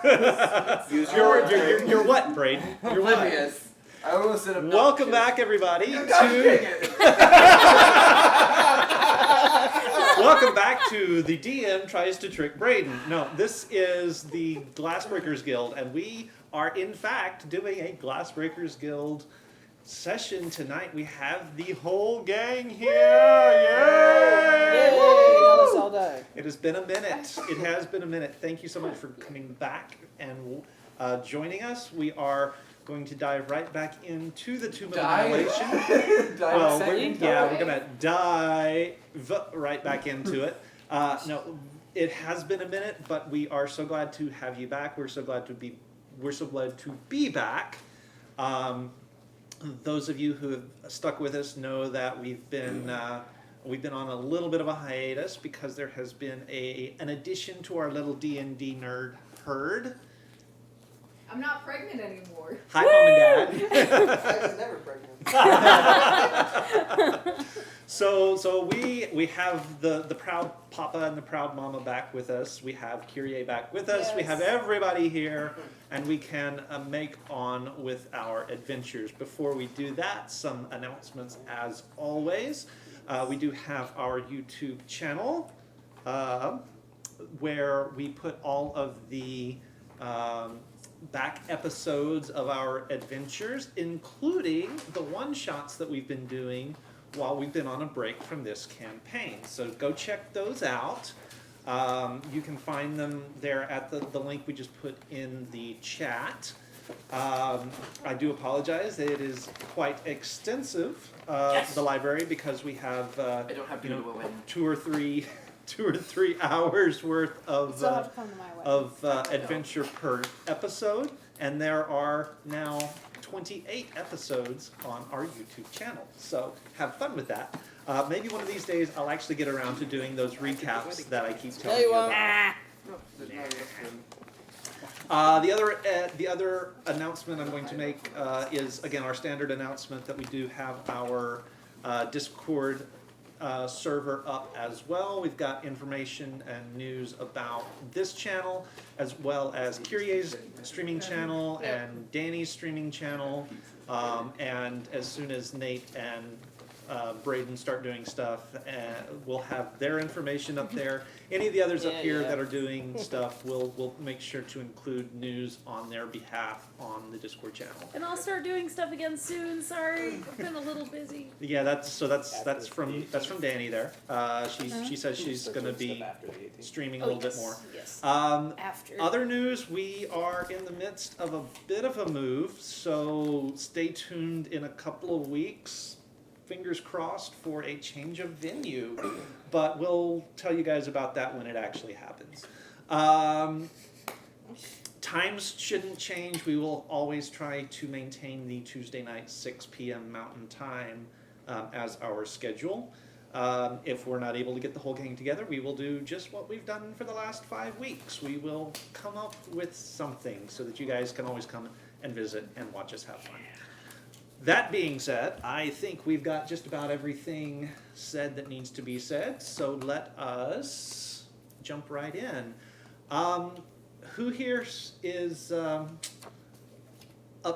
You're what, Braden? You're what? Oblivious. I almost said obnoxious. Welcome back, everybody, to welcome back to the DM Tries to Trick Braden. No, this is the Glassbreakers Guild, and we are in fact doing a Glassbreakers Guild session tonight. We have the whole gang here. Yay! Now let's all die. It has been a minute. It has been a minute. Thank you so much for coming back and joining us. We are going to dive right back into the Tomb of Annihilation. Well, we're going to dive right back into it. No, it has been a minute, but we are so glad to have you back. We're so glad to be back. Those of you who have stuck with us know that we've been on a little bit of a hiatus because there has been an addition to our little D&D nerd herd. I'm not pregnant anymore. Hi, Mom and Dad. I was never pregnant. So we have the proud Papa and the proud Mama back with us. We have Kyrie back with us. Yes. We have everybody here, and we can make on with our adventures. Before we do that, some announcements as always. We do have our YouTube channel where we put all of the back episodes of our adventures, including the one-shots that we've been doing while we've been on a break from this campaign. So go check those out. You can find them there at the link we just put in the chat. I do apologize. It is quite extensive, the library, because we have, I don't have to do it. 2 or 3 hours worth of Still have to come to my wedding. adventure per episode, and there are now 28 episodes on our YouTube channel. So have fun with that. Maybe one of these days I'll actually get around to doing those recaps that I keep telling you about. The other announcement I'm going to make is, again, our standard announcement that we do have our Discord server up as well. We've got information and news about this channel, as well as Kyrie's streaming channel and Danny's streaming channel. And as soon as Nate and Braden start doing stuff, we'll have their information up there. Any of the others up here that are doing stuff, we'll make sure to include news on their behalf on the Discord channel. And I'll start doing stuff again soon. Sorry, I've been a little busy. Yeah, that's from Danny there. She says she's going to be streaming a little bit more. Yes. After. Other news, we are in the midst of a bit of a move, so stay tuned in a couple of weeks. Fingers crossed for a change of venue, but we'll tell you guys about that when it actually happens. Times shouldn't change. We will always try to maintain the Tuesday night 6 p.m. Mountain Time as our schedule. If we're not able to get the whole gang together, we will do just what we've done for the last 5 weeks. We will come up with something so that you guys can always come and visit and watch us have fun. That being said, I think we've got just about everything said that needs to be said, so let us jump right in. Who here is up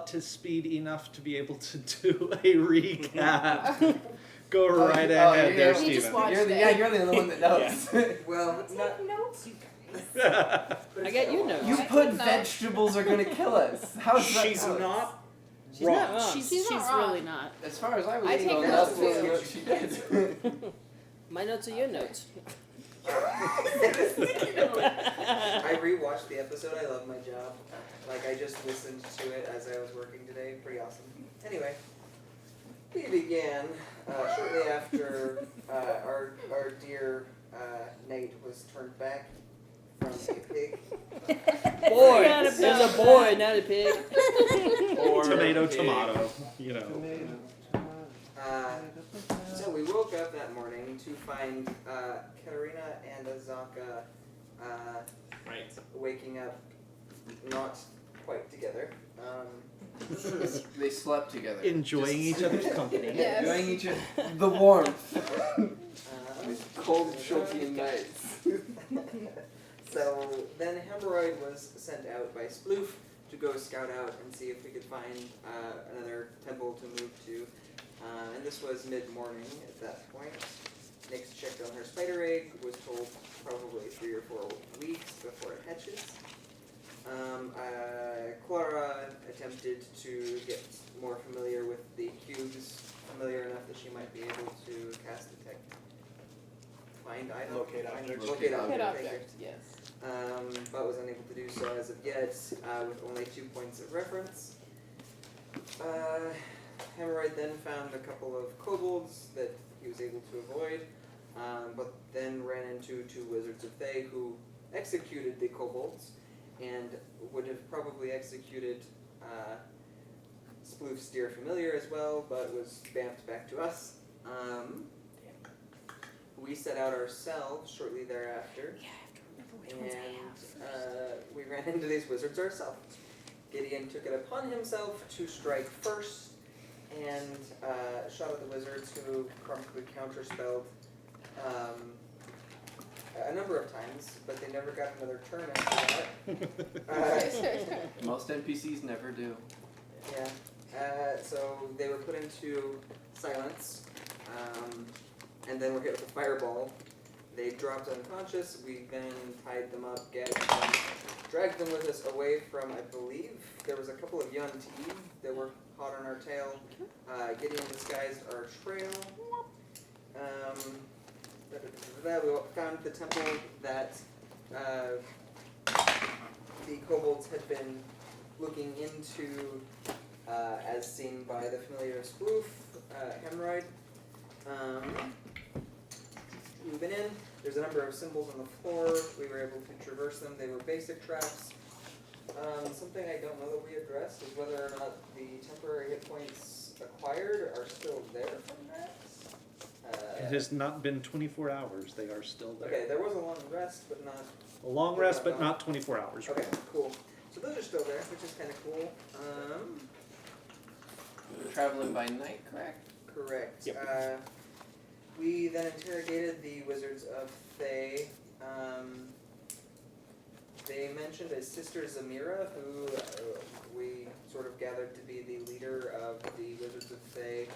to speed enough to be able to do a recap? Go right ahead there, We just Steven. watched You're the only one that knows. Well, Take notes, you guys. I got you notes. You put vegetables are gonna kill us. How's that? She's not She's wrong. not wrong. She's She's not wrong. really not. As far as I was I eating take on notes that, too. what she did. My notes are your notes. I rewatched the episode. I love my job. Like, I just listened to it as I was working today. Pretty awesome. Anyway, we began shortly after our dear Nate was turned back from a pig. Boy, Not a there's pig. a boy, not a pig. Tomato, you know. So we woke up that morning to find Katarina and Azaka waking up not quite together. They slept together. Enjoying each other's company. Yes. Enjoying each other. The warmth. These cold Chiltian nights. So then Hemorrhoid was sent out by Sploof to go scout out and see if we could find another temple to move to. And this was mid-morning at that point. Nyx checked on her spider egg, was told probably 3 or 4 weeks before it hatches. Clara attempted to get more familiar with the cubes, familiar enough that she might be able to cast detect, find item, Locate find- object. locate Good object, object, yes. but was unable to do so as of yet, with only 2 points of reference. Hemorrhoid then found a couple of kobolds that he was able to avoid, but then ran into 2 wizards of Thay who executed the kobolds and would have probably executed Sploof's dear familiar as well, but was vamped back to us. We set out ourselves shortly thereafter, Yeah, I have to remember which ones I and have. we ran into these wizards ourselves. Gideon took it upon himself to strike first, and shot at the wizards who promptly counterspelled a number of times, but they never got another turn after that. Most NPCs never do. Yeah. So they were put into silence, and then were hit with a fireball. They dropped unconscious. We then tied them up, gagged them, dragged them with us away from, I believe, there was a couple of Yuan Ti that were hot on our tail. Gideon disguised our trail. We found the temple that the kobolds had been looking into, as seen by the familiar of Sploof, Hemorrhoid. Moving in, there's a number of symbols on the floor. We were able to traverse them. They were basic traps. Something I don't know that we addressed is whether or not the temporary hit points acquired are still there from that. It has not been 24 hours. They are still there. Okay, there was a long rest, but not. A long rest, but not 24 hours. Okay, cool. So those are still there, which is kind of cool. Traveling by night, correct? Correct. Yep. We then interrogated the wizards of Thay. They mentioned a sister Zamira, who we sort of gathered to be the leader of the wizards of Thay,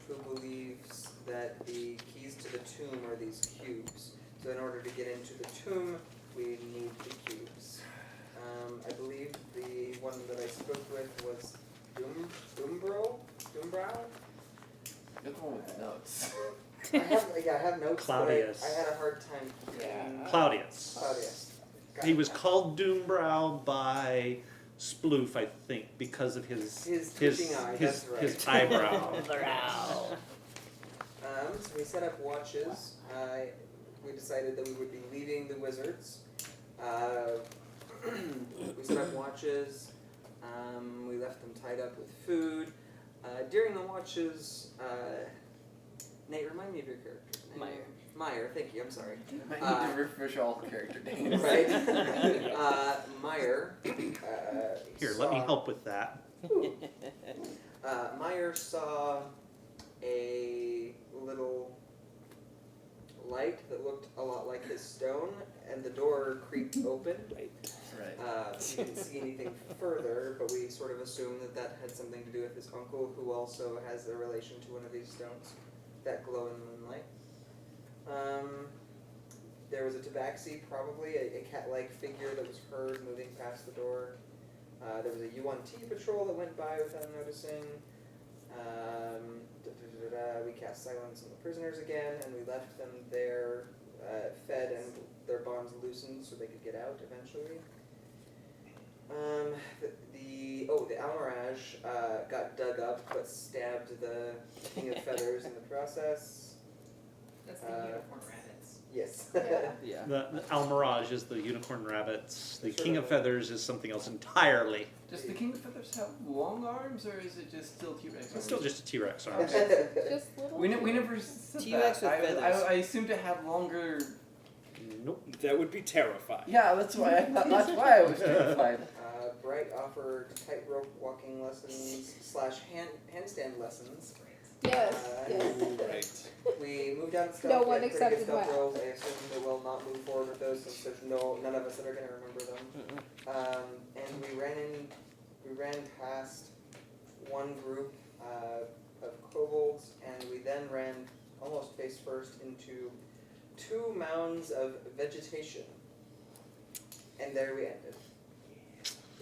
who believes that the keys to the tomb are these cubes. So in order to get into the tomb, we need the cubes. I believe the one that I spoke with was Doombrow? You're the one with the notes. I have notes, Claudius. but I had a hard time. Yeah. Claudius. Claudius. Got He it. was called Doombrow by Sploof, I think, because of his twitching eye, that's right. his eyebrow. So we set up watches. We decided that we would be leaving the wizards. We set up watches. We left them tied up with food. During the watches, Nate, remind me of your character's name. Meyer, thank you, I'm sorry. I need to refresh all character names. Right? Meyer. Here, let me help with that. Meyer saw a little light that looked a lot like his stone, and the door creaked open. Right. We didn't see anything further, but we sort of assumed that that had something to do with his uncle, who also has a relation to one of these stones that glow in the moonlight. There was a tabaxi, probably a cat-like figure that was heard moving past the door. There was a Yuan Ti patrol that went by without noticing. We cast silence on the prisoners again, and we left them there, fed and their bonds loosened so they could get out eventually. The Almirage got dug up but stabbed the King of Feathers in the process. That's the unicorn rabbits. Yes. Yeah. The Almirage is the unicorn rabbits. The Sort King of of a- Feathers is something else entirely. Does the King of Feathers have long arms, or is it just still T-Rex arms? It's still just a T-Rex arm. Just little. We never said T-Rex that. with feathers. I assumed to have longer. Nope. That would be terrifying. Yeah, that's why I thought. That's why I was terrified. Bright offered tightrope walking lessons / handstand lessons Yes, yes. Right. We moved down to stealth. No we one had pretty good accepted stealth WoW. rolls. I assume they will not move forward with those since there's none of us that are gonna remember them. And we ran past one group of kobolds, and we then ran almost face first into 2 mounds of vegetation. And there we ended.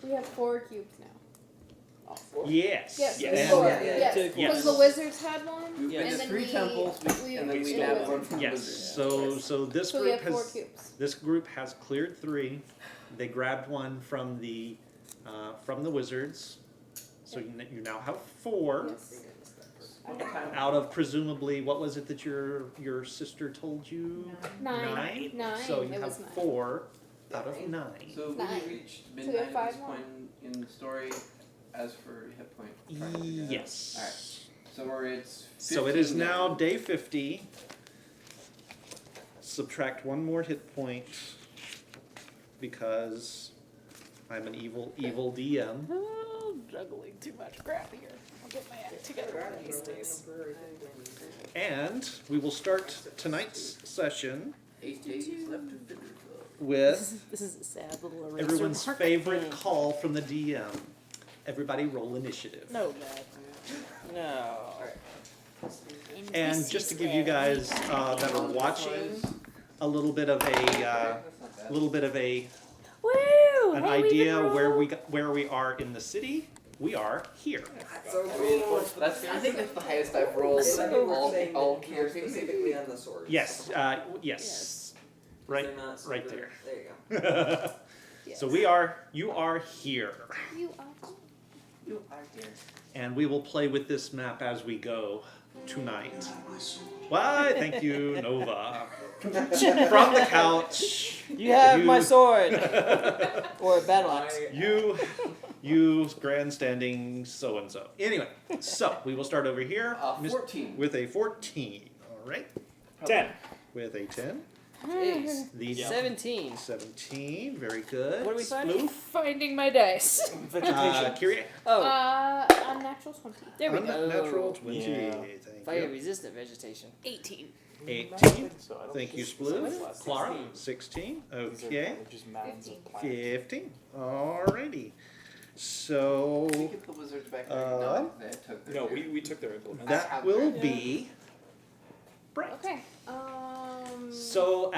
We have 4 cubes now. All 4? Yes. Yes, And- 4. yeah, yeah, Yes, yeah. because Yes. the wizards had one, We've been and to then 3 temples, and then we and nabbed the one from the Yes. wizard. So this So we group have 4 has cubes. this group has cleared 3. They grabbed one from the wizards. So you now have 4 Yes. Okay. out of presumably what was it that your sister told you? 9. 9. So you It have was 9. 4 out of 9. So we 9. reached we midnight have at 5 this more. point in the story as for hit point. tracking, yeah. Yes. Alright. So it's 15 So it is now day 50. Subtract 1 more hit point because I'm an evil DM. Oh, juggling too much crap here. I'll get my act together one of these days. And we will start tonight's session 8 days left to finish. with This is a sad little eraser everyone's mark. favorite call from the DM. Everybody roll initiative. No, Dad. No. And just to give you guys that are watching a little bit of a Woo! an Hey, we idea can where roll. where we are in the city. We are here. So cool. I think that's the highest I've rolled It's like we're all saying all more characters. specifically on the swords. Yes, yes, Yes. right, They're not right super- there. There you go. So you are here, You are. You are dear. and we will play with this map as we go tonight. Why? Thank you, Nova. From the couch. You have You- my sword or battle axe. You grandstanding so and so. Anyway, so we will start over here 14. with a 14. All right, 10. with a 10. Jeez. The 17. 17. Very good. What are we finding? Sploof. Finding my dice. Vegetation. Kyrie. Oh, Unnatural 20. there we go. Unnatural 20. Yeah. Thank Fire you. resistant vegetation. 18. 18. Thank you, Sploof. Clara. 16. Okay. Just mounds of plants. 15. Alrighty. So Did we get the wizards back there? Uh, They took their No, share. we took their implement. that will be Bright. Okay. So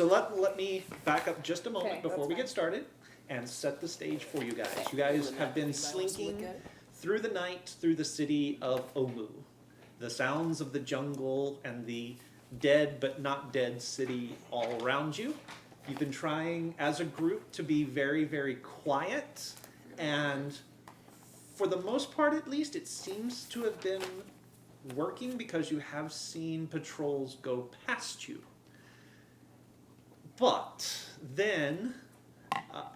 let me back up just a moment Okay, before that's we fine. get started and set the stage for you guys. You guys have been slinking through the night through the city of Omu. The sounds of the jungle and the dead but not dead city all around you. You've been trying as a group to be very, very quiet, and for the most part at least it seems to have been working because you have seen patrols go past you. But then,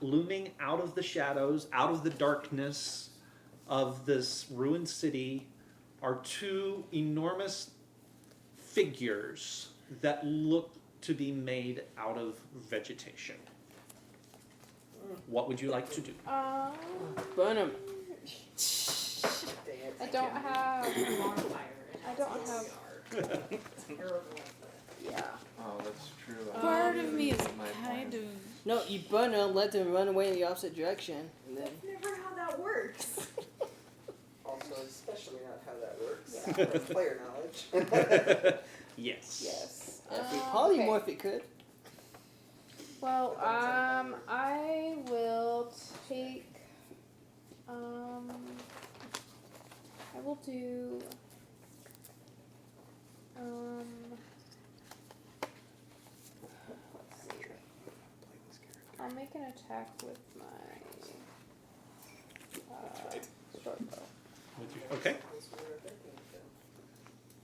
looming out of the shadows, out of the darkness of this ruined city, are 2 enormous figures that look to be made out of vegetation. What would you like to do? Burn them. I don't have. I don't have- Terrible. Yeah. Oh, that's true. Part of me is My kind plan. of. No, you burn them, let them run away in the opposite direction, and then. That's never how that works. Also, especially not how that works. From player knowledge. Yes. Yes. If we Okay. polymorph, it could. Well, I will take. I will do. Let's see. I'll make an attack with my. Short bow. Okay.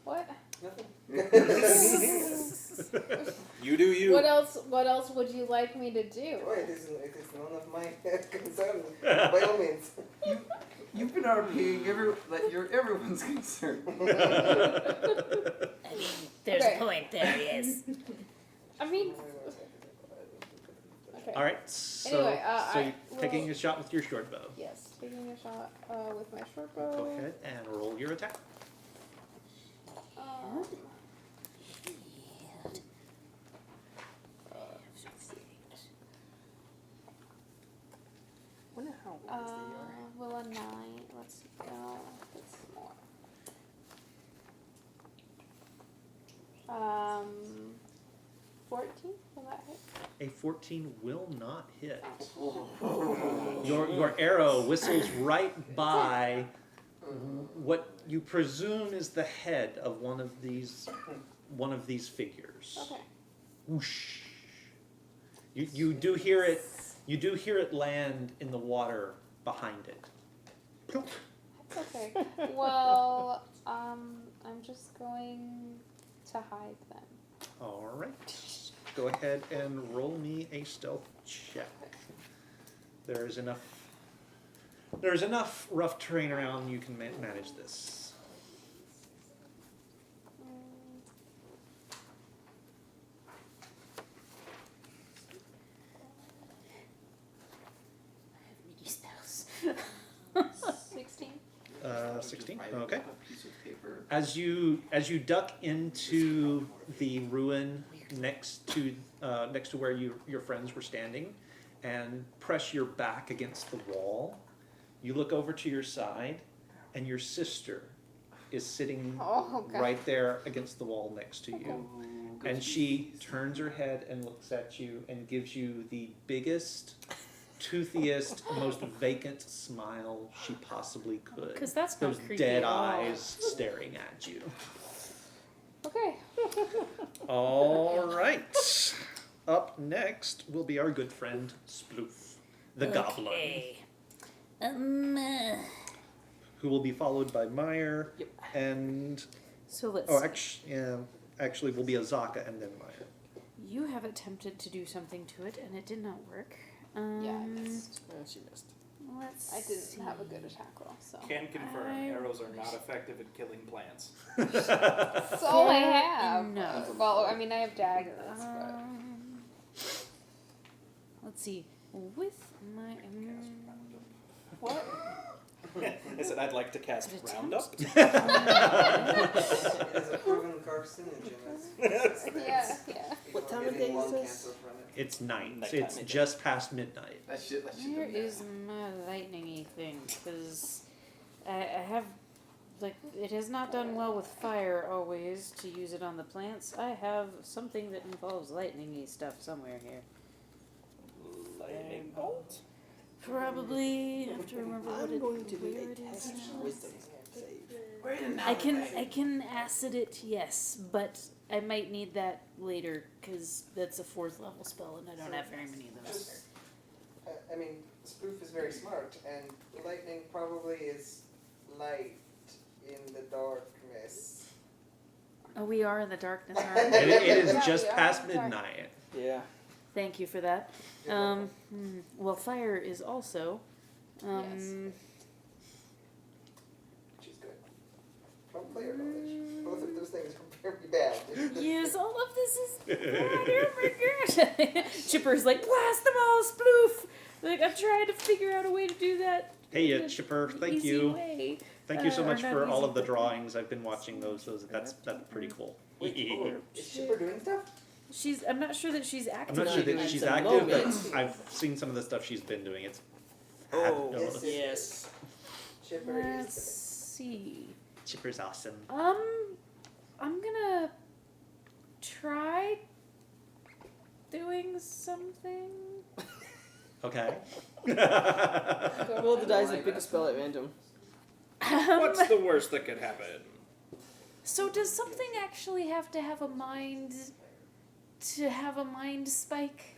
What? Nothing. You do you. What else? What else would you like me to do? Boy, it is none of my concern. By all means. You've been RPing everyone's concern. There's Okay. a point there, yes. I mean. Okay. All right. So, Anyway, so I you're taking will- a shot with your short bow. Yes, taking a shot with my short bow. Go ahead and roll your attack. Wonder how wise they are. Will a 9. Let's go. Let's more. 14. Will that hit? A 14 will not hit. Your arrow whistles right by what you presume is the head of one of these figures. Okay. Whoosh. You do hear it. You do hear it land in the water behind it. Plunk. That's okay. Well, I'm just going to hide them. All right. Go ahead and roll me a stealth check. There's enough rough terrain around. You can manage this. Mini spells. 16. 16. Write Okay. on a piece of paper. As you duck into the ruin next to where your friends were standing, and press your back against the wall, you look over to your side, and your sister is sitting Oh, God. right there against the wall next to you. And she turns her head and looks at you and gives you the biggest, toothiest, most vacant smile she possibly could. 'Cause that's not those creepy dead at all. eyes staring at you. Okay. All right. Up next will be our good friend Sploof, the goblin, Okay. who will be followed by Meyer Yep. and So let's. actually will be Azaka and then Meyer. You have attempted to do something to it, and it did not work. Yeah, I missed. She missed. Let's. I didn't see. have a good attack roll, so. Can confirm, I- arrows are not effective at killing plants. That's all I have. No. Well, I mean, I have daggers, but. Let's see. With my. What? I said I'd like to cast It Roundup. It is a proven carcinogen. Yeah, yeah. What time of day is this? It's night. Nighttime, It's midnight. just past midnight. That shit Where been is bad. my lightning-y thing? Because I have, like, it has not done well with fire always to use it on the plants. I have something that involves lightning-y stuff somewhere here. Lightning bolt. Probably have to remember what I'm going to where do a it test is. wisdom save. I can acid it, yes, but I might need that later because that's a 4th level spell and I don't have very many of those. Just, I mean, Spoof is very smart, and lightning probably is light in the darkness. Oh, we are in the darkness, aren't we? It is Yeah, just we are. past Sorry. midnight. Yeah. Thank you for that. You're welcome. Well, fire is also. Which is good. From player knowledge. Both of those things are very bad. Yes, all of this is bad. Oh my gosh. Chipper's like, blast them all, Sploof! Like, I'm trying to figure out a way to do that. Hey, in a Chipper, thank easy you. way. Thank you so or much not for all easy, of the but- drawings. I've been watching those. That's pretty cool. Is Shipper doing stuff? I'm not sure that she's I'm active. not sure doing that she's some active, moments. but I've seen some of the stuff she's been doing. It's Oh, fabulous. yes. Shipper Let's is see. Chipper's awesome. I'm gonna try doing something. Okay. Roll the dice and pick a spell at random. What's the worst that could happen? So does something actually have to have a mind spike?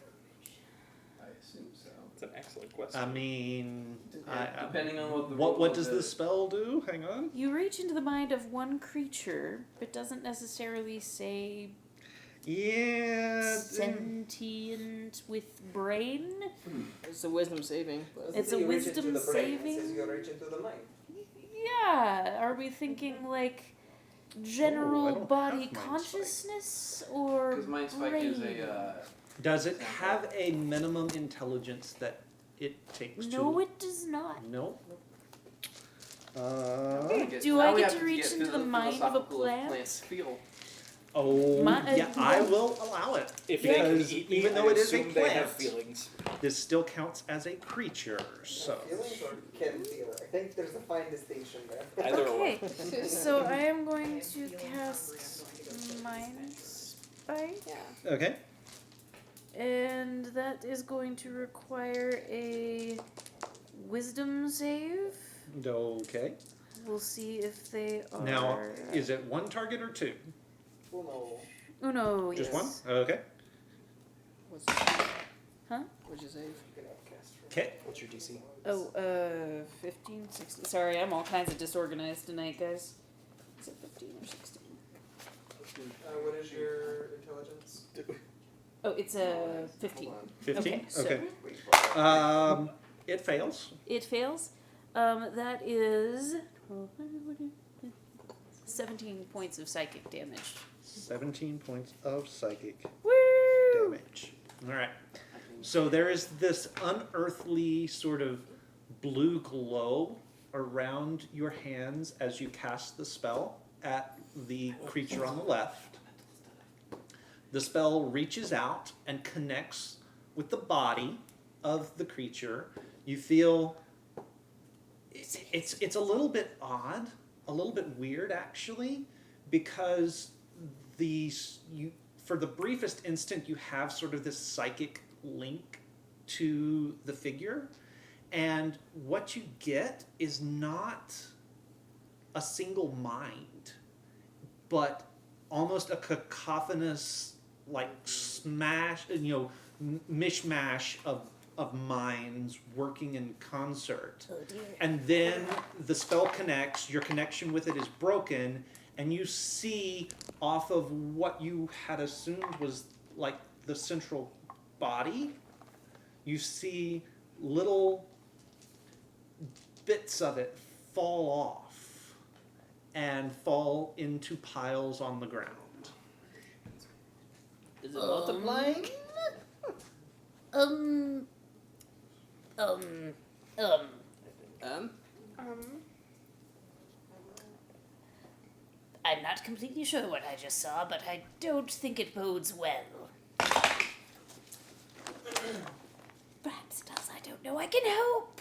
I assume so. It's an excellent question. I mean, Depending on what the what rules does of the spell do? Hang on. You reach into the mind of one creature, but doesn't necessarily say Yeah. sentient with brain. It's a wisdom saving. But It's a you reach into wisdom the brain, it saving? says you reach into the mind. Yeah. Are we thinking like general Oh, I don't body have Mind Spike. consciousness or Because Mind Spike brain? is a Does it have a minimum intelligence that it takes to? No, it does not. Nope. Do I get to reach into the mind of a plant? Plants feel. Oh, My- yeah, I will allow it. If they can Because eat me, even though I it is a assume they have plant, feelings. this still counts as a creature. So Feelings or can feel it? I think there's a fine distinction there. Either Okay, or. so I am going to cast Mind Spike, Yeah. okay. and that is going to require a Wisdom save. Okay. We'll see if they are. Now, is it one target or two? Well, Uno, Just yes. one? Okay. What's your Huh? What'd you save? no. You can outcast for Okay. What's your DC? Oh, 15, 16. Sorry, I'm all kinds of disorganized tonight, guys. Is it 15 or 16? what is your intelligence? Oh, it's 15. 15? Okay, so- Okay. It fails. It fails. That is 17 points of psychic damage. 17 points of psychic Woo! damage. All right. So there is this unearthly sort of blue glow around your hands as you cast the spell at the creature on the left. The spell reaches out and connects with the body of the creature. You feel it's a little bit odd, a little bit weird actually, because for the briefest instant you have sort of this psychic link to the figure, and what you get is not a single mind, but almost a cacophonous, like mishmash of minds working in concert. Oh dear. And then the spell connects, your connection with it is broken, and you see off of what you had assumed was like the central body, you see little bits of it fall off and fall into piles on the ground. Is it multiplying? Um. I'm not completely sure what I just saw, but I don't think it bodes well. Perhaps it does, I don't know. I can hope.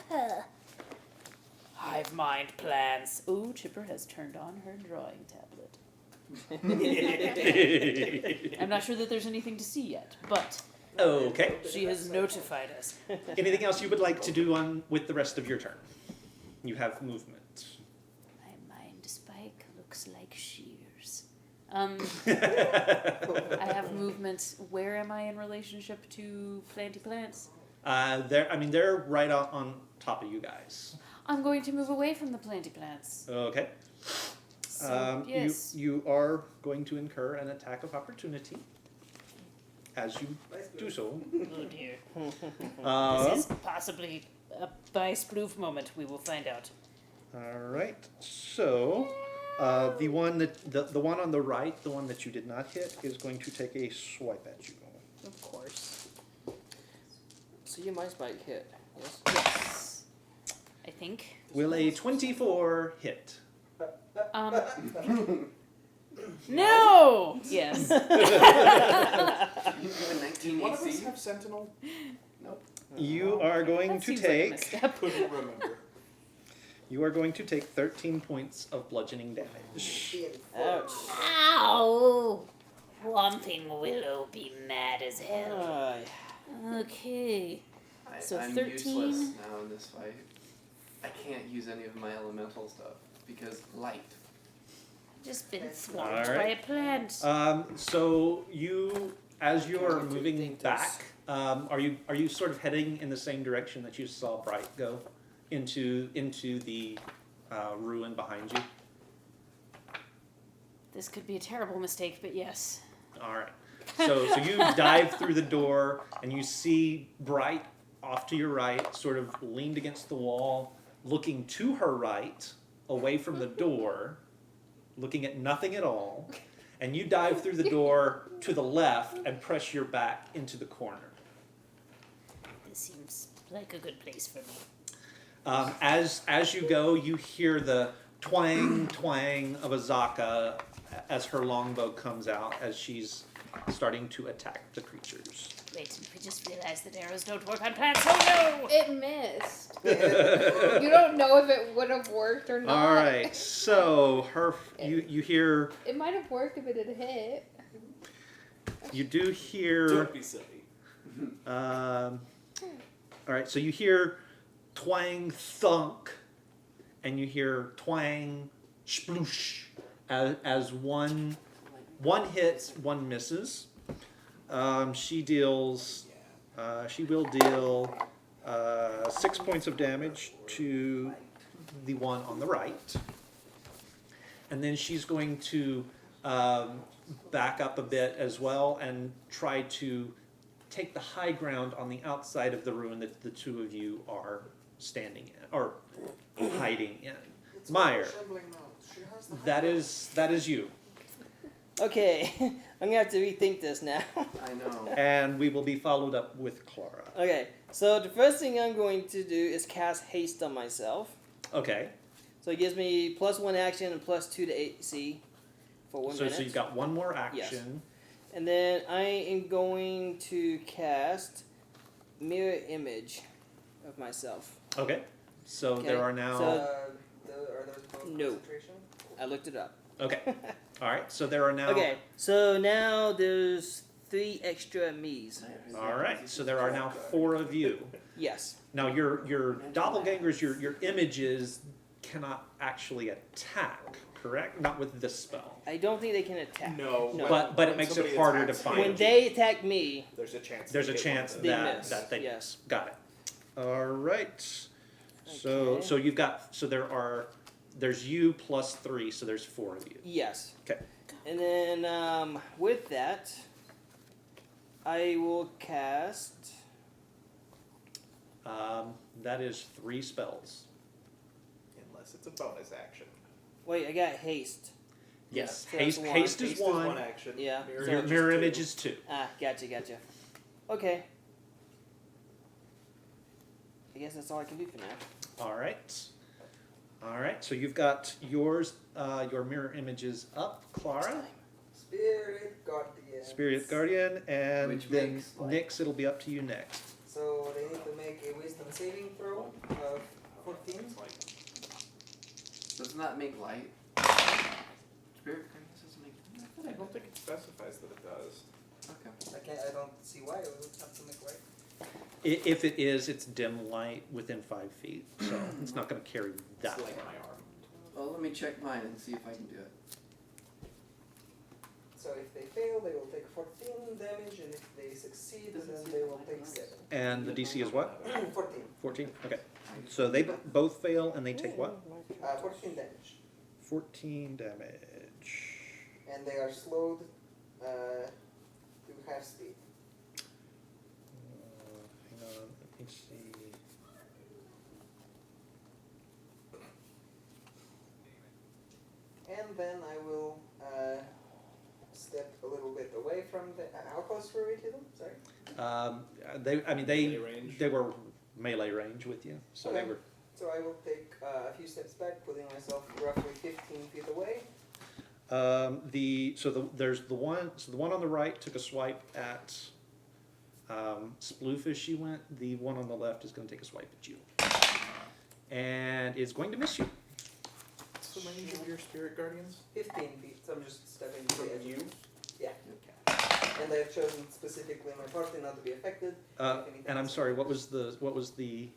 Hive mind plans. Ooh, Chipper has turned on her drawing tablet. I'm not sure that there's anything to see yet, but Okay. she has notified us. Anything else you would like to do with the rest of your turn? You have movement. My mind spike looks like shears. Uh, I have movement. Where am I in relationship to planty plants? They're right on top of you guys. I'm going to move away from the planty plants. Okay. So, yes. You are going to incur an attack of opportunity as you do so. Oh dear. Uh, This is possibly a by sploof moment. We will find out. all right. So, the one on the right, the one that you did not hit, is going to take a swipe at you. Of course. So you might spike hit. Yes. Yes. I think. Will a 24 hit? No! Yes. Even 19 One of us AC? have Sentinel? You are going That to seems like a take. misstep. Couldn't remember. You are going to take 13 points of bludgeoning damage. Ouch. Ow! Whomping Willow be mad as hell. Okay. So I'm 13. useless now in this fight. I can't use any of my elemental stuff because light. Just been swamped All by right. a plant. So you, as you are What do you moving think back, are you sort of heading in the same direction that you saw Bright go, into the ruin behind you? This could be a terrible mistake, but yes. All right. So you dive through the door and you see Bright off to your right, sort of leaned against the wall, looking to her right, away from the door, looking at nothing at all. And you dive through the door to the left and press your back into the corner. This seems like a good place for me. As you go, you hear the twang twang of Azaka as her longbow comes out as she's starting to attack the creatures. Wait, I just realized that arrows don't work on plants. Oh no! It missed. You don't know if it would have worked or not. All right, so you hear, It might have worked if it had hit. you do hear. Don't be silly. All right, so you hear twang thunk, and you hear twang sploosh as one hits, one misses. She will deal 6 points of damage to the one on the right, and then she's going to back up a bit as well and try to take the high ground on the outside of the ruin that the two of you are standing in or hiding in. Meyer, that is you, Okay, I'm gonna have to rethink this now. I know. and we will be followed up with Clara. Okay, so the first thing I'm going to do is cast haste on myself. Okay, So it gives me +1 action and +2 to AC for 1 minute. so you've got one more action. And then I am going to cast mirror image of myself. Okay, so Okay, there are now. so- Are those both No. concentration? I looked it up. Okay, all right. So there are now. Okay, so now there's 3 extra me's. All right. So there are now 4 of you. Yes. Now your doppelgangers, your images cannot actually attack. Correct? Not with this spell. I don't think they can attack. No, No. But it when makes it somebody harder to attacks find. When they attack me, there's a chance. There's they a get chance one of They that miss, that they yes. got it. All right. So Okay. you've got there's you plus 3, so there's 4 of you. yes. Okay. And then with that, I will cast. That is 3 spells. unless it's a bonus action. Wait, I got haste. Yes. So that's one. Haste is Haste one. action. Yeah. Mirror two. image is 2. Ah, gotcha. Okay. I guess that's all I can do for now. All right. So you've got yours, your mirror images up, Clara, Spirit Guardian. Spirit Guardian, and Which then makes, like- Nyx. It'll be up to you next. So they need to make a wisdom saving throw of 14. Doesn't that make light? Spirit guardians doesn't make I don't think it specifies that it does. Okay. I don't see why it would have to make light. If it is, it's dim light within 5 feet, so it's not going to carry that It's like far. my arm. Well, let me check mine and see if I can do it. So if they fail, they will take 14 damage, and if they succeed, then they will take 7. And the DC is what? 14. 14? Okay. So they both fail, and they take what? 14 damage. 14 damage. And they are slowed to half speed. Hang on, let me see. And then I will step a little bit away from the. How close were we to them? Sorry. Melee range. They were melee range with you, so they Okay. were. So I will take a few steps back, putting myself roughly 15 feet away. There's the one on the right took a swipe at Sploof as she went. The one on the left is going to take a swipe at you, and is going to miss you. What's the range of your spirit guardians? 15 feet, so I'm just stepping to the edge. You? Yeah. And I have chosen specifically my party not to be affected. if anything And I'm else sorry. What happens. was the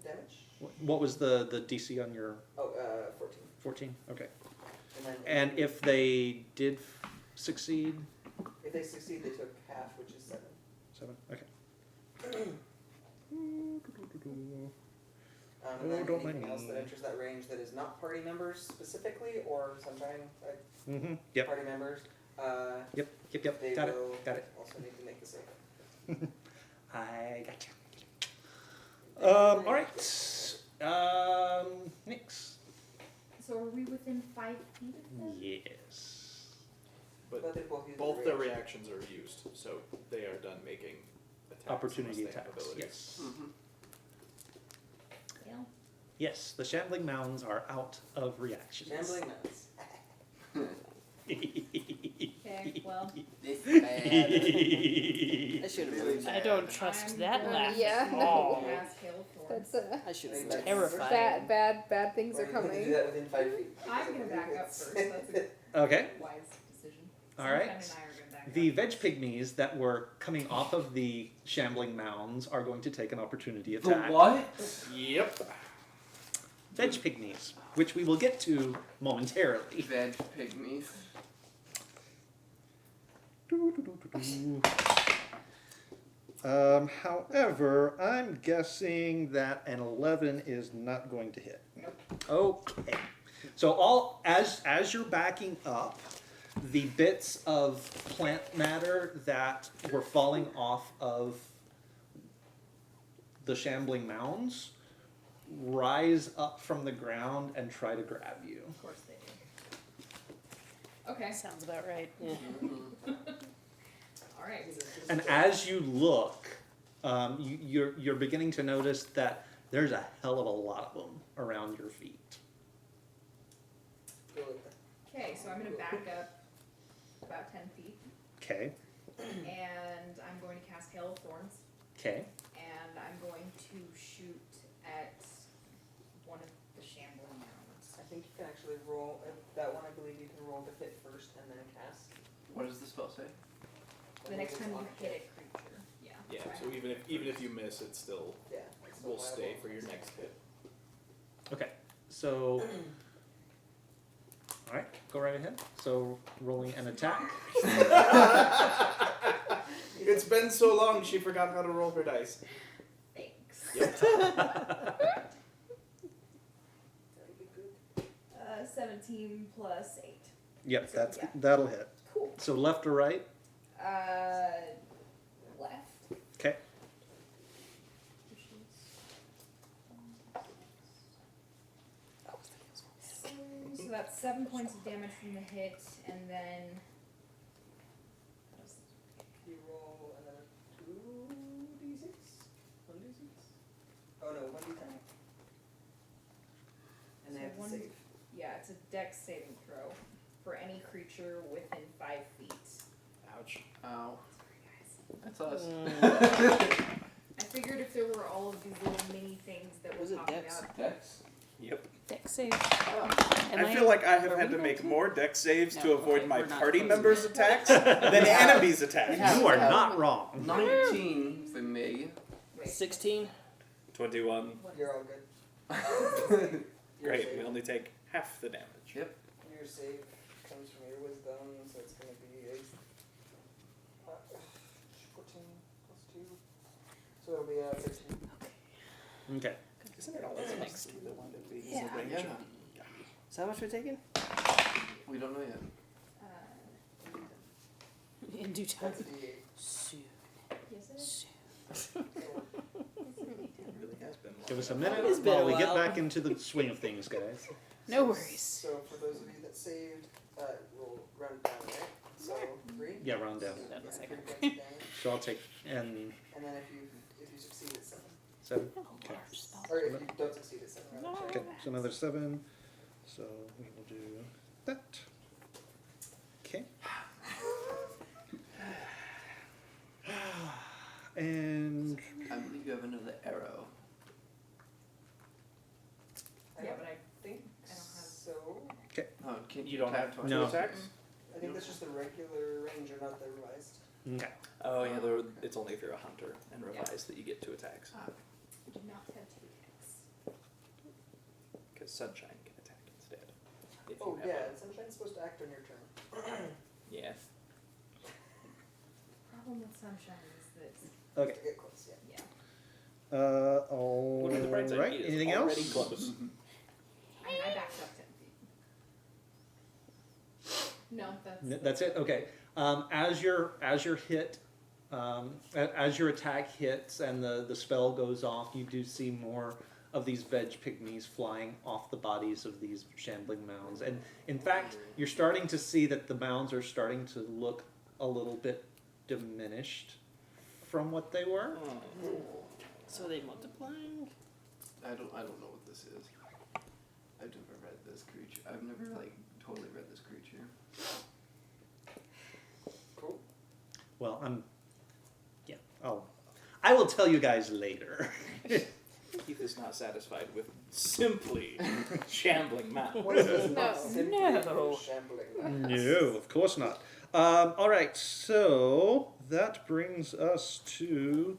Damage? what was the DC on your Oh, 14. 14? Okay. And then And if they did succeed, if they succeed, they took half, which is 7. 7. Okay. And then don't mind anything else that me. enters that range that is not party members specifically, or sometimes Mm-hmm. Yep. party members, Yep. they Got it. will Got it. also need to make the save. I got you. All right. Nyx. So are we within 5 feet of them? Yes. But they both use both the their range. reactions are used, so they are done making attacks. Opportunity unless they have attacks. abilities. Yes. Mm-hmm. Yes, the shambling mounds are out of reactions. Shambling nuts. Okay, well, This is bad. I should have Really moved. I don't trust I'm that going laugh. Yeah, at no. all. cast Hail of Thorns. That's I should Hey, have that's- terrified. bad things Or are you can do coming. that within 5 feet. I'm gonna back up first. That's a Okay, wise decision. all right. Sunshine and I are gonna back The up. veg pygmies that were coming off of the shambling mounds are going to take an opportunity The attack. what? Yep. Veg pygmies, which we will get to momentarily. Veg pygmies. However, I'm guessing that an 11 is not going to hit. Okay. So as you're backing up, the bits of plant matter that were falling off of the shambling mounds rise up from the ground and try to grab you. Of course they do. Okay, Sounds about right. Yeah. alright. And as you look, you're beginning to notice that there's a hell of a lot of them around your feet. Okay, so I'm gonna back up about 10 feet, Okay. and I'm going to cast Hail of Thorns, Okay. and I'm going to shoot at one of the shambling mounds. I think you can actually roll, that one I believe you can roll to hit first and then cast. What does the spell say? The next time you hit a creature, yeah. Yeah. I So have- even if you miss, it still Yeah. it's still will stay viable. for your next hit. Okay. So. All right. Go right ahead. So rolling an attack. It's been so long, she forgot how to roll her dice. Thanks. Yep. That'll be good. 17 plus 8. Yep. So, That's yeah. that'll hit. Cool. So left or right. Left. Okay. So that's 7 points of damage from the hit, and then. You roll another 2d6? 1d6? Oh no, 1d10. And they So have to one- save. Yeah, it's a dex saving throw for any creature within 5 feet. Ouch. Ow. Sorry, guys. That's us. I figured if there were all of these little mini things that we're Was it talking dex? about. Dex. Yep. Dex save. Oh. Am I feel like I have are had we to make okay? more dex saves No, to avoid okay, my we're not party close members' enough. attacks than Yeah. enemies' attacks. Yeah. You are Yeah. not wrong. 19 for me. Wait, 16. 21. what is You're it? all good. Your Great. save- We only take half the damage. Yep. Your save comes from your wisdom, so it's gonna be a 14 plus 2. So it'll be a 15. Okay. Isn't it always next to the one that we Yeah. range? Yeah. So how much we're taking? We don't know yet. In due time. That's a d8. Soon. Yes, it is. Soon. It really has been long. Give us a minute It's been while a we get while. back into the swing of things, guys. No worries. So for those of you that saved, we'll run down, right? So 3. Yeah, round down. Hold on a Yeah, second. 3 points of damage. So I'll take and And then if you succeed, it's 7. 7. Oh, Okay. large spell. Or if you don't succeed, it's 7. rather. Okay. So another 7. So we will do that. Okay. And I believe you have another arrow. I Yeah, don't but I think I don't have- so. Oh, can You don't attack have twice? No. attacks? I think that's just the regular ranger, not the revised. okay. Oh yeah, it's only if you're a hunter and revised that you get 2 attacks. I do not have 2 attacks. Because sunshine can attack instead. If you Oh have yeah, Sunshine's supposed to act on your turn. Yeah. Problem with sunshine is this. Okay. To get close, yeah. Yeah. All Look at the bright side. right. He is Anything already else? close. I mean, I backed up 10 feet. No, That's it. Okay. As your hit, as your attack hits and the spell goes off, you do see more of these veg pygmies flying off the bodies of these shambling mounds. And in fact, you're starting to see that the mounds are starting to look a little bit diminished from what they were. So are they multiplying? I don't know what this is. I've never read this creature. I've never like totally read this creature. Cool. Well, I will tell you guys later. Keith is not satisfied with simply shambling mountains. What is this? No, Not simply no. shambling. No, of course not. All right, so that brings us to,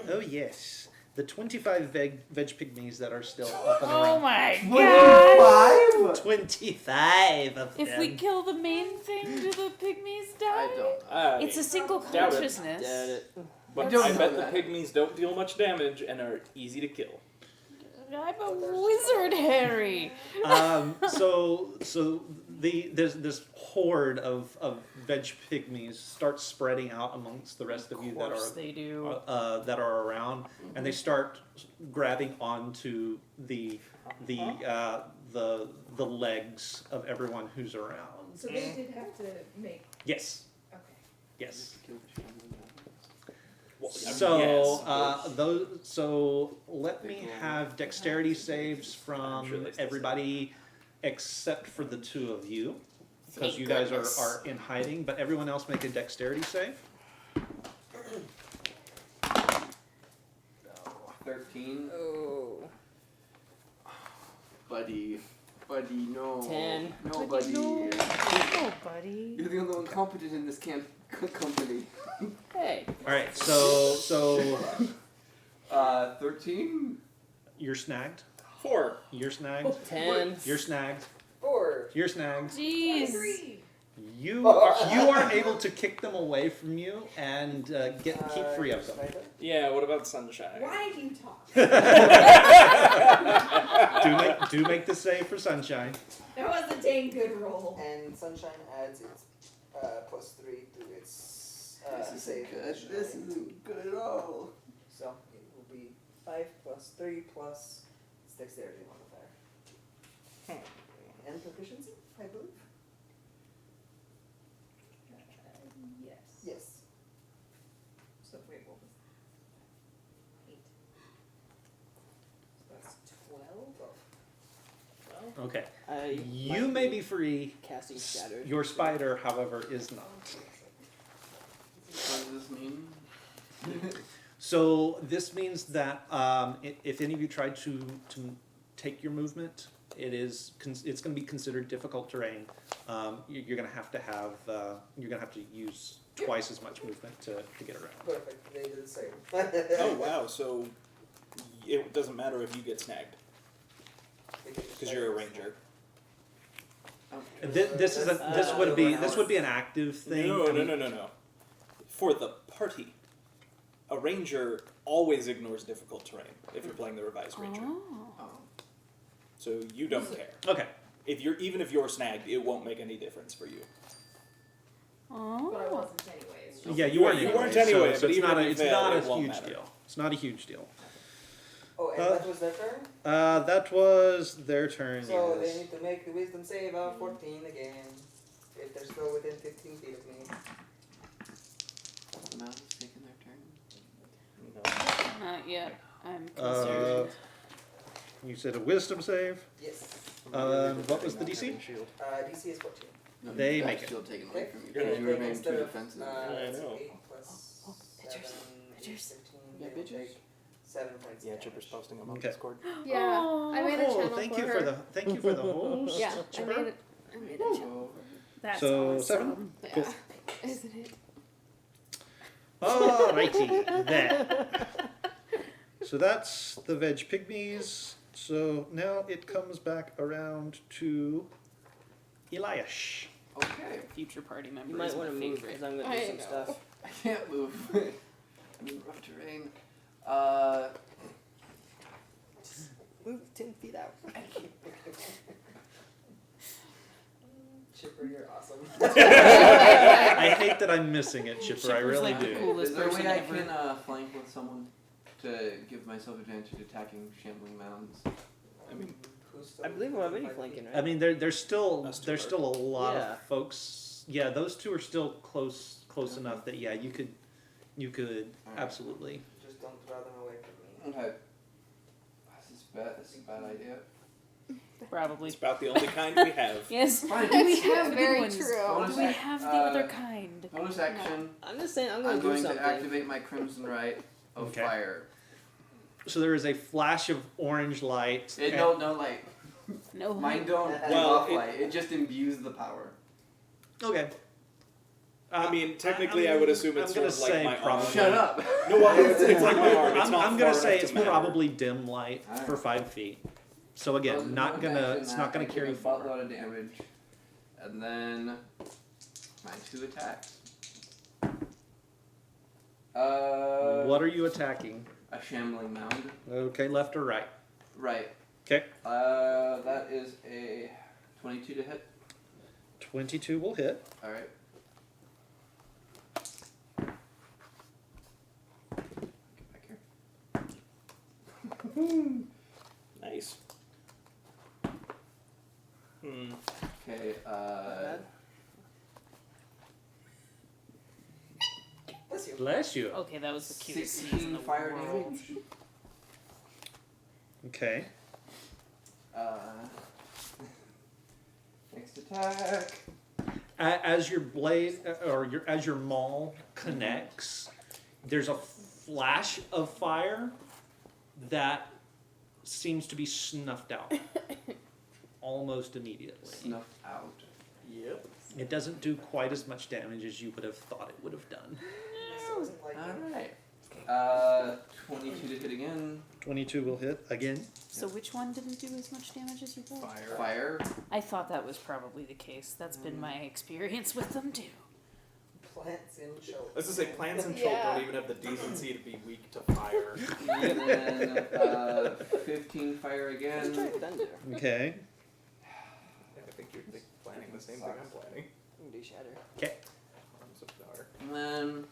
oh yes, the 25 veg pygmies that are still up and Oh around. my god! 5? 25 of If them. we kill the main thing, do the pygmies die? I don't know. It's a single Doubt it. consciousness. Doubt it. But don't I know bet that. the pygmies don't deal much damage and are easy to kill. I'm a wizard, Harry. So there's this horde of veg pygmies starts spreading out amongst the rest of you Of that course are they do. that are around, and they start grabbing onto the legs of everyone who's around. So they did have to make, Yes, okay. yes. Kill the shambling mountains. Well, I mean, So yes, so let me have dexterity saves I'm sure from they still everybody except for the two of you, because Thank you guys goodness. are in hiding. But everyone else make a dexterity save. 13. Oh. Buddy, no. 10. No, buddy. No, buddy. You're the only one competent in this company. Hey. All right, so 13. you're snagged. 4. You're snagged. 10. You're snagged. 4. You're snagged. Jeez. Three. You are able to kick them away from you and keep 3 of them. Yeah, what about Sunshine? Why do you talk? do make the save for Sunshine. That was a dang good roll. And Sunshine adds its +3 to its This isn't save. good. additionally. This isn't good at all. So it will be 5 plus 3 plus its dexterity modifier. And proficiency, I believe. Yes. Yes. So wait, what was that? 8. So that's 12. Okay. You may be free. Casting Shattered. Your spider, however, is not. What does this mean? So this means that if any of you try to take your movement, it's going to be considered difficult terrain. You're going to have to use twice as much movement to get around. Perfect. They did the same. Oh wow, so it doesn't matter if you get snagged because you're a ranger. This would be an active thing. No, I mean, no. For the party, a ranger always ignores difficult terrain if you're playing the revised ranger. Oh. So you don't care. Okay. Even if you're snagged, it won't make any difference for you. But I Oh. wasn't anyways. Just Yeah, you weren't. You weren't anyway, anyway, So but it's even not if you fail, it a won't huge matter. deal. It's not a huge deal. Oh, and that was their turn? That was their turn. So yes. they need to make the wisdom save of 14 again. If they're still within 15 feet of me. The mountains taking their turn. Not yet. I'm Uh, concerned. you said a wisdom save. Yes. What was the DC? DC is 14. No, They that's make it. still taken away Okay. from you. You're Because you were Anything being instead too of, defensive. it's know. 8 plus Pictures, 7, pictures. 15. Yeah, they will bitches. take 7 points of Yeah, damage. Chipper's posting them on Okay. Discord. Yeah, I made a Oh, channel thank for you her. thank you for the host. Yeah, I Chipper. made a channel. That's So, awesome. 7? Yeah. Cool. Isn't it? Alrighty, there. So that's the veg pygmies. So now it comes back around to Eliash. Okay. Future party member. You might is my want to move favorite. because I'm going to I do some know. stuff. I can't move. I'm in rough terrain. Move 10 feet out. Chipper, you're awesome. I hate that I'm missing it, Chipper. I Chipper's really like the do. coolest Is there a person way I ever. can flank with someone to give myself advantage at attacking shambling mounds? I mean, Who's still I believe we're already 5 feet? flanking, right? I mean, there's still Us two are. a lot Yeah. of folks. Yeah, those two are still close enough that you could Alright. absolutely. Just don't draw them away from me. Okay. This is That's a bad idea. Probably. It's about the only kind we have. Yes. Fine. Do we have the Very good ones? true. Bonus Do we ac- have the uh, other kind? Bonus action. I'm just saying, I'm I'm gonna do going something. to activate my Crimson Right of Okay. Fire. So there is a flash of orange light. It, and- no light. No. Mine don't give Well, off it- light. It just imbues the power. Okay. I mean, technically, I would assume it's I'm gonna sort of like say my probably- arm. Shut up. No, well, it's like my arm. It's I'm, not I'm gonna far say enough it's to matter. probably dim light Alright. for 5 feet. So again, Well, not gonna. imagine It's that. not gonna I carry take a far. buttload of damage, and then my 2 attacks. What are you attacking? A shambling mound. Okay, left or right? Right. Okay. That is a 22 to hit. 22 will hit. All right. Get back here. Nice. Okay. Bless you. Bless you. Okay, that was the cutest sneeze in 16 the fire world. damage. Okay. Next attack. As your blade or as your maul connects, there's a flash of fire that seems to be snuffed out almost immediately. Snuffed out. Yep. It doesn't do quite as much damage as you would have thought it would have done. So it wasn't like All right. 22 to hit again. 22 will hit again. So which one didn't do as much damage as you thought? Fire. I thought that was probably the case. That's been my experience with them too. plants in choke. I was gonna say, plants and Yeah. choke don't even have the decency to be weak to fire. And then 15 fire Let's again. try thunder. Okay. I think you're planning the same thing I'm planning. I'm gonna do shatter. Okay. Arms of Dar. And then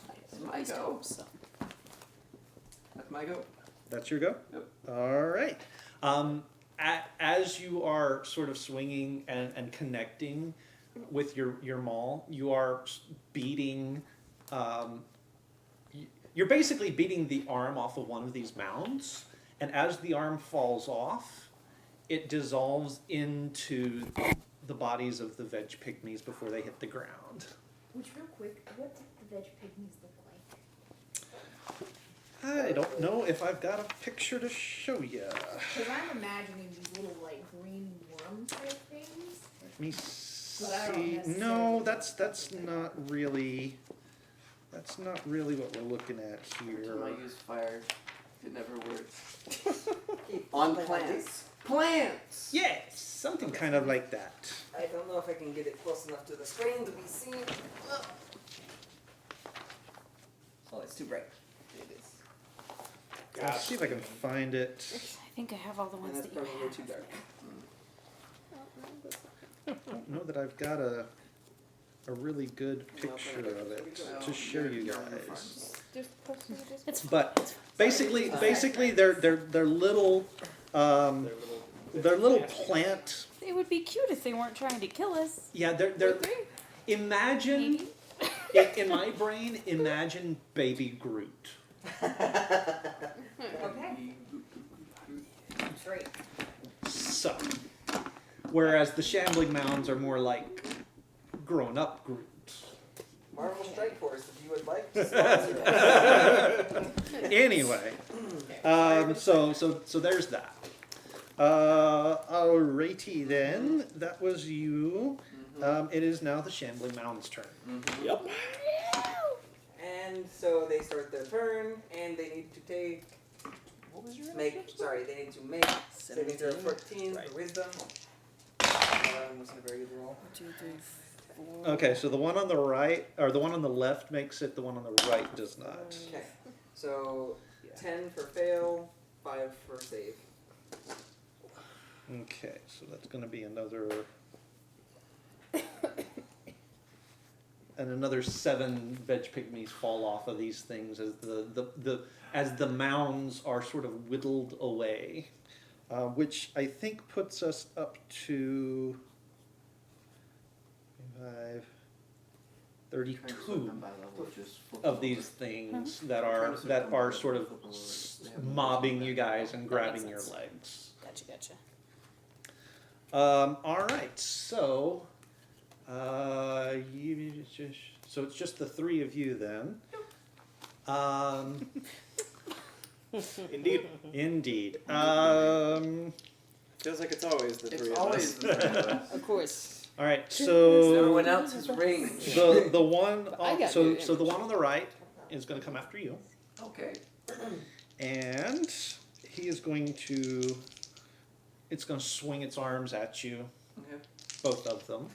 that's my At least go. hope so. That's my go. That's your go? Yep. All right. As you are sort of swinging and connecting with your maul, you are beating. You're basically beating the arm off of one of these mounds, and as the arm falls off, it dissolves into the bodies of the veg pygmies before they hit the ground. Which, real quick, what did the veg pygmies look like? I don't know if I've got a picture to show you. Because I'm imagining these little, like, green worm type things. Let me But I don't see. necessarily- No, that's not really. That's not really what we're looking at Every here. time I use fire, it never works. Keep On plant plants. Plants! Yes, something kind of like that. I don't know if I can get it close enough to the screen to be seen. Oh, it's too bright. It is. Let's see if I can find it. I think I have all the And ones that's that you probably have. too dark. I don't know that I've got a really good picture of it to show you guys. Just post it just It's But basically, they're little they're little plant. They would be cute if they weren't trying to kill us. Yeah, they're imagine Maybe. in my brain, imagine baby Groot. Okay. Great. So, whereas the shambling mounds are more like grown up Groot. Marvel Strike Force, if you would like to sponsor us. Anyway, so there's that. Alrighty then, that was you. It is now the shambling mound's turn. Yep. And so they start their turn, and they need to take. What was your They need to make saving throw 14 Right. for wisdom. Wasn't a very good roll. 2, 3, 4. Okay, so the one on the right, or the one on the left makes it, the one on the right does not. Okay, so 10 for fail, 5 for save. Okay, so that's going to be another. And another 7 veg pygmies fall off of these things as the mounds are sort of whittled away, which I think puts us up to 5, 32 By level, just flip of them these over. things that are sort of mobbing you guys and grabbing your sense. legs. Gotcha. All right, so so it's just the three of you then. Indeed. Indeed. Feels like it's always the three It's of always us. the three of us. Of course. All right, Everyone so else is range. the one I got so your so the image. one on the right is going to come after you, Okay. and he is going to. It's going to swing its arms at you, Okay. both of them.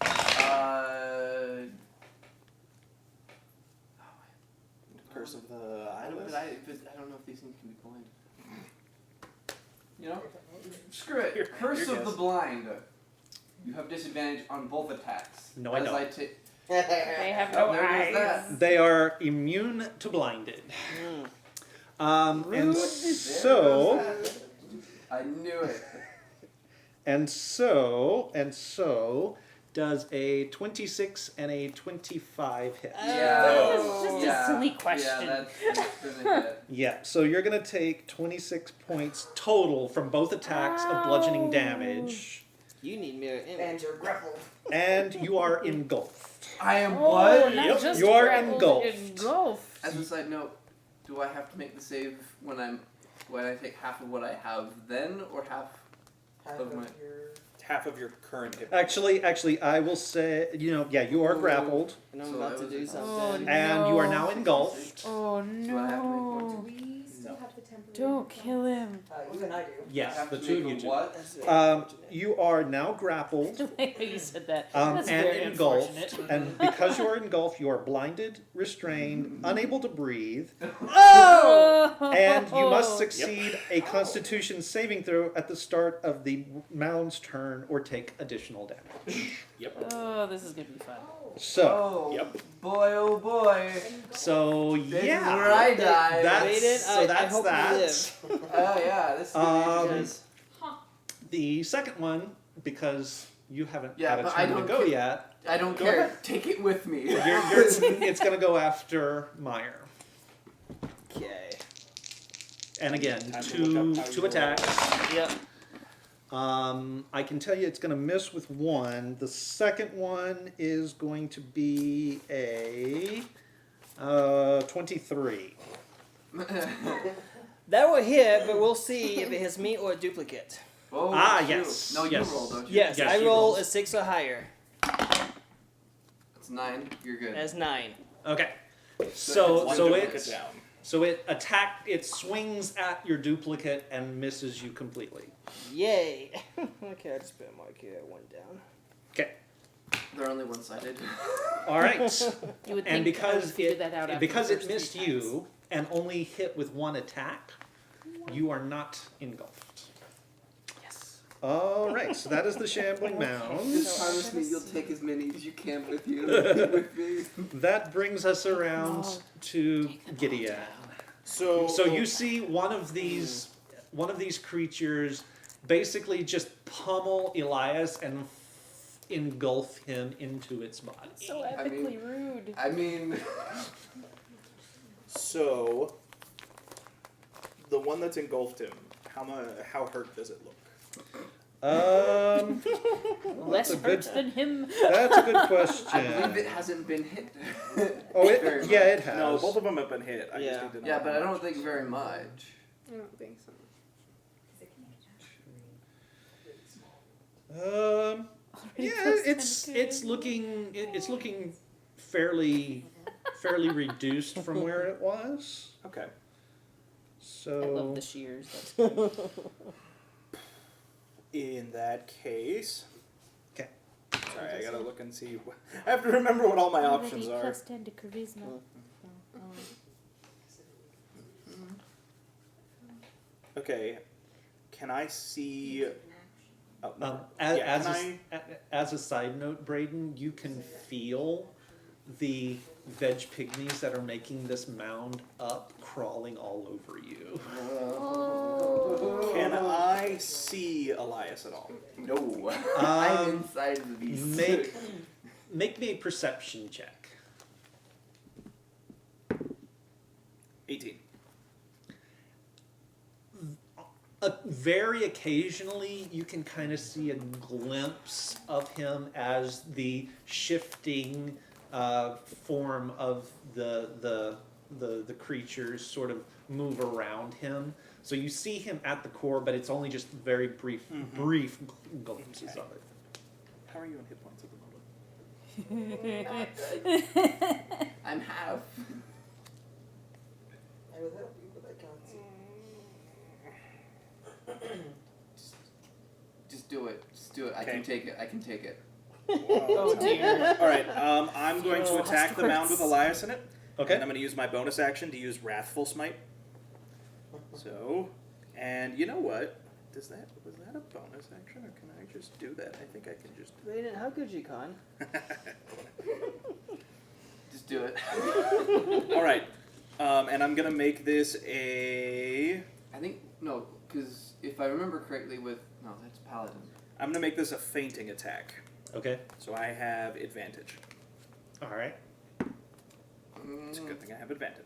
Curse of the I don't, Eyeless. but I don't know if these things can be blind. You know? Screw it. Curse your of the guess. Blind. You have disadvantage on both attacks. No, I As don't. They have Oh, no there eyes. goes that. They are immune to blinded. Mm. And There so. goes that. I knew it. And so does a 26 and a 25 hit. Yeah. It's just a Yeah. silly question. Yeah, that's gonna hit. Yeah, so you're going to take 26 points total from both attacks of bludgeoning Ow. damage, You need mirror image. And you're grappled. and you are engulfed. I am Oh, what? not Yep. just You are grappled, engulfed. engulfed. As a side note, do I have to make the save when I take half of what I have then, or half? Half Of of my- your... Half of your current hit. Actually, I will say, you are grappled, And I'm So about that to was do a- something. and you are now engulfed. Oh Do I have to make one? no! Do we still have the temporary? Don't kill him. You and I do. Yes, I have the to two of make you a do. what? That's very Um, unfortunate. you are now grappled. The way you said that. And That's very engulfed, unfortunate. and because you are engulfed, you are blinded, restrained, unable to breathe, Oh! and you must succeed a Constitution saving throw at the start of the mound's turn, or take additional damage. Oh, this is gonna be fun. So, Oh, Yep. boy, oh boy. so This is where yeah, I die. that's I that's hope that. you live. Oh yeah, this is gonna be interesting. The second one, because you haven't Yeah, had a but I turn to don't go care. yet, I don't Go care. ahead. Take it with me. it's going to go after Meyer. Okay. And again, Time to look up how two you attacks. Yep. I can tell you it's going to miss with one. The second one is going to be a 23. That will hit, but we'll see if it has me or a duplicate. Oh, Ah, shoot. yes, No, you yes. roll, don't you? Yes, Yes, I you roll roll. a 6 or higher. It's 9. You're good. That's 9. Okay. One So duplicate it down. it swings at your duplicate and misses you completely. Yay. Okay, I just put a mark here, 1 down. Okay. They're only one-sided. All right. You would And think I because would figure that out after because the it first missed 3 times. you and only hit with one attack, you are not engulfed. Yes. All right, so that is the shambling mound. Just promise me you'll take as many as you can with you. with me. That brings us around Oh, to Gideon. So So you see one of these creatures basically just pummel Elias and engulf him into its body. So I mean- epically rude. I mean, So, the one that's engulfed him, how hurt does it look? Less a hurt good- than him. That's a good I believe question. it hasn't been hit. Oh, Very yeah, much. it has. No, both of them have been hit. I Yeah. just need to know. Yeah, but how I don't much. think very much. I don't think so. Yeah, it's looking fairly reduced from where it was. Okay. So I love the shears. That's good. In that case. 'Kay. Sorry, I gotta look and see. I have to remember what all my options are. Plus 10 to charisma. Okay. Can I see? Oh, no. As, Yeah, as, can as a side note, Braden, you can feel the veg pygmies that are making this mound up crawling all over you. Can I see Elias at all? No. I'm Um, inside the beast. make me a perception check. 18. Very occasionally, you can kind of see a glimpse of him as the shifting form of the creatures sort of move around him. So you see him at the core, but it's only just very brief glimpses of it. How are you on hit points at the moment? I'm half. I would help you, but I can't see. Just do it. Just do it. I Okay. can take it. I can take it. Oh dear. All right. I'm going to Oh, attack the mound with Elias in it. Okay. And I'm going to use my bonus action to use Wrathful Smite. So, and you know what? Was that a bonus action, or can I just do that? I think I can just. Raiden, how could you, Con? Just do it. All right. And I'm going to make this a. I think no, because if I remember correctly, that's paladin. I'm going to make this a fainting attack. Okay. So I have advantage. All right. It's a good thing I have advantage.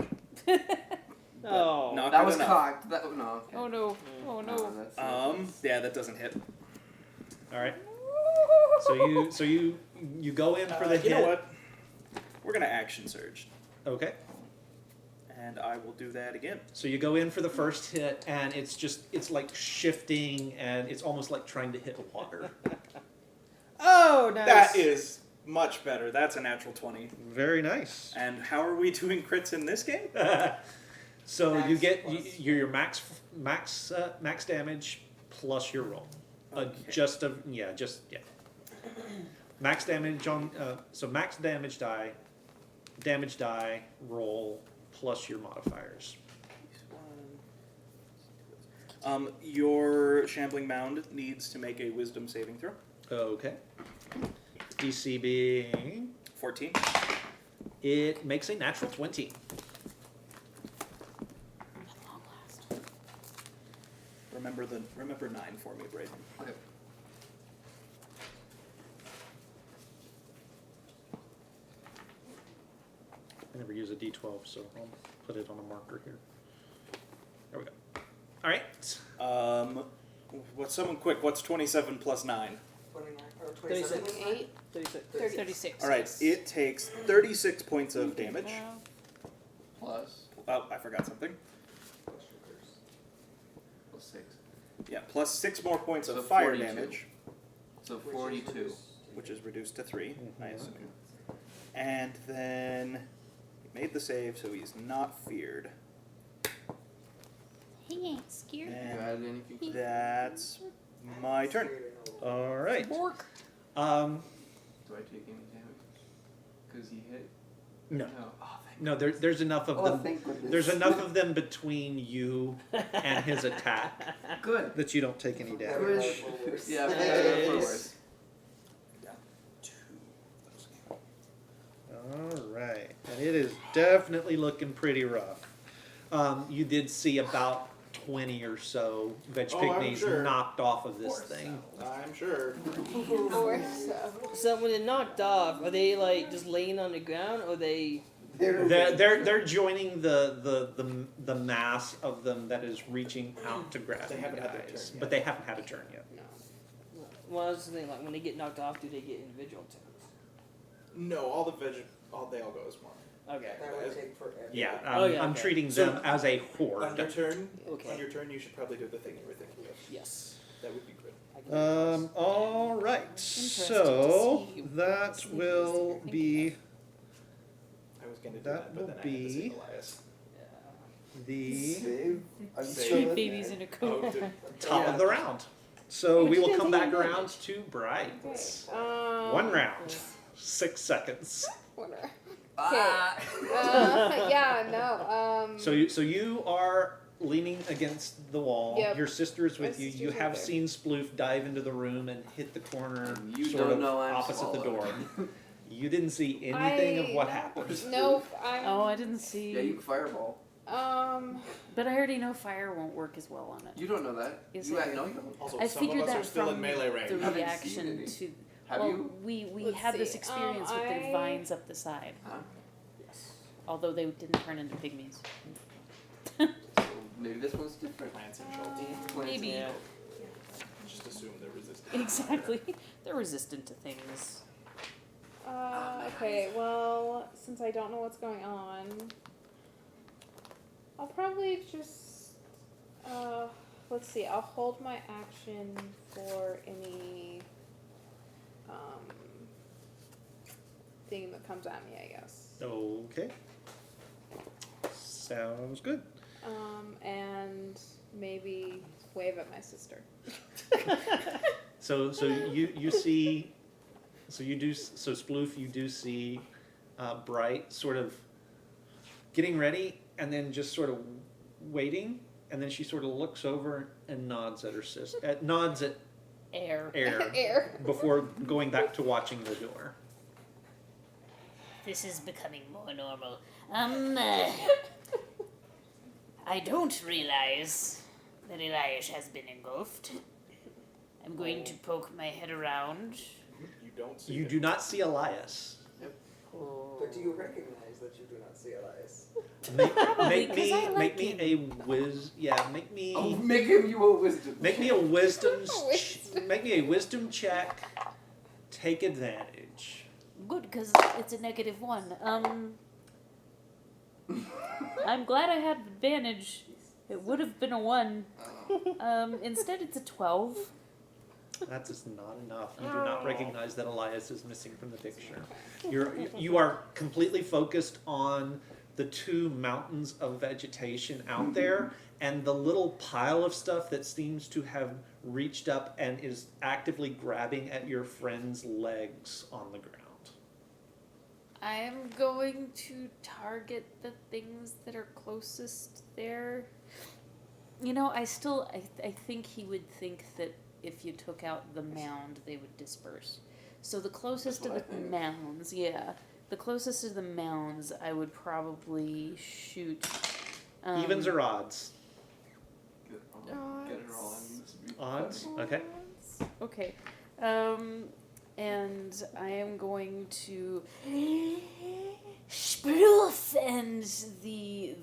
Oh. Not That good was enough. cocked. That no. Okay. Oh no. Oh no. That's Yeah, that doesn't hit. All right. So you go in for the hit. You know what? We're going to action surge. Okay. And I will do that again. So you go in for the first hit, and it's like shifting, and it's almost like trying to hit water. Oh, nice. That is much better. That's a natural 20. Very nice. And how are we doing crits in this game? So Max you get plus. your max damage plus your roll. Okay. Max damage on so max damage die, roll plus your modifiers. Your shambling mound needs to make a wisdom saving throw. Okay. DC being 14. it makes a natural 20. Remember 9 for me, Braden. Okay. I never use a D12, so I'll put it on a marker here. There we go. All right. What's 27 plus 9? 29 or 27. 36. 8, 36. 36. All right, it takes 36 points of damage. Plus Oh, I forgot something. plus 6, Yeah, plus 6 more points So of fire 42. damage, so 42. which is reduced to 3, I Mhm. assume. And then he made the save, so he's not feared. He ain't scared. You And added anything? that's my turn. All right. Bork. Do I take any damage? Because he hit. No. No. Oh, thank No, there's enough of Oh, them. thank goodness. There's enough of them between you and his attack Good. that you don't take any damage. Good. Yeah, Nice. better for worse. All right, and it is definitely looking pretty rough. You did see about 20 or so veg Oh, I'm pygmies sure. knocked off of this thing. I'm sure. or so. So when they're knocked off, are they like just laying on the ground, or they? They're joining the mass of them that is reaching out to grab They you haven't had their guys, turn but yet. they haven't had a turn yet. Well, I was thinking like when they get knocked off, do they get individual turns? No, they all go as one. Okay. That would take forever. Yeah, Oh, yeah, I'm okay. treating So, them as a On horde. your turn, Okay. you should probably do the thing you were thinking of. Yes. That would be good. I can do this. All right, Interesting so to see that what will you're be I was going to do That that, but will then I had to save be- Elias. the Save. I'm Save. still in Babies there. in a coat. top of the round. So we will come back around to Bright. One round, 6 seconds. Whatever. Ah. Yeah, no. So you are leaning against the wall. Yep. Your sister's with My you. You sister's right have there. seen Sploof dive into the room and hit the corner, You sort don't of know I'm opposite the door. swallowed. You didn't see anything of what I- happened. Nope. I'm. Oh, I didn't see. Yeah, you can fireball. But I already know fire won't work as well on it. You don't know that. Yes, you I had, do. no, you don't. Also, I some of figured us that are still from in melee range. the Haven't reaction seen any. to. Have well, you? we Let's had this see. experience with the I- vines up the side, Huh? although they didn't turn into pygmies. maybe. Yeah. Just assume they're resistant. Exactly. They're resistant to things. Okay, well, since I don't know what's going on, I'll probably just, let's see, I'll hold my action for any, thing that comes at me, I guess. Okay. Sounds good. And maybe wave at my sister. So you see, so Sploof, you do see Bright sort of getting ready and then just sort of waiting, and then she sort of looks over and nods at her sister, nods at Air. Air before going back to watching the door. This is becoming more normal. I don't realize that Elias has been engulfed. I'm going to poke my head around. You don't see You it. do not see Elias. But do you recognize that you do not see Elias? Probably, 'cause I like make me him. a make me Oh, make him you a wisdom. make me a make me a wisdom check. Take advantage. Good, because it's a -1. I'm glad I had advantage. It would have been a 1. Instead, it's a 12. That's just not enough. You do not recognize that Elias is missing from the picture. You are completely focused on the 2 mountains of vegetation out there and the little pile of stuff that seems to have reached up and is actively grabbing at your friend's legs on the ground. I am going to target the things that are closest there. You know, I think he would think that if you took out the mound, they would disperse. So the closest to the mounds, the closest to the mounds, I would probably shoot. Evens or odds? Get it all in this week. Odds? Okay. Okay. And I am going to Sproof, and the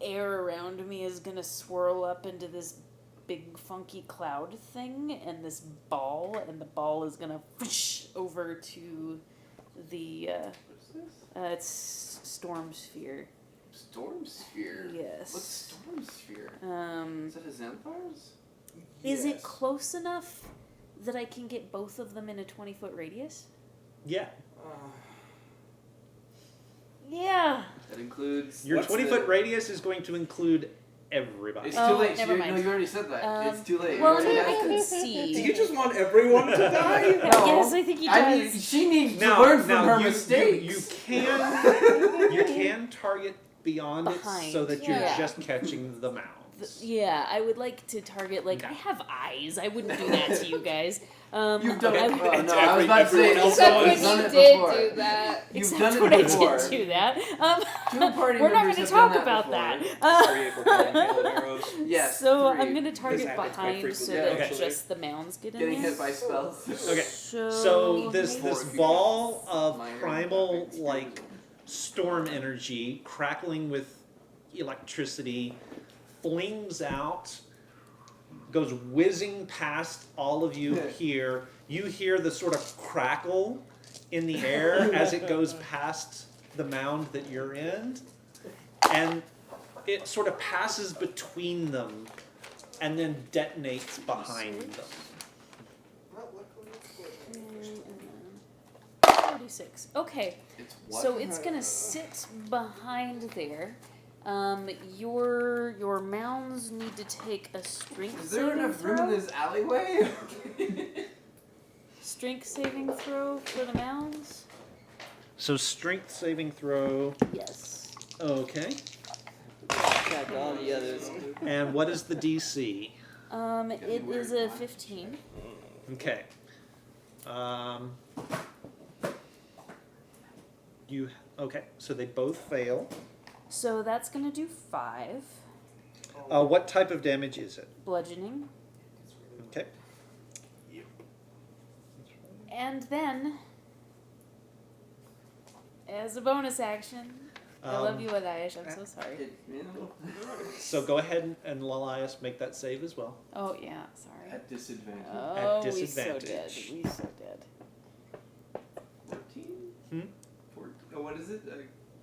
air around me is gonna swirl up into this big funky cloud thing, and this ball, and the ball is gonna whoosh over to the What's this? it's Storm Sphere. Storm Sphere? Yes. What's Storm Sphere? Is that a Xanthar's? Is it close enough that I can get both of them in a 20-foot radius? Yeah. Yeah. That includes... Your what's 20-foot the- radius is going to include everybody. It's Oh, too late. never You mind. already said that. It's too late. Well, You already I asked can it. see. Do you just want everyone to die? No. Yes, I think he does. I mean, she needs to learn from her mistakes. You can target beyond Behind. it so that you're Yeah. just catching the mounds. Yeah, I would like to target, like, I have eyes. I wouldn't do that to you guys. You've done I it. would- Oh, no, I was about to say, Everyone else Except you've when done you it did before. do that. You've Except done it when before. I did do that. 2 party We're not members going to have talk done about that. that. before. 3 April Fool's hail of arrows. Yes. So 3. I'm going to target This happens quite behind so frequently, that actually. just the mounds get in Getting there. hit by spells. Okay. So this Four. ball of Minor primal impact. like storm energy crackling with electricity flings out, goes whizzing past all of you here. You hear the sort of crackle in the air as it goes past the mound that you're in, and it sort of passes between them and then detonates behind them. Well, luckily it's good. 46. Okay. It's what? So it's gonna sit behind there. Your mounds need to take a strength Is there saving enough room throw. in this alleyway? Strength saving throw for the mounds. So strength saving throw. Yes. Okay. Check all the others. And what is the DC? It is a 15. Okay. So they both fail. So that's gonna do 5 What type of damage is it? bludgeoning, Okay. and then, as a bonus action, I love you, Elias. I'm so sorry. So go ahead and Lalias make that save as well. Oh yeah, sorry. At disadvantage. Oh, we so disadvantage. dead. We so dead. 14? Hmm? 14. Oh, what is it?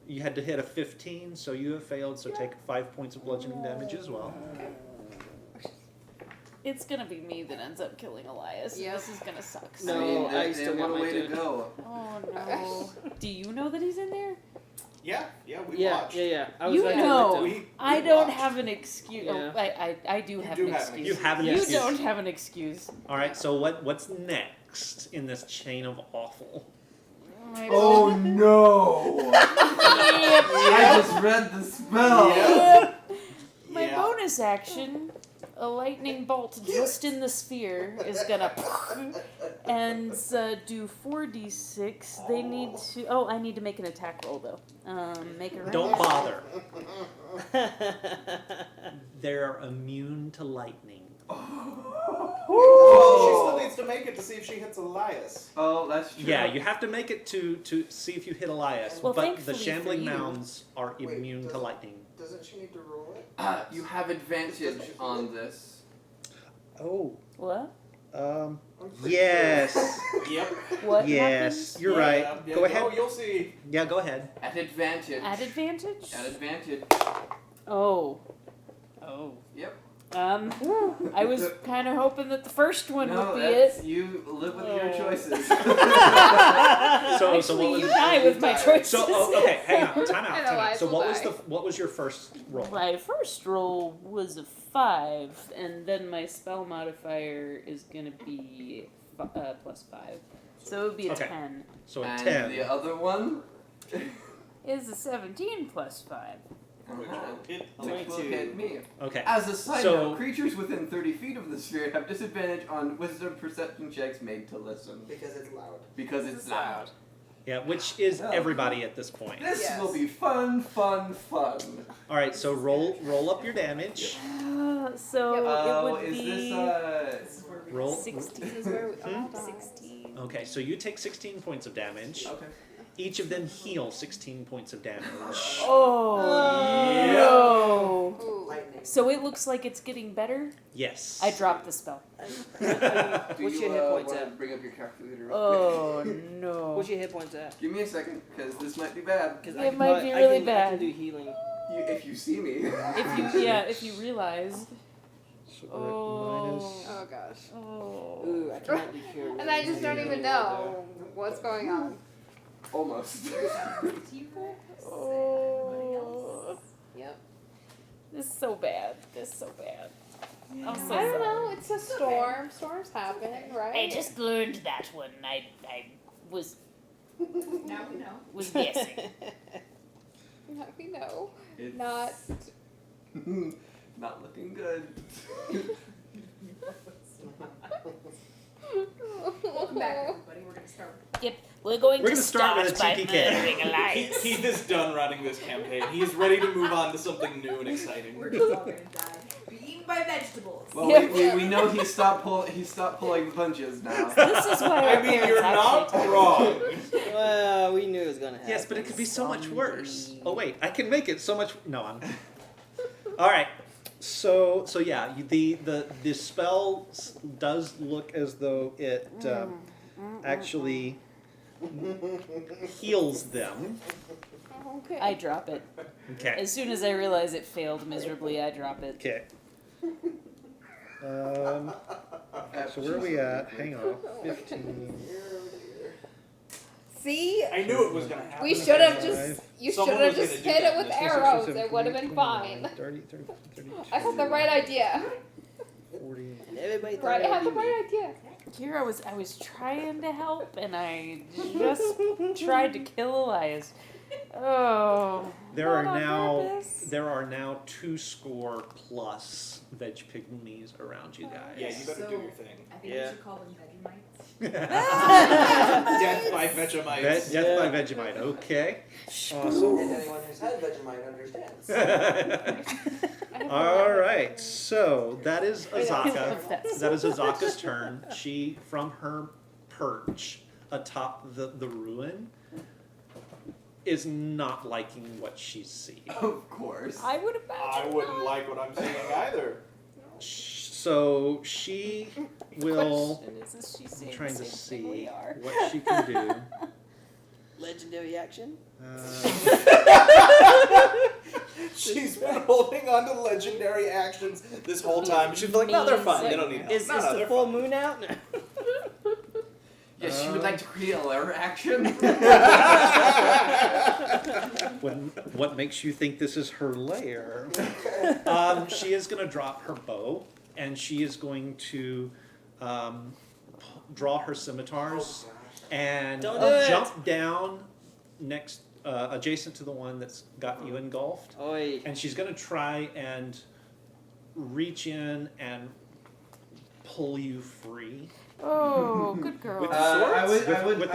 You had to hit a 15, so you have failed. So take 5 points of bludgeoning damage as well. It's gonna be me that ends up killing Elias. Yep. This is gonna suck. No, I mean, I they still got got a my way to dude. go. Oh no. Do you know that he's in there? Yeah, we Yeah, watched. yeah. I was You right know. there with We I don't watched. have an excuse. Yeah. Oh, I do have do an have an excuse. You have an You excuse. don't have an excuse. All right. So what's next in this chain of awful? Oh no! Yep. I just read the spell! Yep. My Yeah. bonus action, a lightning bolt just in the sphere is gonna and do 4d6. They need to. Oh, I need to make an attack roll though. Make a. Don't bother. They're immune to lightning. Well, she still needs to make it to see if she hits Elias. Oh, that's true. Yeah, you have to make it to see if you hit Elias, Well, but the thankfully for shambling you- mounds are Wait, immune to doesn't- lightning. Doesn't she need to roll it? You have advantage on this. Oh, What? I'm pretty yes, Yep. What yes, happens? you're right. Yeah, Go ahead. Oh, you'll see. Yeah, go ahead. At advantage. At advantage? At advantage. Oh. Oh. Yep. I was kind of hoping that the first one No, would be that's, it. you live with your Oh. choices. So Actually, what was you die with my choices. so okay, hang on, time out, And time out. Elias So will what was die. what was your first roll? My first roll was a 5, and then my spell modifier is gonna be +5. So it would be a Okay. 10. So a and 10. the other one? Is a 17 + 5. Which Uh-huh. will hit Which will 22. hit me. Okay. As a side So- note, creatures within 30 feet of the sphere have disadvantage on wisdom perception checks made to listen. Because it's loud. Because it's loud. Yeah, which is Oh. everybody at this point. This Yes. will be fun, fun, fun. All right, so roll up your damage. So it Oh, would is be this Roll. 16. This is where we all die. 16. Okay, so you take 16 points of damage. Okay. Each of them heal 16 points of damage. Oh no! Ooh. Lightning. So it looks like it's getting better. Yes. I dropped the spell. Do What's you your hit points wanna at? bring up your calculator real Oh no! What's your hit points at? quick? Give me a second, because this might be bad. 'Cause It might be really I can bad. do healing. If you see me. If you realize. So we're at minus- Oh gosh. Oh. Ooh, I cannot do cure. And I just don't even know what's going on. Almost. Oh. Yep. This is so bad. This is so bad. I'm so I don't sorry. know. It's a storm. Storms happen, right? I just learned that one. I Was Now we know. was guessing. Now we know. It's Not. not looking good. Welcome back, everybody. We're gonna start. we're going We're to gonna start with a by TPK. murdering Elias. Keith is done running this campaign. He's ready to move on to something new and exciting. We're just all gonna die. Be eaten by vegetables. Well, Yeah. we know he stopped pulling the punches now. This is why our I mean, parents you're not actually told wrong. Well, we knew it was gonna happen. Yes, but it could be so much worse. Oh wait, I can make it so much. No, I'm. All right. So yeah, the spell does look as though it actually heals them. Okay. I drop it. Okay. As soon as I realize it failed miserably, I drop it. Okay. So where are we at? Hang on. 15. See? I knew it was gonna happen. We should have Five. just. You should Someone have was just gonna do hit it that. with 26, arrows. 27, It would have 28, been 29, fine. 30, 32. I had the right idea. 40. And everybody thought Right, I it had the would be me. right idea. Here I was trying to help, and I just tried to kill Elias. Oh. There not are on now purpose. there are now 2+ veg pygmies around you guys. Yeah, you better do your thing. I think Yeah. we should call them Vegemites. Death by Vegemites. Death by Yeah. Vegemite. Okay. And Awesome. anyone who's had Vegemite understands. All right. So that is I love Azaka. that. That is Azaka's turn. She, from her perch atop the ruin, is not liking what she's seeing. Of course. I would imagine. not. like what I'm seeing either. So she will. Question is she I'm seeing trying the to same thing we see are? what she can do. Legendary action. She's been holding on to legendary actions this whole time. She's like, no, they're fine. They don't need help. Is No, the they're full fine. moon out? Yes, she would like to create a lair action. What makes you think this is her lair? She is going to drop her bow, and she is going to draw her scimitars and Don't do it. jump down next, adjacent to the one that's got you engulfed. Oi. And she's going to try and reach in and pull you free. Oh, good girl. With- I would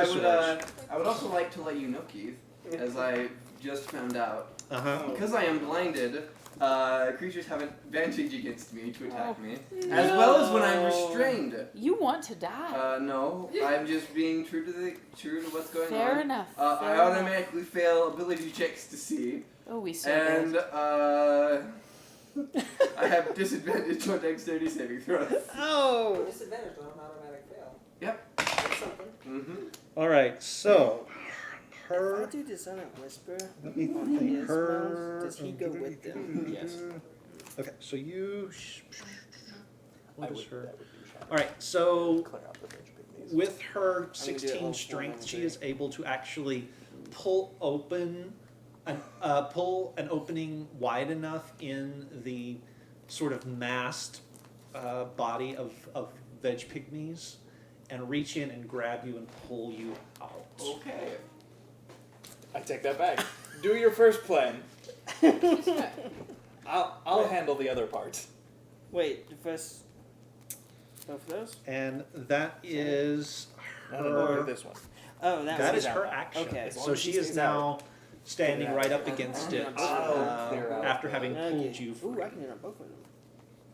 swords. I would also like to let you know, Keith, as I just found out, Uh-huh. because I am blinded, creatures have advantage against me to attack me, no. as well as when I'm restrained. You want to die. No, I'm just being true to what's going Fair on. enough. I fair enough. automatically fail ability checks to see, Oh, we saw and that. I have disadvantage on dexterity saving throws. Oh. Disadvantage on an automatic fail. Yep. That's something. Mm-hmm. All right, so If I her. do Dissonant Whisper Let me on think. his Her. mouse, does he go with them? Yes. Okay, so you. What I is would, her? that would be shallow. All right, so Clear out the rage pygmies. with her I'm gonna do it 16 all strength, for she one is able to actually pull open pull an opening wide enough in the sort of massed body of veg pygmies and reach in and grab you and pull you out. Okay. I take that back. Do your first plan. I'll handle the other parts. Wait, the first. Both of those? And that is No, her. this one. Oh, that That was is her action. Okay. As long So as she she is stays now standing Clear right out. up against it Oh, clear out. after having Okay. pulled you Ooh, free. I can hit on both of them.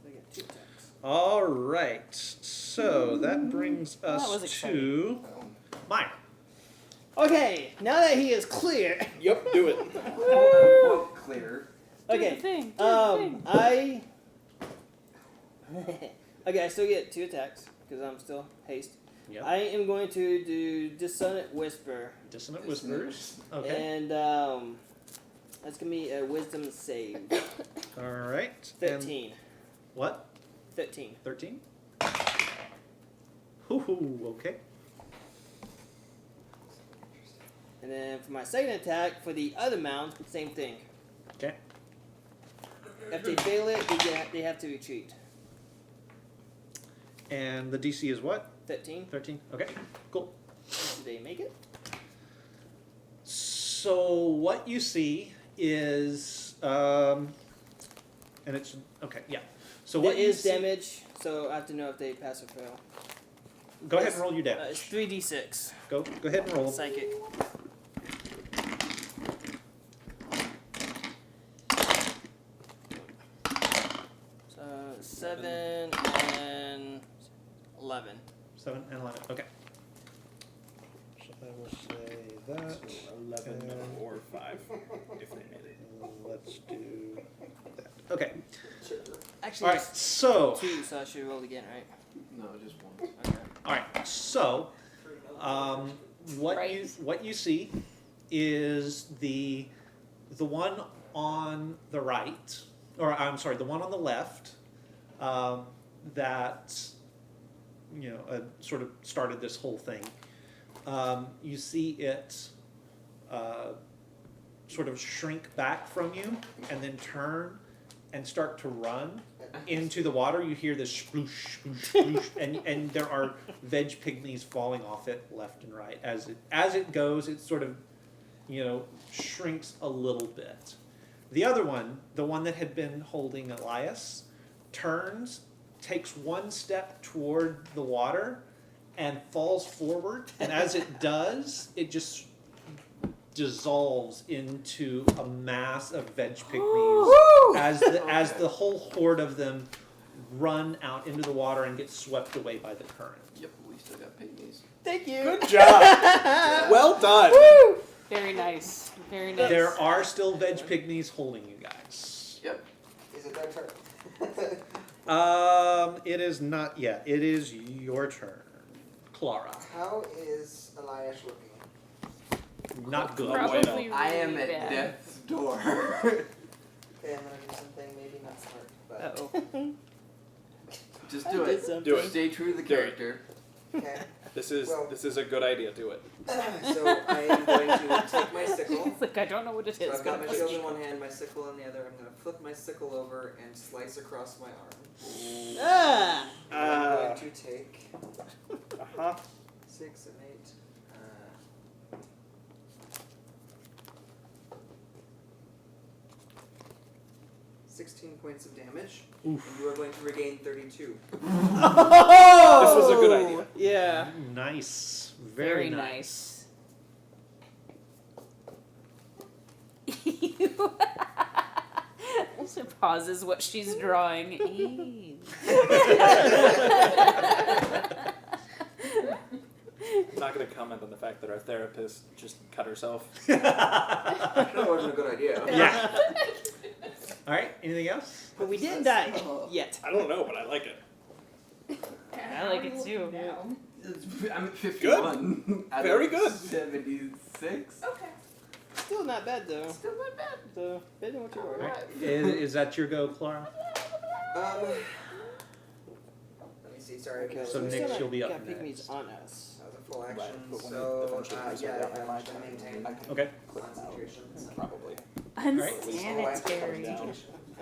I get 2 attacks. All right, so that brings That us was to Maya. Okay, now that he is clear. Yep, do it. Quote clear. Do the Okay. thing. Do the thing. I. Okay, I still get 2 attacks because I'm still haste. Yep. I am going to do Dissonant Whisper, Dissonant Whispers. Okay. and that's gonna be a Wisdom save. All right. And 13. what? 13. 13? Hoo-hoo, okay. And then for my second attack, for the other mount, same thing. Okay. If they fail it, they have to retreat. And the DC is what? 13. 13? Okay, cool. Do they make it? So what you see is, and it's, okay, yeah. So There what you is see, damage, so I have to know if they pass or fail. go ahead and roll your It's damage. 3d6. Go ahead and roll. Psychic. So 7 and 11. 7 and 11, okay. So I will say that. 11 and or 5, if they made it. Let's do that. Okay. Actually, All right. it's So. 2, so I should roll again, right? No, just one. Okay. All right. So, what Right. you see is the one on the right, or I'm sorry, the one on the left, that sort of started this whole thing. You see it sort of shrink back from you and then turn and start to run into the water. You hear this sploosh, sploosh, sploosh, and there are veg pygmies falling off it left and right. As it goes, it sort of, shrinks a little bit. The other one, the one that had been holding Elias, turns, takes one step toward the water, and falls forward. And as it does, it just dissolves into a mass of veg pygmies as the whole horde of them run out into the water and get swept away by the current. Yep, we still got pygmies. Thank you. Good job. Well done. Very nice. Very nice. There are still veg pygmies holding you guys. Yep. Is it their turn? It is not yet. It is your turn, Clara. How is Eliash looking? Not good. Probably I am really at bad. death's door. Okay, I'm gonna do something maybe not smart, but Uh-oh. Just I do did it. something. Stay true to the Do it. character. okay. This is Well- a good idea. Do it. So I am going to take my sickle. It's like, I don't know what it So is. I've got but my it's- shield in one hand, my sickle in the other. I'm gonna flip my sickle over and slice across my arm. Ah! I'm going to take Uh-huh. 6 and 8. 16 points of damage, and you are going to regain 32. This was a good idea. Yeah. Nice. Very nice. Also pauses what she's drawing. I'm not going to comment on the fact that our therapist just cut herself. That wasn't a good idea. Yeah. All right. Anything else? But we didn't die yet. I don't know, but I like it. I like it too. Now. I'm at 51. Out Very of good. 76. Okay. Still not bad though. Still not bad. So, depending what you All order. right. Is that your go, Clara? Let me see. Sorry. Okay, So we Nick, still she'll be up got pygmies next. on us. That was a full Right, action. but when So the function is yeah, right on my I'm turn, going to maintain I can Okay. concentration. Probably. Unsanitary. Down.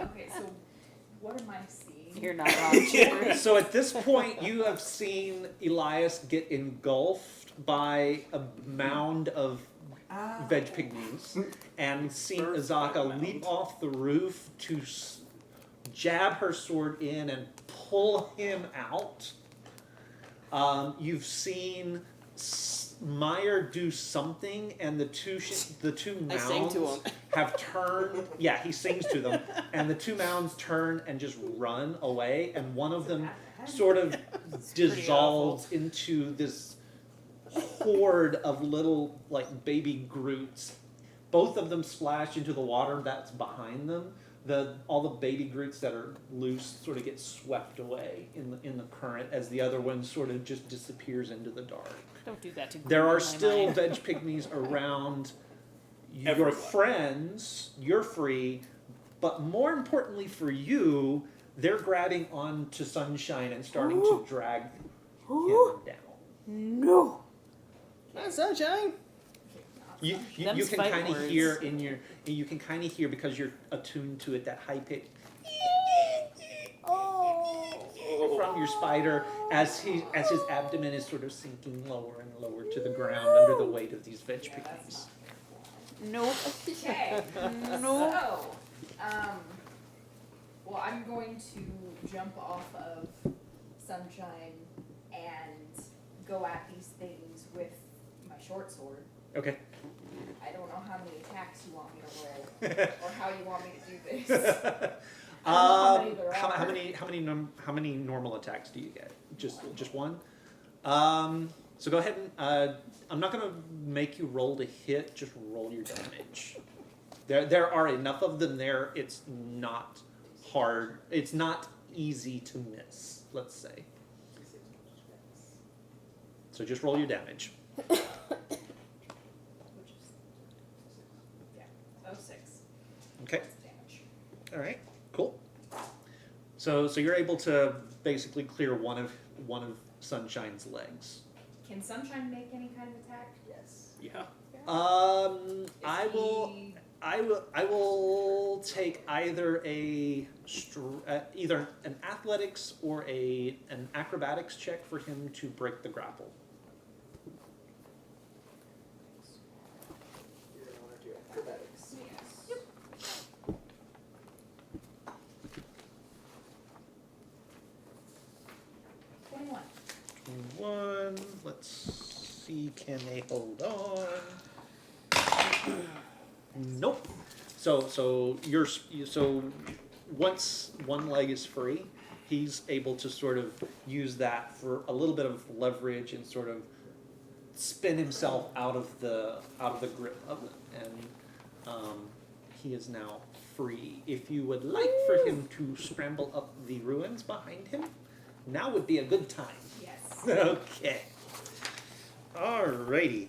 Okay, so what am I seeing? You're not wrong, Chipper. So at this point, you have seen Elias get engulfed by a mound of veg pygmies, and seen Azaka leap off the roof to jab her sword in and pull him out. You've seen Meyer do something, and the two I sang to mounds him. have turned. Yeah, he sings to them, and the two mounds turn and just run away, and one of them sort of dissolves into this horde of little like baby Groots. Both of them splash into the water that's behind them. All the baby Groots that are loose sort of get swept away in the current as the other one sort of just disappears into the dark. Don't do that to There Groot are in my still mind. veg pygmies around your Everyone. friends. You're free, but more importantly for you, they're grabbing onto Sunshine and starting to drag him down. No. Not sunshine. You Them's can fight kind of words. hear because you're attuned to it that high pitch from your spider as his abdomen is sort of sinking lower and lower to the ground under the weight of these veg pygmies. Nope. Okay. No. So, well, I'm going to jump off of Sunshine and go at these things with my short sword. Okay. I don't know how many attacks you want me to roll, or how you want me to do this. I don't know how many there are. How many normal attacks do you get? Just one. So go ahead and I'm not gonna make you roll to hit. Just roll your damage. There are enough of them there. It's not hard. It's not easy to miss. Let's say. So just roll your damage. Which is, yeah, 06. Okay. That's damage. All right. Cool. So you're able to basically clear one of Sunshine's legs. Can Sunshine make any kind of attack? Yes. Yeah. I will take either either an athletics or an acrobatics check for him to break the grapple. You're going to want to do acrobatics. Yes. 21. 1. Let's see. Can they hold on? Nope. So once one leg is free, he's able to sort of use that for a little bit of leverage and sort of spin himself out of the grip of it. And he is now free. If you would like for him to scramble up the ruins behind him, now would be a good time. Yes. Okay. Alrighty.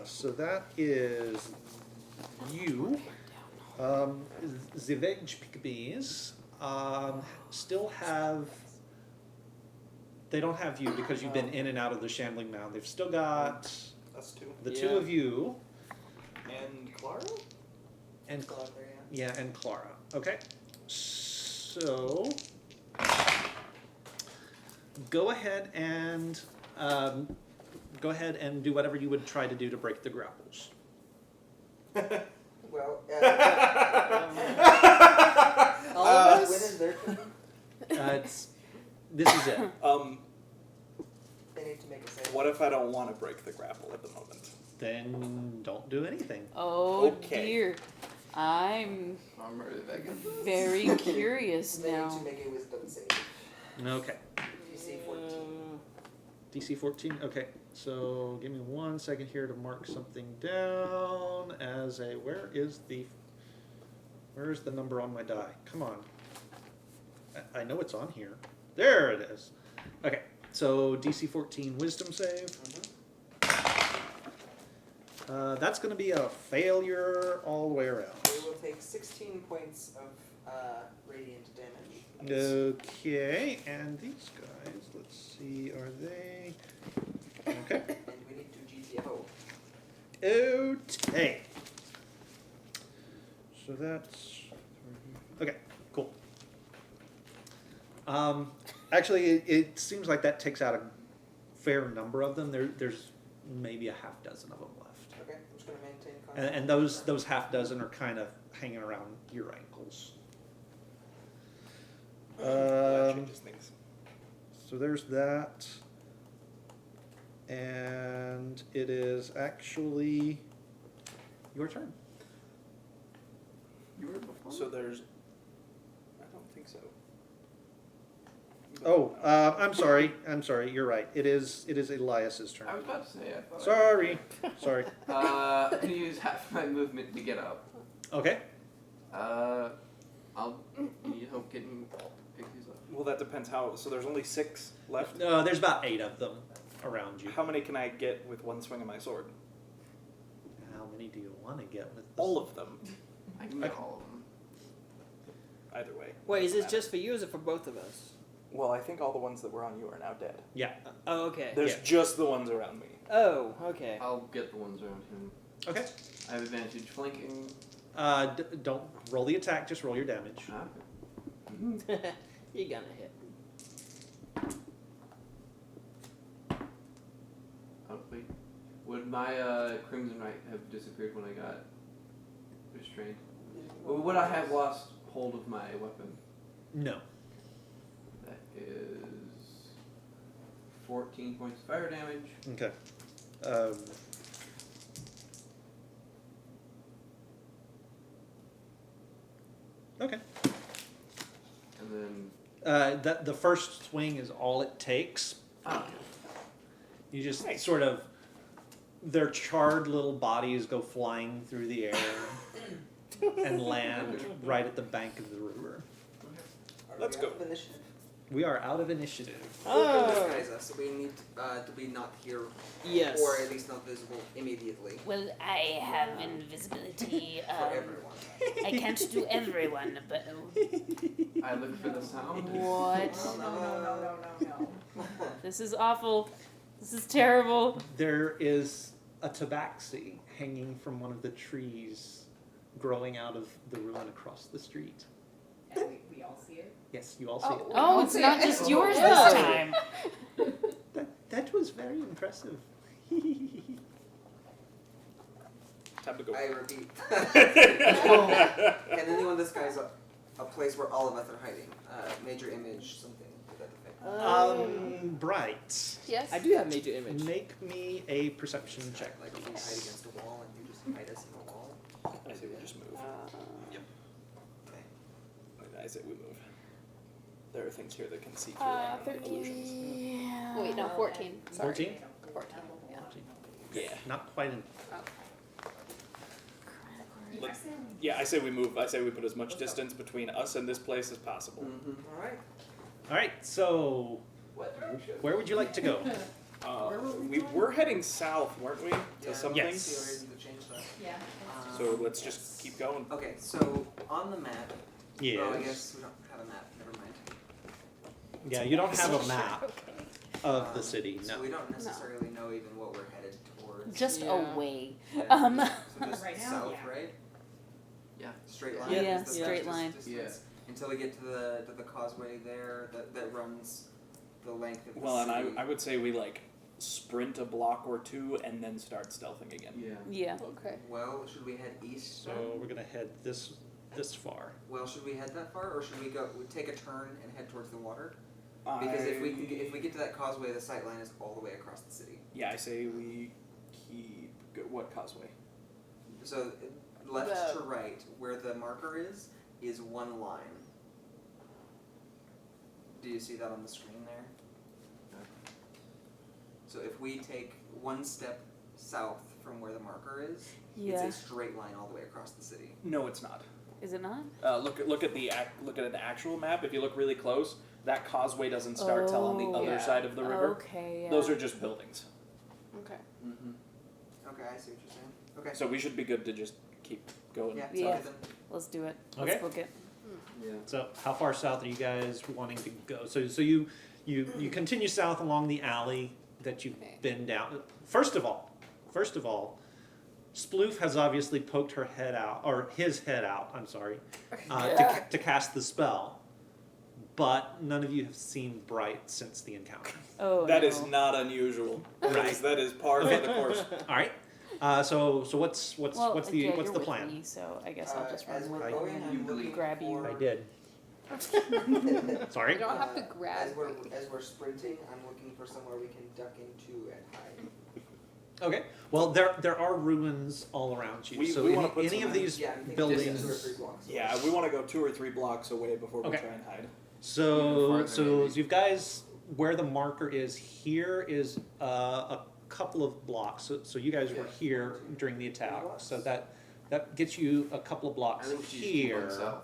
So that is you. The veg pygmies still have. They don't have you because you've been in and out of the shambling mound. They've still got Us two. the Yeah. two of you And Clara? and Still out there, yeah. yeah, and Clara. Okay. So go ahead and do whatever you would try to do to break the grapples. Well, All of when us? is their turn? This is it. They need to make a save. What if I don't want to break the grapple at the moment? Then don't do anything. Oh Okay. dear. I'm I'm ready to beg him. very curious They need now. to make a wisdom save. Okay. DC 14. DC 14. Okay. So give me 1 second here to mark something down as a where is the number on my die? Come on. I know it's on here. There it is. Okay. So DC 14 wisdom save. That's going to be a failure all the way around. They will take 16 points of radiant damage. Okay, and these guys, let's see, are they... Okay. And we need to GTFO. Okay. So that's... Okay, cool. Actually, it seems like that takes out a fair number of them. There's maybe a half dozen of them left. Okay, I'm just going to maintain contact. And those half dozen are kind of hanging around your ankles. That changes things. So there's that. And it is actually your turn. You were before? So there's. I don't think so. Oh, I'm sorry. You're right. It is Elias's turn. I was about to say, I thought. Sorry. I'm gonna use half my movement to get up. Okay. I'll need help getting piggies up. Well, that depends how. So there's only 6 left. There's about 8 of them around you. How many can I get with one swing of my sword? How many do you want to get with this? All of them. I can get all of them. Either way. Wait, is this just for you or is it for both of us? Well, I think all the ones that were on you are now dead. Yeah. Oh, okay. There's Yeah. just the ones around me. Oh, okay. I'll get the ones around him. Okay. I have advantage flanking. Don't roll the attack. Just roll your damage. Ah. You're gonna hit. Oh, wait. Would my Crimson Knight have disappeared when I got restrained? Or would I have lost hold of my weapon? No. That is 14 points of fire damage. Okay. Okay. And then. That the first swing is all it takes. Ah. You just sort of, their charred little bodies go flying through the air and land right at the bank of the river. Let's Are we go. out of initiative? We are out of initiative. Who can Oh. disguise us? So we need to be not here, Yes. or at least not visible immediately Well, I have invisibility. for everyone. I can't do everyone, but I look for the sound. What? No. This is awful. This is terrible. There is a tabaxi hanging from one of the trees growing out of the ruin across the street. And we all see it. Yes, you all see it. Oh, it's not just yours Oh. this time. That was very impressive. Time to go. I repeat. Can anyone disguise a place where all of us are hiding? Major image, something to that effect. Bright. Yes. I do have major image. Make me a perception check, Like we hide please. against the wall and you just hide us in the wall. I say we just move. I say we move. There are things here that can see through our 13. illusions. Wait, no, 14. Sorry. 14? 14. Yeah. Yeah. Not quite an... let, yeah, I say we move. I say we put as much distance between us and this place as possible. All right. All right. So, What direction? where would you like to go? We were heading south, weren't we? To Yeah, something. Yes. See a reason to change that. Yeah. So let's just keep going. Okay, so on the map. Yes. Oh, I guess we don't have a map. Never mind. Yeah, you don't have a map of the city. So No. we don't necessarily know even what we're headed towards. Just Yeah. away. So just Right now? south, Yeah. right? Yeah. Straight line. Yeah. Yeah, is the straight fastest line. distance Until we get to the causeway there that runs the length of the Well, and city. I would say we like sprint a block or two and then start stealthing again. Yeah. Yeah. Okay. Well, should we head east? So we're gonna head this far. Well, should we head that far, or should we take a turn and head towards the water? Because if we get to that causeway, the sight line is all the way across the city. Yeah, I say we keep what causeway? So left The- to right, where the marker is one line. Do you see that on the screen there? So if we take one step south from where the marker is, Yeah. it's a straight line all the way across the city. No, it's not. Is it not? Look at an actual map. If you look really close, that causeway doesn't start till on the Oh. other Yeah. side of the river. Okay. Yeah. Those are just buildings. Okay. Mm-hmm. Okay, I see what you're saying. Okay. So we should be good to just keep going. Yeah. Yeah. Then. Let's do it. Okay. Let's book it. Yeah. So how far south are you guys wanting to go? So you continue south along the alley that you've Okay. been down. First of all, Sploof has obviously poked her head out, or his head out. I'm sorry, to cast the spell. But none of you have seen Bright since the encounter. Oh. That no. is not unusual. Right. That is par for the course. All right. So what's Well, the yeah, what's you're the with plan? Me, so I guess I'll just As run we're with going, it I'm and looking grab you. for- I did. Sorry. You don't have to grab as we're sprinting, I'm looking for somewhere we can duck into and hide. Okay. Well, there are ruins all around you. We so wanna put any some of in. these Yeah, I'm thinking buildings. just 2 or 3 blocks away. Yeah, we want to go 2 or 3 blocks away before we Okay. try and hide. So farther, so maybe. you guys, where the marker is here is a couple of blocks. So you guys were here during the attack. So that gets you a couple of I blocks think we should just keep going here. south.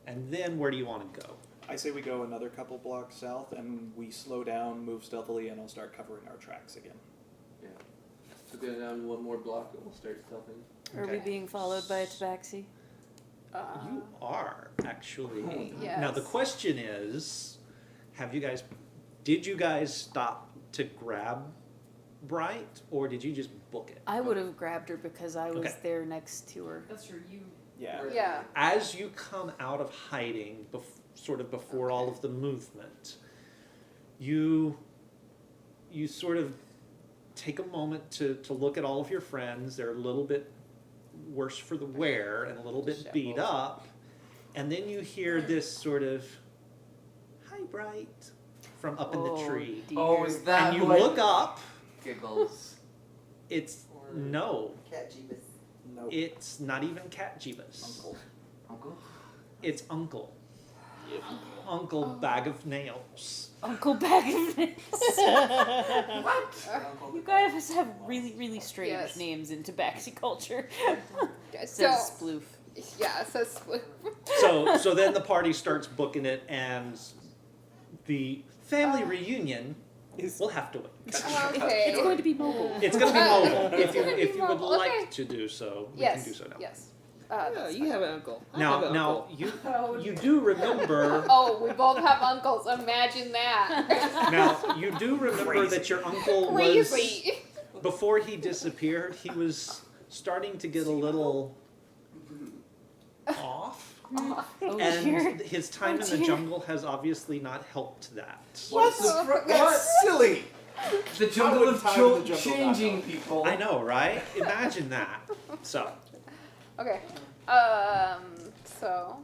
And then where do you want to go? I say we go another couple blocks south and we slow down, move stealthily, and I'll start covering our tracks again. So go down one more block and we'll start stealthing. Are we Okay. being followed by a tabaxi? You are actually. Yes. Now the question is, did you guys stop to grab Bright, or did you just book it? I would have grabbed her because I was Okay. there next to her. That's true. You. Yeah. Right. Yeah. As you come out of hiding, sort of before all of the movement, you sort of take a moment to look at all of your friends. They're a little bit worse for the wear and a little bit beat Disheveled. up. And then you hear this sort of, "Hi, Bright," from up in the Oh, tree. dear. Oh, is that And you like look up, giggles? it's, Or no, Cat Jeebus. No. it's not even Cat Jeebus. Uncle. Uncle? It's Uncle. Uncle Bag of Nails. Uncle Bag of Nails. Uncle You guys have really, really strange Yes. names in tabaxi culture. Guys, Says Sploof. Yeah, it says So then the party starts booking it, and the family reunion will have to wait. Okay. It's going to be mobile. It's going to be mobile if you It's gonna be if you would mobile, like okay. to do so. We Yes. can do so now. Yes. Yeah, That's you fine. have an uncle. I have Now an now uncle. you do remember Oh, we both have uncles. Imagine that. now you do remember that your uncle was Crazy. before he disappeared. He was starting to get a little off. Oh, And dear. his time Oh, in the dear. jungle has obviously not helped that. That's silly! The jungle would of time the jungle not changing people. I know, right? Imagine that. So, Okay. So.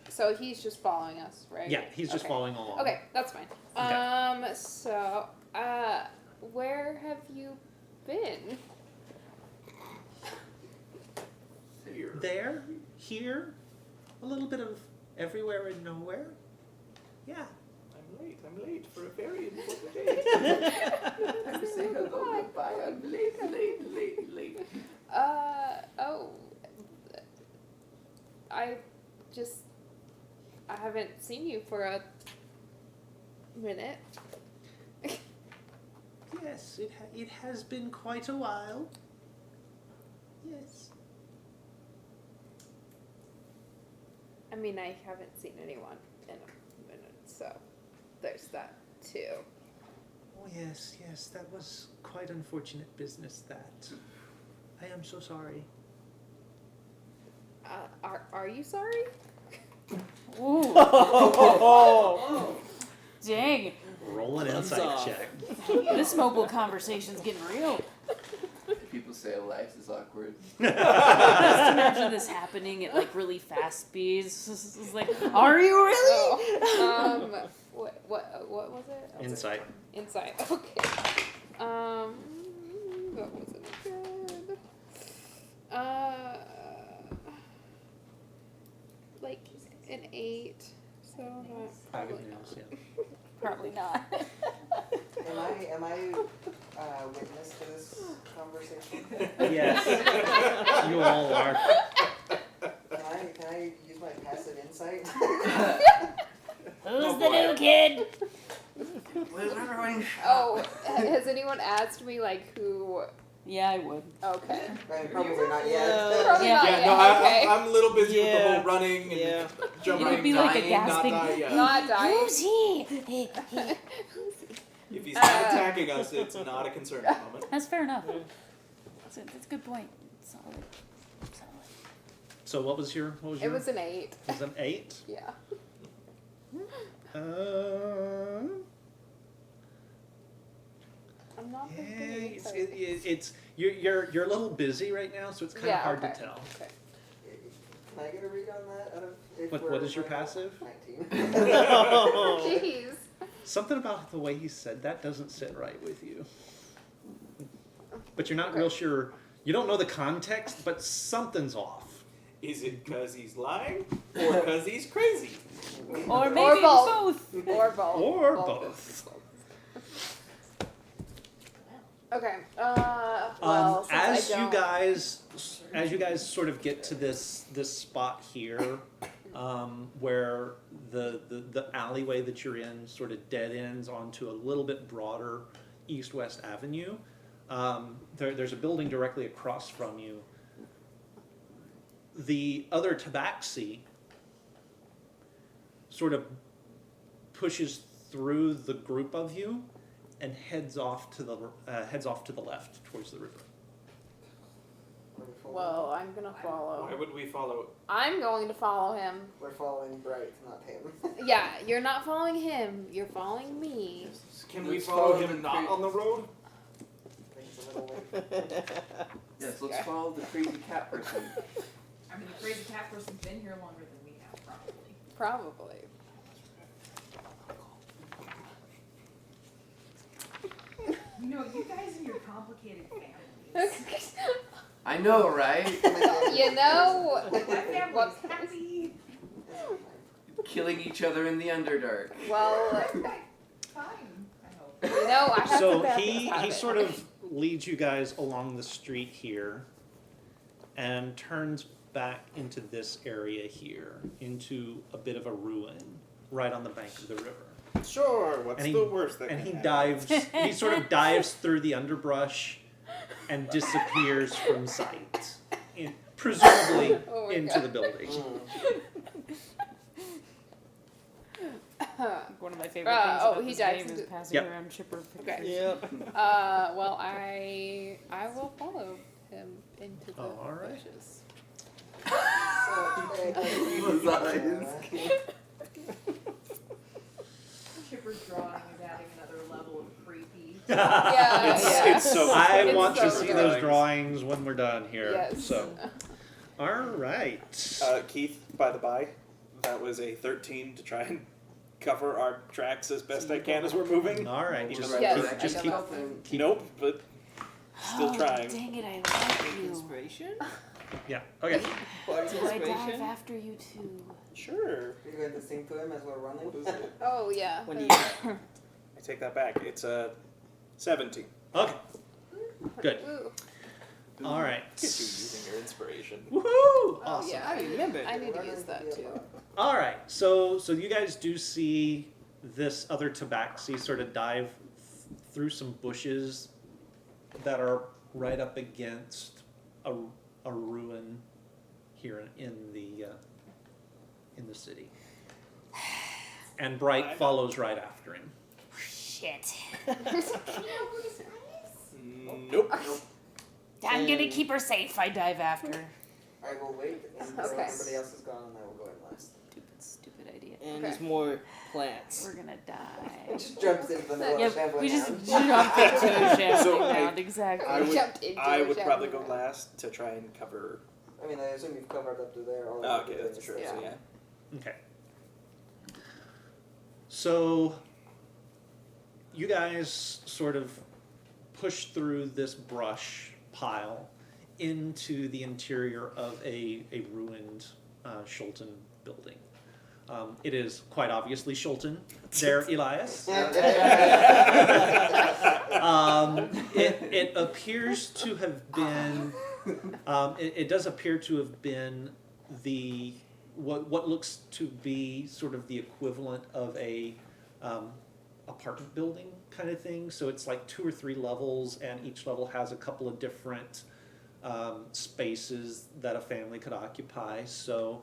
So he's just following us, right? yeah, he's just Okay. following along. Okay, that's fine. Okay. So, where have you been? There, here, a little bit of everywhere and nowhere. Yeah. I'm late for a very important day. Say hello, goodbye. I'm late. Oh. I haven't seen you for a minute. Yes, it has been quite a while. Yes. I mean, I haven't seen anyone in a minute, so there's that too. Oh, yes, that was quite unfortunate business, that. I am so sorry. Are you sorry? Ooh, Oh. dang. Roll an Thumbs insight off. check. This mobile conversation's getting real. People say life is awkward. Just imagine this happening at like really fast speeds. It's like, are you really? Oh. What was it? Insight. Insight. Okay. That wasn't good. Like an 8. So Five news, yeah. Probably not. Am I witness to this conversation? Yes. You all are. Can I use my passive insight? Who's the new kid? Where's everyone? Oh, has anyone asked me like who? Yeah, I would. Okay. Probably not yet. Probably Yeah. not Yeah, yet. no, Okay. I'm a little busy with the Yeah. whole running and Yeah. jumping. It would be like a dying, gasping. Not die yet. Not dying. Who's he? If he's not attacking us, it's not a concern at the moment. That's fair enough. That's a good point. Solid. So what was your It was an 8. It was an 8? Yeah. I'm not Yeah, very it's you're a little busy right now, so it's kind of hard to tell. Okay. Can I get a read on that? If What we're is your running? passive? 19. Jeez. Something about the way he said that doesn't sit right with you. But you're not real sure. You don't know the context, but something's off. Is it because he's lying or because he's crazy? Or maybe both. both. Or both. Or Both. both. Okay. Well, since as I you guys sort of get to this spot here, where the alleyway that you're in sort of dead ends onto a little bit broader east-west avenue. There's a building directly across from you. The other tabaxi sort of pushes through the group of you and heads off to the left towards the river. Well, I'm gonna follow. Why would we follow? I'm going to follow him. We're following Bright, not him. Yeah, you're not following him. You're following me. Can we Let's follow follow him the not creep. on the road? I think it's a little late. Yes, let's follow the crazy cat person. I mean, the crazy cat person's been here longer than we have, probably. Probably. You know, you guys and your complicated families. I know, right? You know. My family's What? happy. Killing each other in the Underdark. Well, Fine, I hope. you know, I have So to bet he this habit. sort of leads you guys along the street here and turns back into this area here, into a bit of a ruin right on the bank of the river. Sure. What's And he- the worst that And can he happen? dives, he sort of dives through the underbrush and disappears from sight, presumably Oh my into God. the building. One of my favorite Oh, things about he this dives game is into- passing Yep. around chipper Okay. pictures. Yep. Well, I will follow him into the All right. bushes. Evil eyes. Chipper's drawing is adding another level of creepy. Yeah, It's so I It's want to so see good. those drawings when we're done here. Yes. So, all right. Keith, by the by, that was a 13 to try and cover our tracks as best I can as we're moving. All right. Just- Just, Yes, keep, just I keep, don't keep. Nope, but still Oh, trying. Dang it, I like you. Inspiration? Yeah. Okay. Bardic Do I dive inspiration? after you too? Sure. You're going to sing to him as we're running? What was it? Oh yeah. When you I take that back. It's a 17. Okay. Good. Ooh. All right. Look at you using your inspiration. Woohoo! Oh Awesome. yeah, I remember. I need to use that too. All right. So you guys do see this other tabaxi sort of dive through some bushes that are right up against a ruin here in the city. And Bright follows right after him. Shit. Nope. I'm gonna keep her safe. I dive after. I will wait until Okay. everybody else is gone, and I will go in last. Stupid idea. And Okay. there's more plants. We're gonna die. Just jumps into the middle of Yep, the shambling we just mound. jumped into a shambling So, I- mound, exactly. Jumped into I a would probably shambling go mound. last to try and cover. I mean, I assume you've covered up to there. All I Oh, have to okay, do that's is- true. So Yeah. yeah. Okay. So you guys sort of push through this brush pile into the interior of a ruined Shulton building. It is quite obviously Shulton. There, Elias. It appears to have been. It does appear to have been the what looks to be sort of the equivalent of a apartment building kind of thing. So it's like 2 or 3 levels, and each level has a couple of different spaces that a family could occupy. So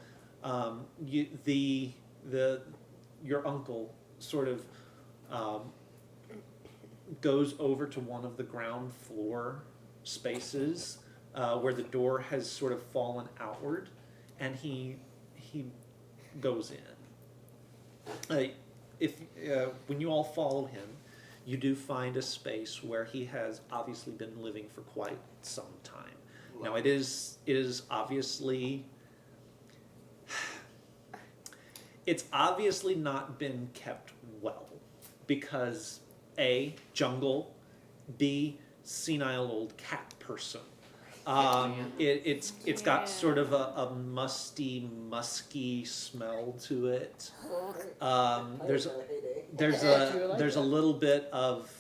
your uncle sort of goes over to one of the ground floor spaces where the door has sort of fallen outward, and he goes in. When you all follow him, you do find a space where he has obviously been living for quite some time. Now it is obviously it's obviously not been kept well because A, jungle, B, senile old cat person. It's got sort of a musky smell to it. There's a little bit of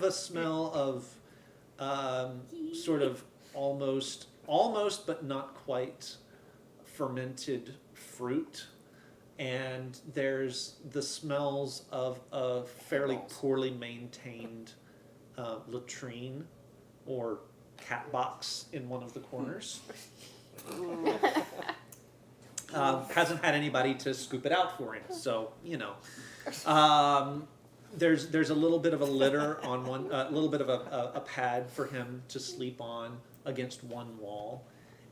a smell of sort of almost but not quite fermented fruit, and there's the smells of a fairly poorly maintained latrine or cat box in one of the corners. Hasn't had anybody to scoop it out for him, so there's a little bit of a litter on one, a little bit of a pad for him to sleep on against one wall,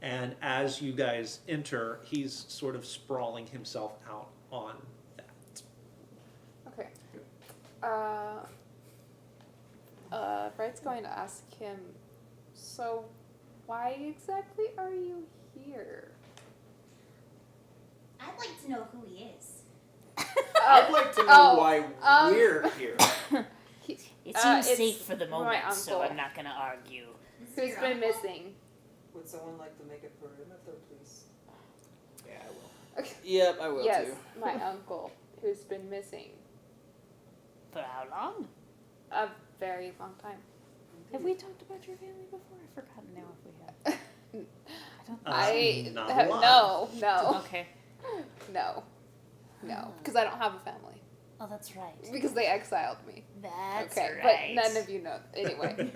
and as you guys enter, he's sort of sprawling himself out on that. Okay. Bright's going to ask him, so why exactly are you here? I'd like to know who he is. I'd like to know why we're here. It it's seems safe for the my moment, so uncle. I'm not gonna argue. He's been missing. Would someone like to make a perimeter, please? Yeah, I will. Yep, I will Yes, too. my uncle, who's been missing For how long? a very long time. Have we talked about your family before? I've forgotten now if we have. Not a lot. No, Okay. no, because I don't have a family. Oh, that's right. Because they exiled me. That's Okay, right. but none of you know. Anyway.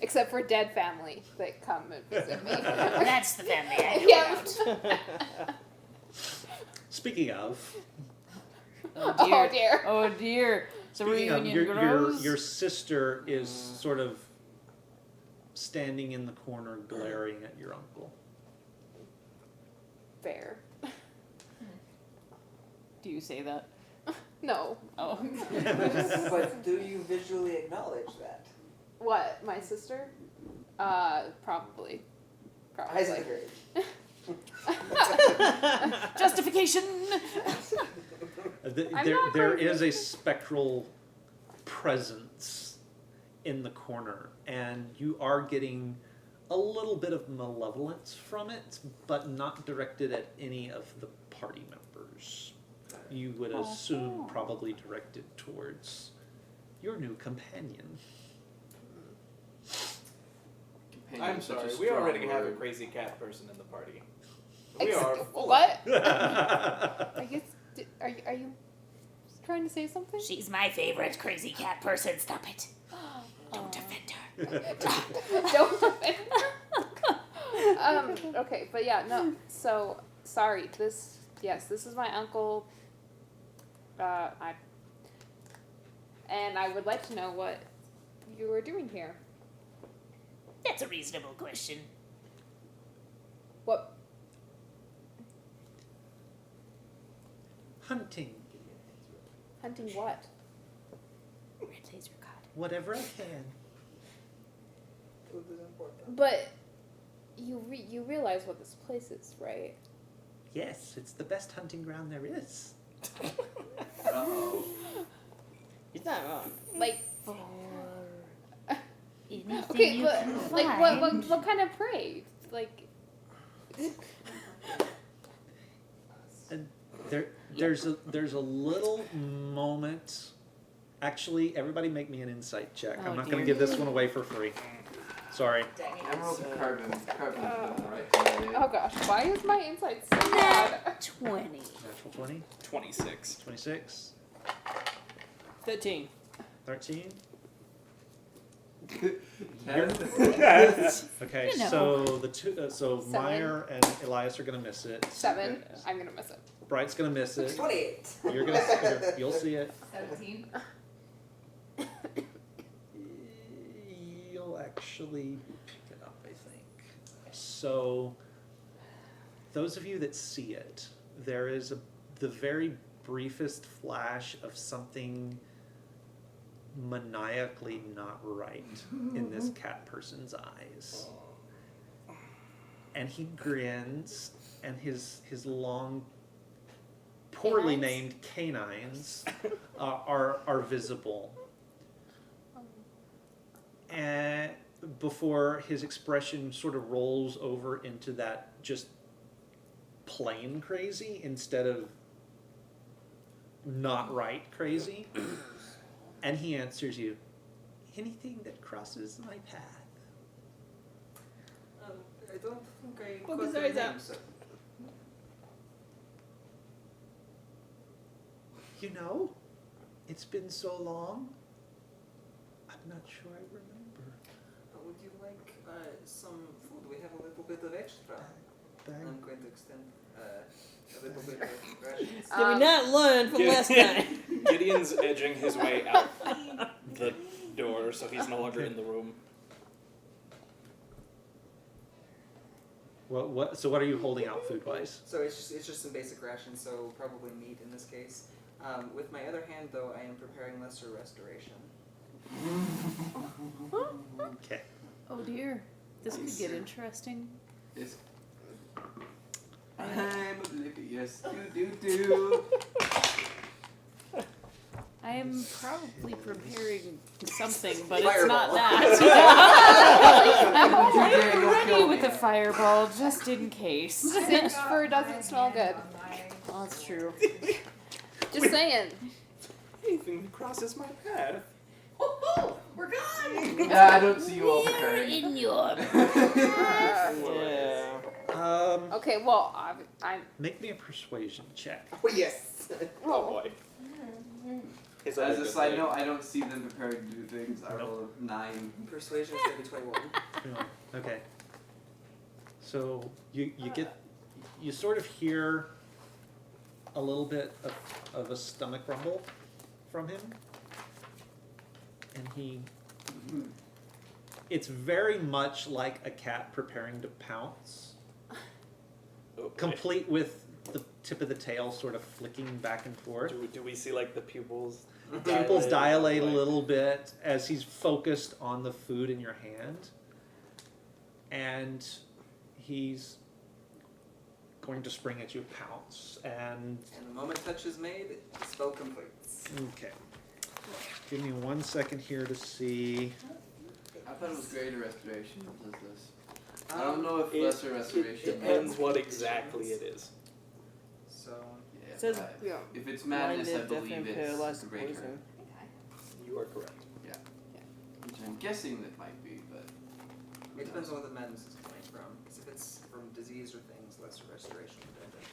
Except for dead family that come and visit me. That's the family I know Yep. about. Speaking of, Oh dear. Oh dear. So speaking of, reunion grows. your sister is sort of standing in the corner glaring at your uncle. Fair. Do you say that? No. Oh. But do you visually acknowledge that? What? My sister? Probably. Eyes of the courage. Justification. I'm not There crazy. is a spectral presence in the corner, and you are getting a little bit of malevolence from it, but not directed at any of the party members. You would assume probably directed towards your new companion. companion I'm such a sorry. We strong already have a word. crazy cat person in the party. We are full. What? I guess. Are you trying to say something? She's my favorite crazy cat person. Stop it. Don't offend her. Don't offend her. Okay, but yeah, no. So sorry. This is my uncle. And I would like to know what you were doing here. That's a reasonable question. What? Hunting. Hunting what? Red laser cod. Whatever I can. Food is important. But you realize what this place is, right? Yes, it's the best hunting ground there is. Uh-oh. He's not wrong. Like, Anything okay, you but can like find. what kind of prey? Like, And there's a little moment. Actually, everybody make me an insight check. Oh, I'm not dear. going to give this one away for free. Sorry. Emerald carbon. Carbon. Right. oh gosh, why is my insight so bad? 20. Natural 20, 26. 26, 13. 13. Ten? Okay, You know. so the two, so 7. Meyer and Elias are gonna miss it. 7. I'm gonna miss it. Bright's gonna miss it. 28. You'll see it. 17. You'll actually pick it up, I think. So, those of you that see it, there is the very briefest flash of something maniacally not right in this cat person's eyes. And he grins, and his long, poorly Canines? named canines are visible. And before his expression sort of rolls over into that just plain crazy instead of not right crazy. And he answers you, anything that crosses my path. I don't think I Poke caught his your eyes name, out. sir. You know, it's been so long, I'm not sure I remember. Would you like some food? We have a little bit of extra. I'm going to extend a little bit of rations. Did we not learn from last time? Gideon's edging his way out the door, so he's no longer in the room. So what are you holding out food-wise? So it's just some basic rations, so probably meat in this case. With my other hand, though, I am preparing lesser restoration. Okay. Oh dear. This could get interesting. It's I'm oblivious. Do. I am probably preparing something, but it's Fireball. not that. I'm already ready with a fireball, just in case. Singed fur doesn't smell good. Oh, that's true. Just saying. Anything that crosses my path. We're gone! Yeah, I don't see you all preparing. In your. Yeah. Okay, well, I'm. Make me a persuasion check. Oh, yes! Oh boy. His As other a good side thing. note, I don't see them preparing to do things. I roll a 9. Persuasion is going to be 21. Okay. So you sort of hear a little bit of a stomach rumble from him. And it's very much like a cat preparing to pounce, Okay. complete with the tip of the tail sort of flicking back and forth. Do we see like the pupils? Pupils dilate a Like- little bit as he's focused on the food in your hand. And he's going to spring at you, pounce, and... And the moment touch is made, the spell completes. Okay. Give me 1 second here to see... I thought it was greater restoration that does this. I don't know if It- lesser It restoration. depends what exactly it is. So, Yeah, It says, Yeah. if it's madness, I blinded, deaf, believe and it's paralyzed greater. poison. You are correct. Which I'm guessing that might be, but It depends on what the madness is coming from. Because if it's from disease or things, lesser restoration dependent.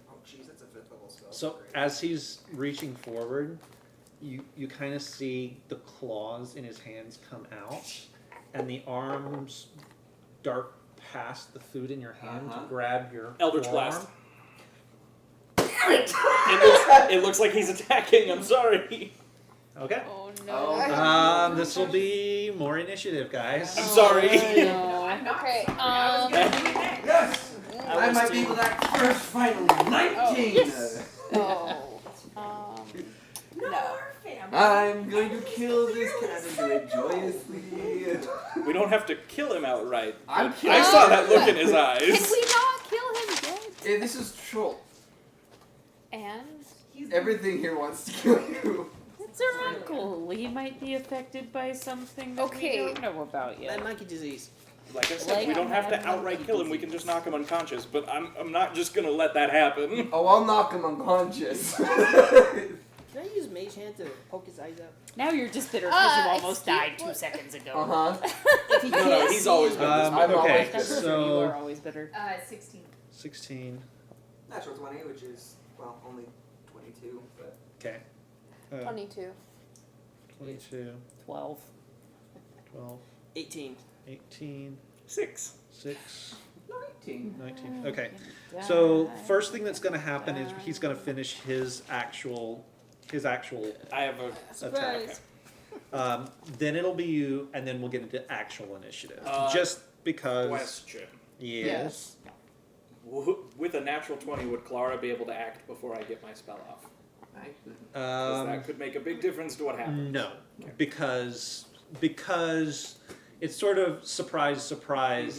Oh, jeez, that's a 5th level spell. So Great. as he's reaching forward, you kind of see the claws in his hands come out, and the arms dart past the food in your hand to grab your Eldritch forearm. Blast. It looks like he's attacking. I'm sorry. Okay. Oh no. This will be more initiative, guys. I'm sorry. I'm not Okay, sorry. I was gonna be next. Yes! I I might was be too. able to act first, finally. 19! Oh. No, our family. I'm going to kill this cat and do it joyously. We don't have to kill him outright. I'm but killing I saw that look in his eyes. Can we not kill him dead? Hey, this is troll. And He's Everything here wants to kill you. It's our uncle. He might be affected by something that Okay. we don't know about yet. That monkey disease. Like I said, Like we don't have to that outright monkey kill him. We can just knock him unconscious. But I'm not just gonna let that happen. Oh, I'll knock him unconscious. Can I use Mage Hand to poke his eyes out? Now you're just bitter because you almost excuse died 2 what? seconds ago. Uh-huh. If he No, can't he's see always it- been this way. I'm okay, always That's bitter. true. You are so always bitter. 16. 16. Natural 20, which is, well, only 22, but... Okay. 22. 22, 12. 12, 18. 18, 6. 6, 19. 19. Okay. So first thing that's going to happen is he's going to finish his actual I have a Surprise. then it'll be you, and then we'll get into actual initiative. Uh, Just because. question. Yes. With a natural 20, would Clara be able to act before I get my spell off? Actually, 'Cause that could make a big difference to what happens. No, because it's sort of surprise,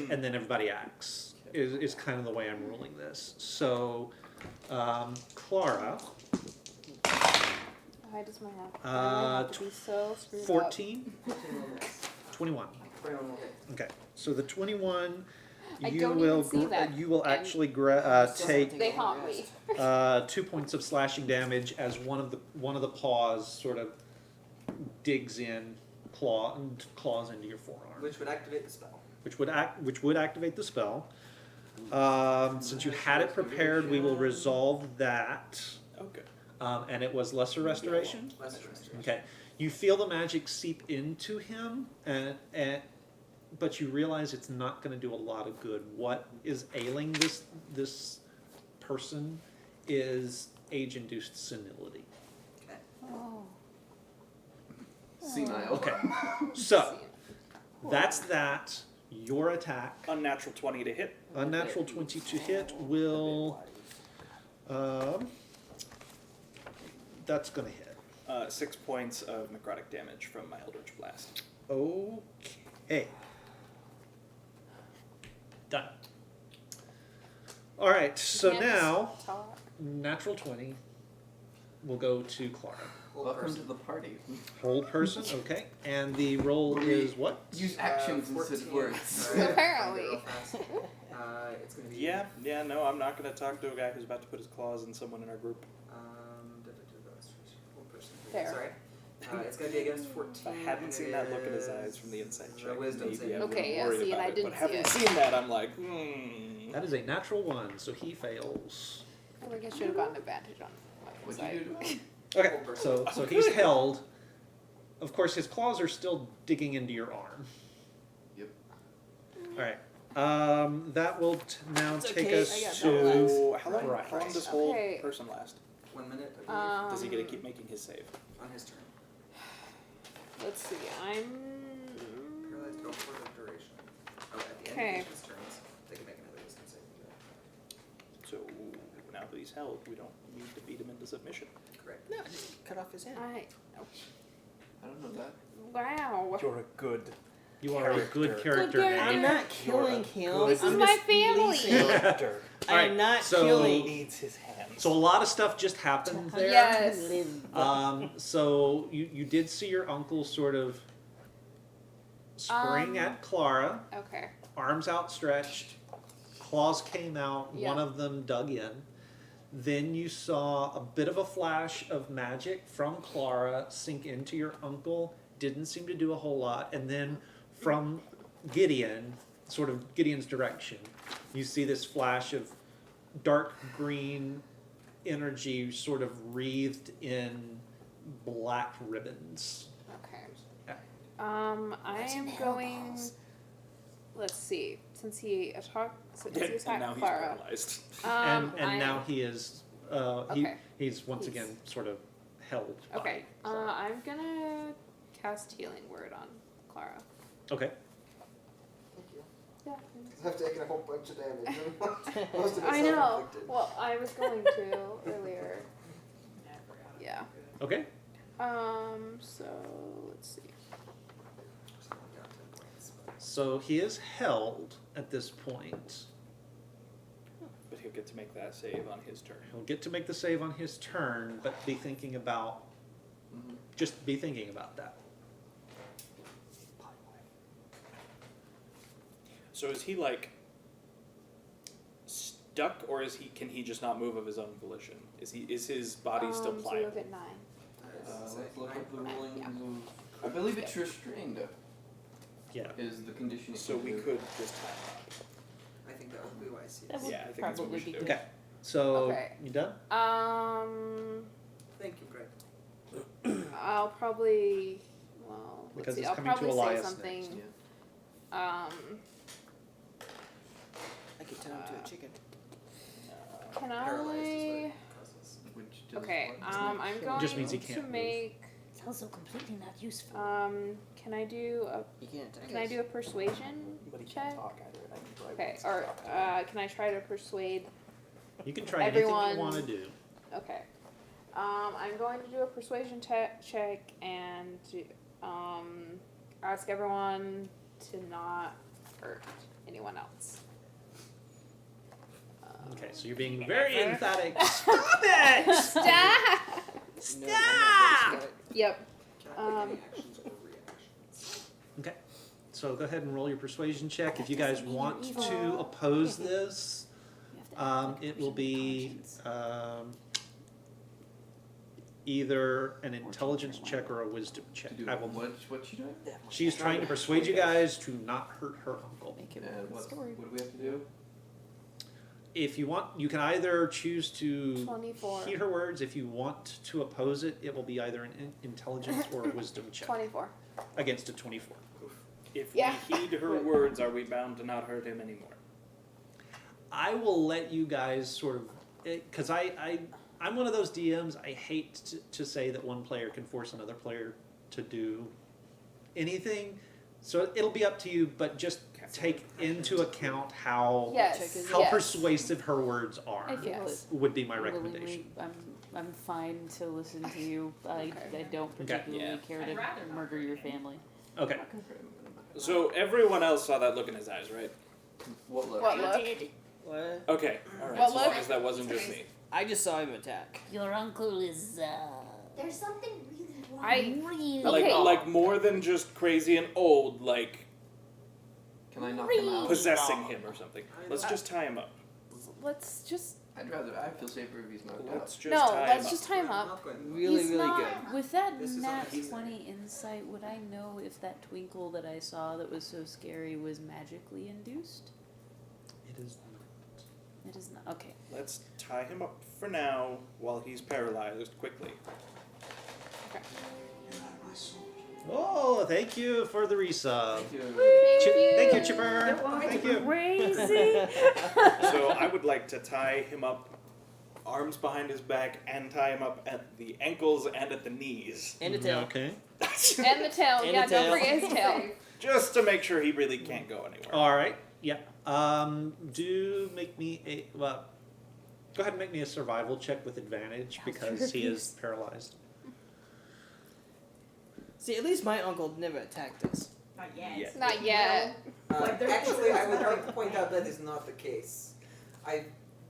Mhm. and then everybody acts. Is kind of the way I'm ruling this. So, Clara, Why does my have? Why do I have to be so screwed 14, 15 will miss. 21. 21 will hit. Okay, so the 21, I you don't will even see that, you will and actually take They haunt me. 2 points of slashing damage as one of the paws sort of digs in, claws into your forearm, Which would activate the spell. which would activate the spell. Since you had it prepared, we will resolve that, Okay. and it was lesser restoration. Lesser restoration. Okay, you feel the magic seep into him, but you realize it's not going to do a lot of good. What is ailing this person is age-induced senility. Oh. senile. Okay, so that's that. Your attack, Unnatural 20 to hit. unnatural 20 to hit, will. That's going to hit. 6 points of necrotic damage from my Eldritch Blast. Okay. Done. All right. So Can't now, just talk. natural 20 will go to Clara. Hold Welcome person. to the party. Hold person. Okay. And the roll is what? Use actions instead of 14. words. Alright, Apparently. I'll go fast. It's going to be... Yeah, no, I'm not going to talk to a guy who's about to put his claws in someone in our group. Hold person. Fair. Sorry. It's going to be against 14. If I hadn't seen that look in his eyes from the inside is check, a wisdom maybe I saving. wouldn't Okay, yeah, worry see, and about I it. didn't But see having it. seen that, I'm like, That is a natural 1, so he fails. I think I should have gotten advantage on my What'd side. you do to him? Okay. Hold person. So he's held. Of course, his claws are still digging into your arm. Yep. All right. That will now It's take okay, us I got to. so how long Right. does hold Okay. person last? 1 minute, I believe, Does he get to keep making his save? on his turn. Let's see, I'm. Paralyzed go for the duration. Oh, at the end Okay. of each of his turns, they can make another wisdom saving throw. So now that he's held, we don't need to beat him into submission. Correct. No, just cut off his hand. I don't know that. Wow. You're a good. You are a good character. Good Nate. I'm not killing him. This is I'm my just family. releasing it. Character. I Alright, am not so- killing. Needs his hands. So a lot of stuff just happened there. Yes. So you did see your uncle sort of spring at Clara, Okay. arms outstretched, claws came out, Yeah. one of them dug in. Then you saw a bit of a flash of magic from Clara sink into your uncle. Didn't seem to do a whole lot. And then from Gideon, sort of Gideon's direction, you see this flash of dark green energy sort of wreathed in black ribbons. Okay. Yeah. I am going. Let's see. Since he attacked And now Clara, he's paralyzed. And now he is Okay. he's once He's- again sort of held by Okay. Clara. I'm gonna cast Healing Word on Clara. Okay. Thank you. Yeah. Because I've taken a whole bunch of damage. Most of it I know. self-inflicted. Well, I was going to earlier. Yeah. Okay. So let's see. So he is held at this point. But he'll get to make that save on his turn. He'll get to make the save on his turn, but be thinking about just be thinking about that. So is he like stuck, or is he? Can he just not move of his own volition? Is his body still So you pliable? have it 9. Let's look up the rulings Yeah. of. I believe it's restrained. Yeah. Is the condition. it So can we do. could just tie him up. I think that would be wise. That would Yeah, I think that's what we probably should be do. good. Okay. So Okay. you done? Thank you, Greg. I'll probably. Well, Because let's see. it's I'll coming to probably say Elias something. next. Yeah. I could turn into a chicken. Can Paralyzed is what I? it causes. Which does Okay. what? I'm going Just means he to can't move. make. It's also completely not useful. Can I do a? You can't attack Can I us. do a persuasion But he check? can't talk either. I can probably Okay. wait Or till after. can I try to persuade? You can try anything Everyone- you want to do. Okay. I'm going to do a persuasion check and ask everyone to not hurt anyone else. Okay, so you're being very emphatic. Stop it! Stop! No, I'm not Yep. Can I pick any actions or reactions? Okay, so go ahead and roll your persuasion check. If you guys doesn't mean want you're to evil. oppose this, You have to have, like, it will a be conscience. either an intelligence check or a wisdom To check. do I will. what she doing? She is trying to persuade you guys to not hurt her uncle. Make it And a what story. do we have to do? If you want, you can either choose to 24. heed her words. If you want to oppose it, it will be either an intelligence or a wisdom check 24. against a 24. If Yeah. we heed her words, are we bound to not hurt him anymore? I will let you guys sort of, because I'm one of those DMs. I hate to say that one player can force another player to do anything. So it'll be up to you, but just take into account how Yes. how yes. persuasive her words are. I feel Yes. Would be my willingly, recommendation. I'm fine to listen to you. I don't particularly Yeah. care I'd to rather not murder your family. Okay. So everyone else saw that look in his eyes, right? What look? What You look? did. What? Okay, all right. What So long look? as that wasn't just me. I just saw him attack. Your uncle is, There's something really wrong. really Okay. Like more than just crazy and old, like Can I knock him out? possessing him or something. Let's just tie him up. Let's just. I feel safer if he's knocked Let's out. just No, tie let's him just up. tie him I'm up. not going- Really, He's really not, good. With that This is nat on his 20 insight, would I know if that twinkle that I saw that was so scary was magically induced? It is. It is not. Okay. Let's tie him up for now while he's paralyzed quickly. Oh, thank you for the resub. Thank you. Thank you, Chipper. Thank you. Crazy. So I would like to tie him up, arms behind his back, and tie him up at the ankles and at the knees. And a tail. Okay. And the tail. And yeah, the don't tail. forget his tail. Just to make sure he really can't go anywhere. All right. Yeah. Do make me a well. Go ahead and make me a survival check with advantage because he is paralyzed. See, at least my uncle never attacked us. Not yet. Yeah. Not yet. Like, there's Actually, I would difference like to point out that is not the case. I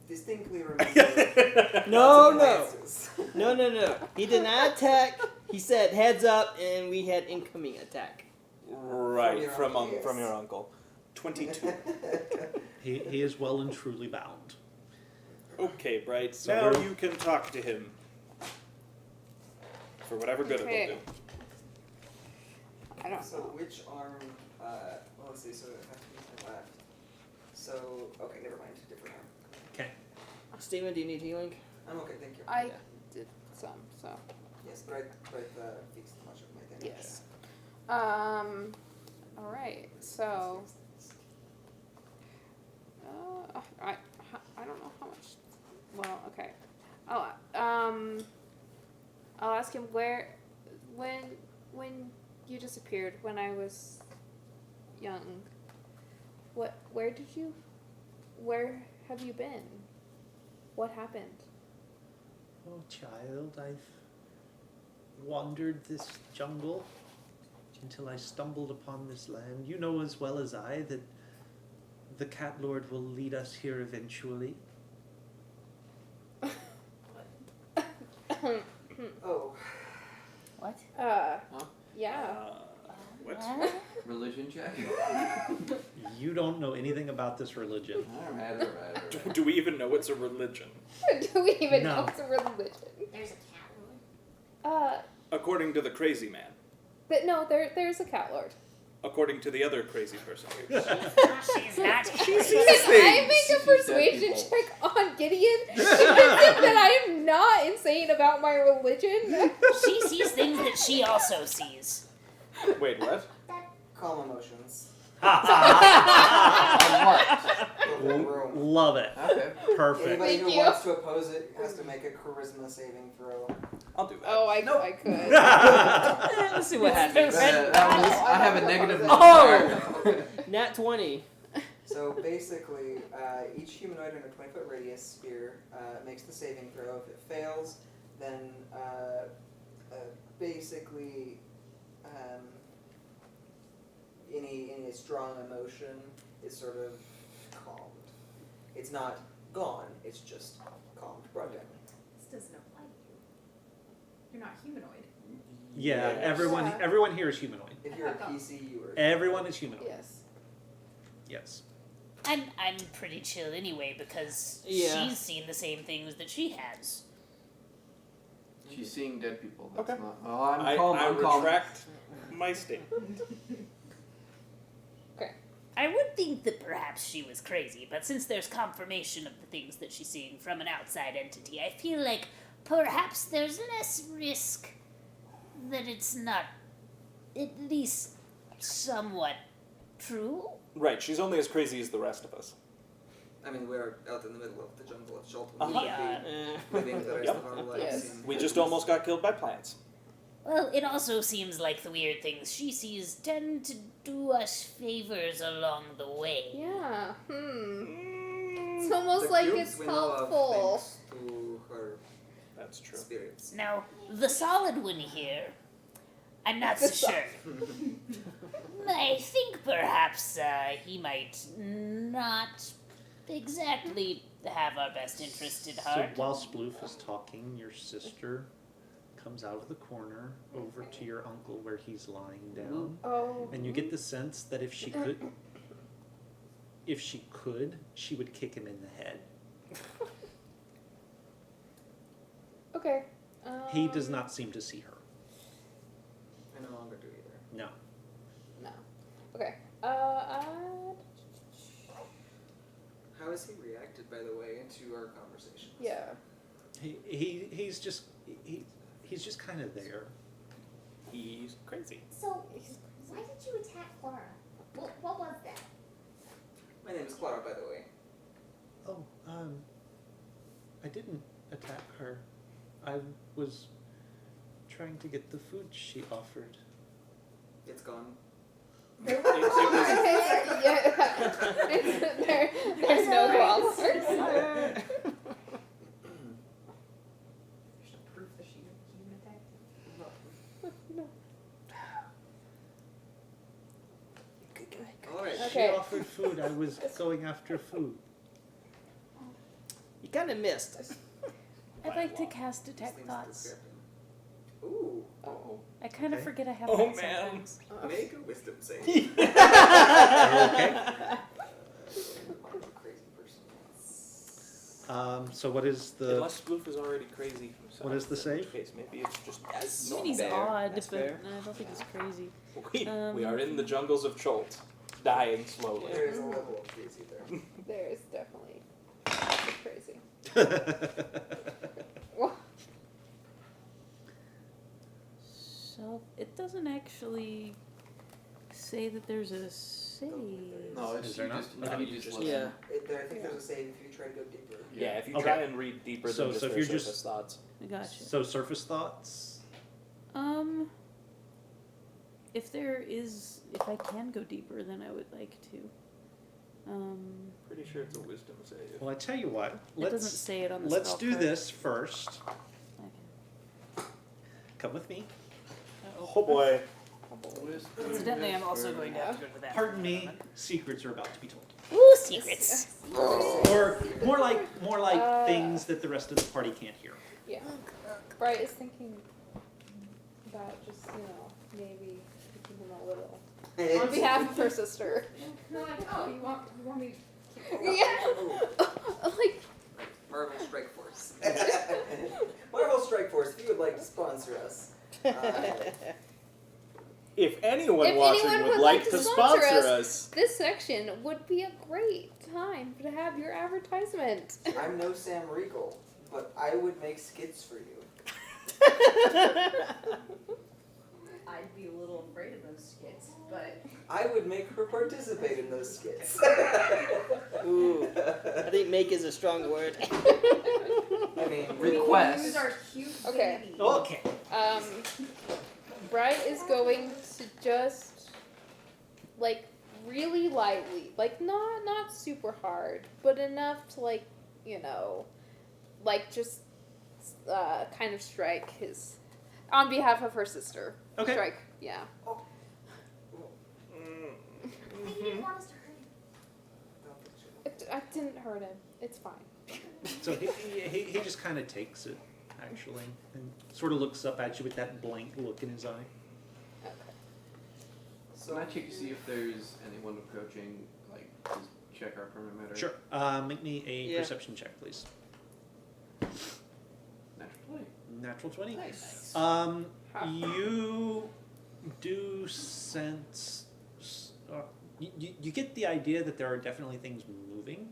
distinctly remember. No, lots of no. lances. No. He did not attack. He said heads up, and we had incoming attack. Right, From your uncle, yes. from your uncle. 22. He is well and truly bound. Okay, Bright. So now we're- you can talk to him. For whatever good Okay. it'll do. I don't So know. which arm? Well, let's see. So it has to be to the left. So okay, never mind. Different arm. Okay. Steven, do you need healing? I'm okay. Thank you. I did some, so Yes, but I fixed much of my damage. yes. All right. So I don't know how much. Well, okay. I'll ask him when you disappeared when I was young. Where have you been? What happened? Oh, child, I've wandered this jungle until I stumbled upon this land. You know as well as I that the Cat Lord will lead us here eventually. Oh. What? Yeah. What? Religion check? You don't know anything about this religion. Alright. Do we even know it's a religion? Do we even No. know it's a religion? There's a cat lord. According to the crazy man. But no, there's a cat lord. According to the other crazy person. She's not. Can I make a persuasion people. check on Gideon to convince him that I am not insane about my religion? She sees things that she also sees. Wait, what? Calm emotions. Love it. Okay. Perfect. Anybody Thank who you. wants to oppose it has to make a charisma saving throw. I'll do that. Oh, I could. Let's see what happens. I have a negative Oh! Nat 20. So basically, each humanoid in a 20-foot radius sphere makes the saving throw. If it fails, then basically any strong emotion is sort of calmed. It's not gone. It's just calmed, brought down. This doesn't apply to you. You're not humanoid. Yeah, Yes. everyone here is humanoid. If you're a PC, you are. Everyone is humanoid. Yes. Yes. I'm pretty chill anyway because Yeah. she's seen the same things that she has. She's seeing dead people. That's Okay. not. Oh, I'm I calm. I'm calm. retract my statement. I would think that perhaps she was crazy, but since there's confirmation of the things that she's seeing from an outside entity, I feel like perhaps there's less risk that it's not at least somewhat true. Right, she's only as crazy as the rest of us. I mean, we're out in the middle of the jungle of Shelton. Uh-huh. Yeah. Living the rest Yep. of our lives. Yes. in- We just almost got killed by plants. Well, it also seems like the weird things she sees tend to do us favors along the way. Yeah. Mm, It's almost The like cubes it's we know of helpful. thanks to her That's true. spirits. Now, the solid one here, I'm not so sure. I think perhaps he might not exactly have our best interest at So heart. while Sploof is talking, your sister comes out of the corner over to your uncle where he's lying down. Oh. And you get the sense that if she could, she would kick him in the head. Okay. He does not seem to see her. I no longer do either. No. No. Okay. How has he reacted, by the way, to our conversations? Yeah. He's just kind of there. He's crazy. So, why did you attack Clara? What was that? My name is Clara, by the way. Oh, I didn't attack her. I was trying to get the food she offered. It's gone. There's no gloss. There's no proof that she even attacked you. Alright. She Okay. offered food. I was going after food. You kind of missed. I'd like to cast These Detect things Thoughts. discrepan- Ooh. Oh. I kind of Okay. forget I have Oh, that man. sometimes. Make a wisdom save. Okay. I'm a crazy person. So what is the? Unless Sploof is already crazy himself. What is the in which save? case, maybe it's just I as mean, he's fair. odd, That's but fair. I don't think he's crazy. We are in the jungles of Cholt, dying slowly. There is a level of crazy there. There is definitely crazy. So it doesn't actually say that there's a save. No, Is it's there you not? just, Okay. you just Yeah. listen. Yeah. I think there's a save if you try to go deeper. Yeah, if you Okay. try and read deeper So- than just so if their you're just- surface thoughts. I gotcha. So surface thoughts. If I can go deeper, then I would like to. Pretty sure it's a wisdom save. Well, I tell you what. It doesn't say it on the Let's spell do card. this first. Okay. Come with me. Oh boy. Incidentally, I'm also going to have to go to the bathroom. Pardon me. Secrets are about to be told, Ooh, secrets. or more like Uh, things that the rest of the party can't hear. Yeah. Bright is thinking about just, maybe keeping him a little. On behalf of her sister. No, like, oh, you want me to keep Yeah. Like, Marvel Strike Force. Marvel Strike Force, if you would like to sponsor us. If anyone If watching anyone would would like like to to sponsor sponsor us- us, this section would be a great time to have your advertisement. I'm no Sam Riegel, but I would make skits for you. I'd be a little afraid of those skits, but I would make her participate in those skits. Ooh, I think make is a strong word. I mean, Request. use our cute Okay. baby. Okay. Bright is going to just really lightly, not super hard, but enough to just kind of strike his on behalf of her sister. Okay. Strike, yeah. I think you didn't want us to hurt him. I didn't hurt him. It's fine. So he just kind of takes it, actually, and sort of looks up at you with that blank look in his eye. Okay. So Can I check to see if there's anyone approaching, like, to check our permanent matter? Sure. Make me a Yeah. perception check, please. Natural 20. Natural 20. Nice. You do sense. You get the idea that there are definitely things moving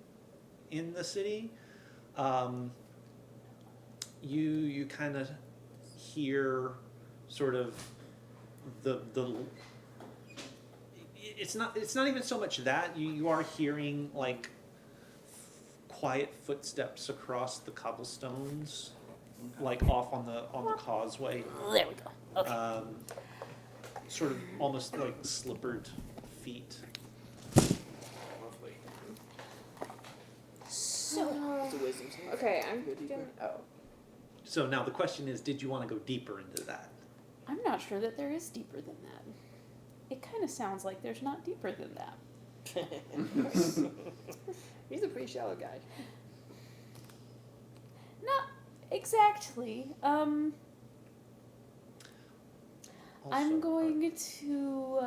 in the city. You kind of hear sort of the. It's not even so much that you are hearing like quiet footsteps across the cobblestones, like off on the causeway. There we go. Okay. Sort of almost like slippered feet. lovely. So, It's a wisdom save. Okay, I'm Go deeper. gonna. So now the question is, did you want to go deeper into that? I'm not sure that there is deeper than that. It kind of sounds like there's not deeper than that. He's a pretty shallow guy. Not exactly. I'm Also, going to.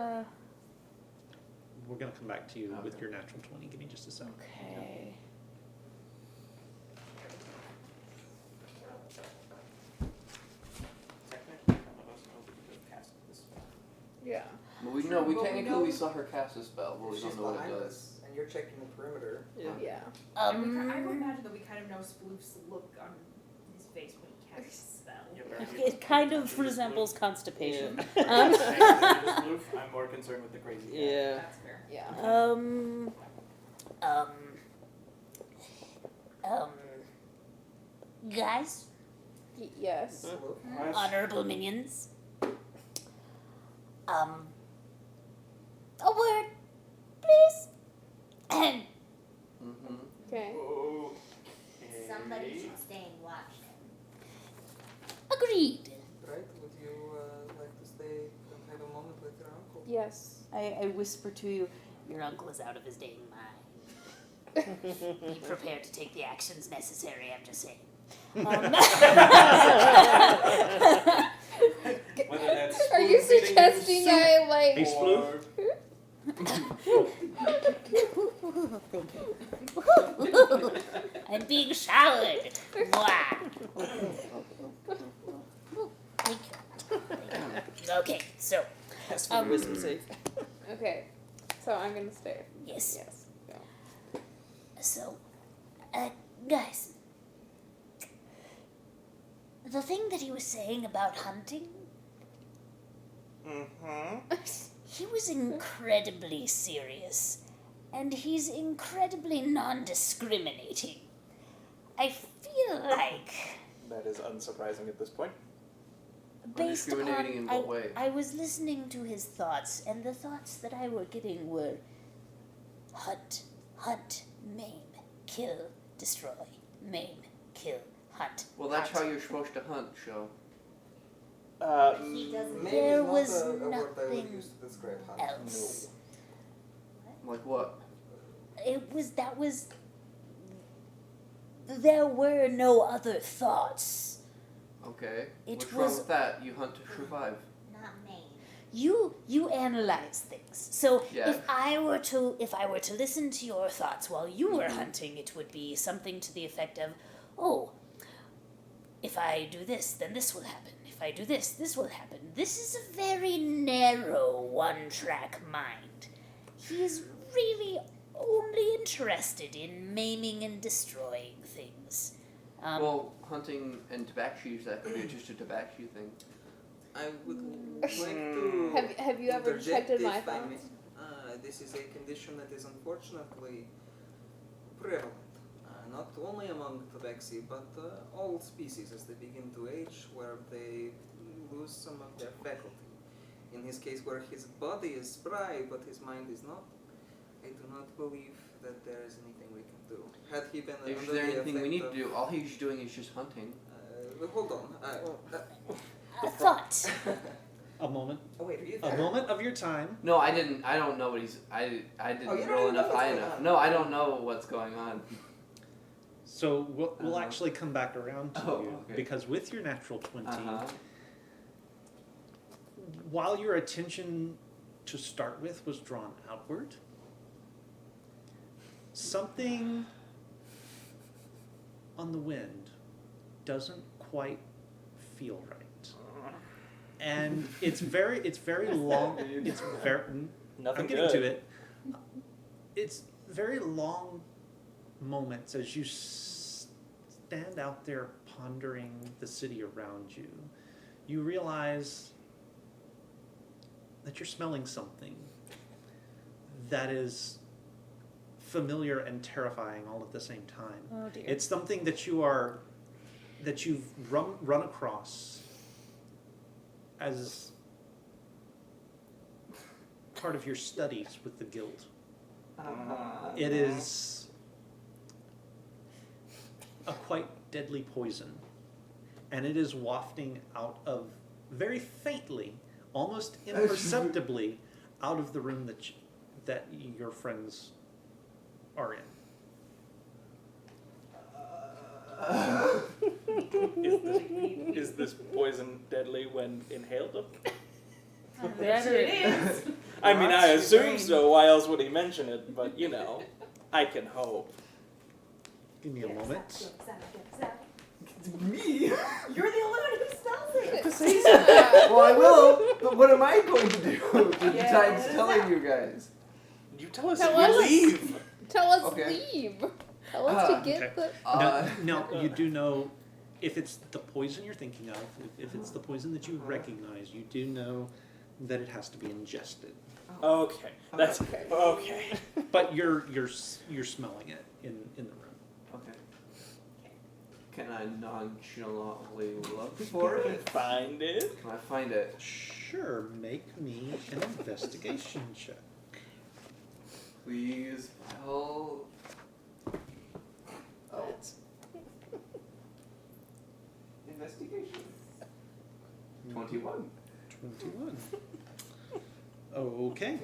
We're gonna come back to you with your natural 20. Give me just a second. Okay. Technically, none of us know that you could have cast this spell. Yeah. Well, we But we technically know- we saw her cast a spell, but we she's don't know what it behind does. us, and you're checking the perimeter. Yeah. I would imagine that we kind of know Sploof's look on his face when he casts a spell. Yeah, Barry, It kind of resembles constipation. I'm more concerned with the crazy guy. Yeah. That's fair. Yeah. Guys, Yes. honorable minions. A word, please. Mm-hmm. Okay. Somebody should stay and watch him. Agreed. Right? Would you like to stay and have a moment with your uncle? Yes. I whisper to you. Your uncle is out of his dang mind. Be prepared to take the actions necessary, I'm just saying. Whether that's Are you spoon-feeding suggesting soup I like? Hey, Sploof. or- I'm being showered. Mwah. Thank you. Okay, so, That's for wisdom save. Okay, so I'm gonna stay. yes. Yes. Go. So, guys, the thing that he was saying about hunting, Mm-hmm. he was incredibly serious, and he's incredibly non-discriminating. I feel like, That is unsurprising at this point. based Discriminating in upon, what way? I was listening to his thoughts, and the thoughts that I were getting were hunt, hunt, maim, kill, destroy, maim, kill, hunt. Well, that's hunt. how you're supposed to hunt, Show. He doesn't. Maybe There not was a word I would nothing use to describe hunt. else. Like what? There were no other thoughts. Okay. It What's was- wrong with that? You hunt to survive. Not me. You analyze things. So Yeah. if I were to listen to your thoughts while you were hunting, it would be something to the effect of, oh, if I do this, then this will happen. If I do this, this will happen. This is a very narrow one-track mind. He's really only interested in maiming and destroying things. Well, hunting and tabaxi, that could be just a tabaxi thing. I would like to. Have you ever interject detected my if I may. thoughts? This is a condition that is unfortunately prevalent, not only among tabaxi, but all species as they begin to age, where they lose some of their faculty. In his case, where his body is spry, but his mind is not, I do not believe that there is anything we can do. Had he been Is under there the anything we effect need of, to do? All he's doing is just hunting. Hold on. A thought. A moment. Oh wait, are you A there? moment of your time. No, I didn't. I don't know what he's. I didn't Oh, you don't roll even know enough what's high going enough. on. No, I don't know what's going on. So we'll Uh-huh. actually come back around to Oh, you okay. because with your natural 20, Uh-huh. while your attention to start with was drawn outward, something on the wind doesn't quite feel right. And it's very long. It's very. Nothing I'm getting good. to it. It's very long moments as you stand out there pondering the city around you. You realize that you're smelling something that is familiar and terrifying all at the same time. Oh dear. It's something that you've run across as part of your studies with the guild. It is a quite deadly poison, and it is wafting out of very faintly, almost imperceptibly, out of the room that your friends are in. Is this poison deadly when inhaled? Better It is. I mean, I Lots of assume brain. so. Why else would he mention it? But you know, I can hope. Give me a moment. Me? You're the only one who smells it. Well, I will. But what am I going to do besides Yeah. telling you guys? You tell us Tell if you us. leave. Tell us Okay. leave. Tell us to get Okay. the. Now, you do know if it's the poison you're thinking of, if it's the poison that you recognize, you do know that it has to be ingested. Okay, that's Okay. okay. But you're smelling it in the room. Okay. Can I nonchalantly look for it? Find it. Can I find it? Sure, make me an investigation check. Please tell. Oh. Investigation. 21. 21. Okay.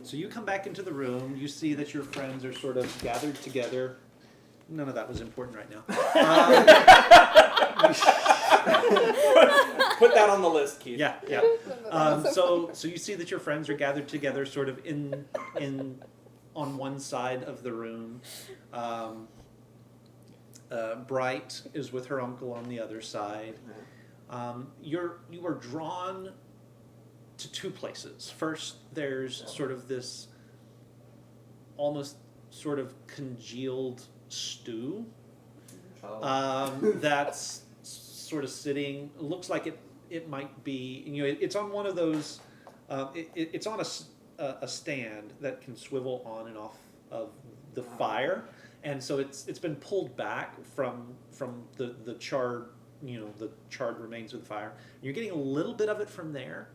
So you come back into the room, you see that your friends are sort of gathered together. None of that was important right now. Put that on the list, Keith. Yeah, yeah. So you see that your friends are gathered together sort of in on one side of the room. Bright is with her uncle on the other side. You are drawn to two places. First, there's sort of this almost sort of congealed stew that's sort of sitting. Looks like it might be. It's on one of those. It's on a stand that can swivel on and off of the fire, and so it's been pulled back from the charred the charred remains of the fire. You're getting a little bit of it from there,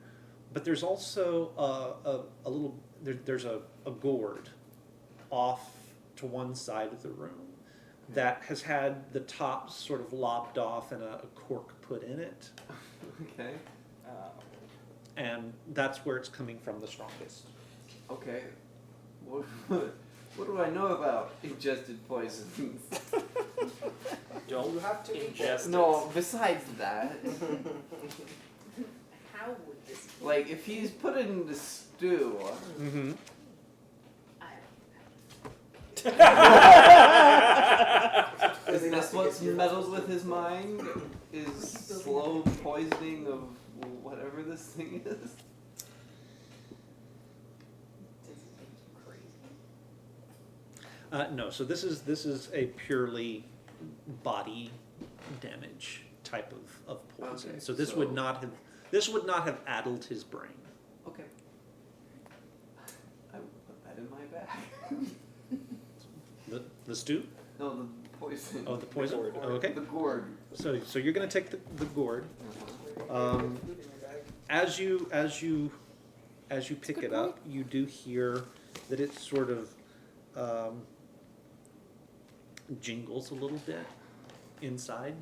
but there's also a little there's a gourd off to one side of the room that has had the top sort of lopped off and a cork put in it. Okay. And that's where it's coming from the strongest. Okay. What do I know about ingested poisons? Don't You have to ingest No, besides that, How would this be? like if he's put it in the stew, Mm-hmm. is this what's meddled with his mind? Is slow poisoning of whatever this thing is? Does it make you crazy? No, so this is a purely body damage type of poison. Okay, so this so- would not have addled his brain. Okay. I will put that in my bag. The stew? No, the poison. Oh, the poison. gourd. Oh, okay. The gourd. So you're gonna take the gourd. As you pick it up, you do hear that it sort of jingles a little bit inside.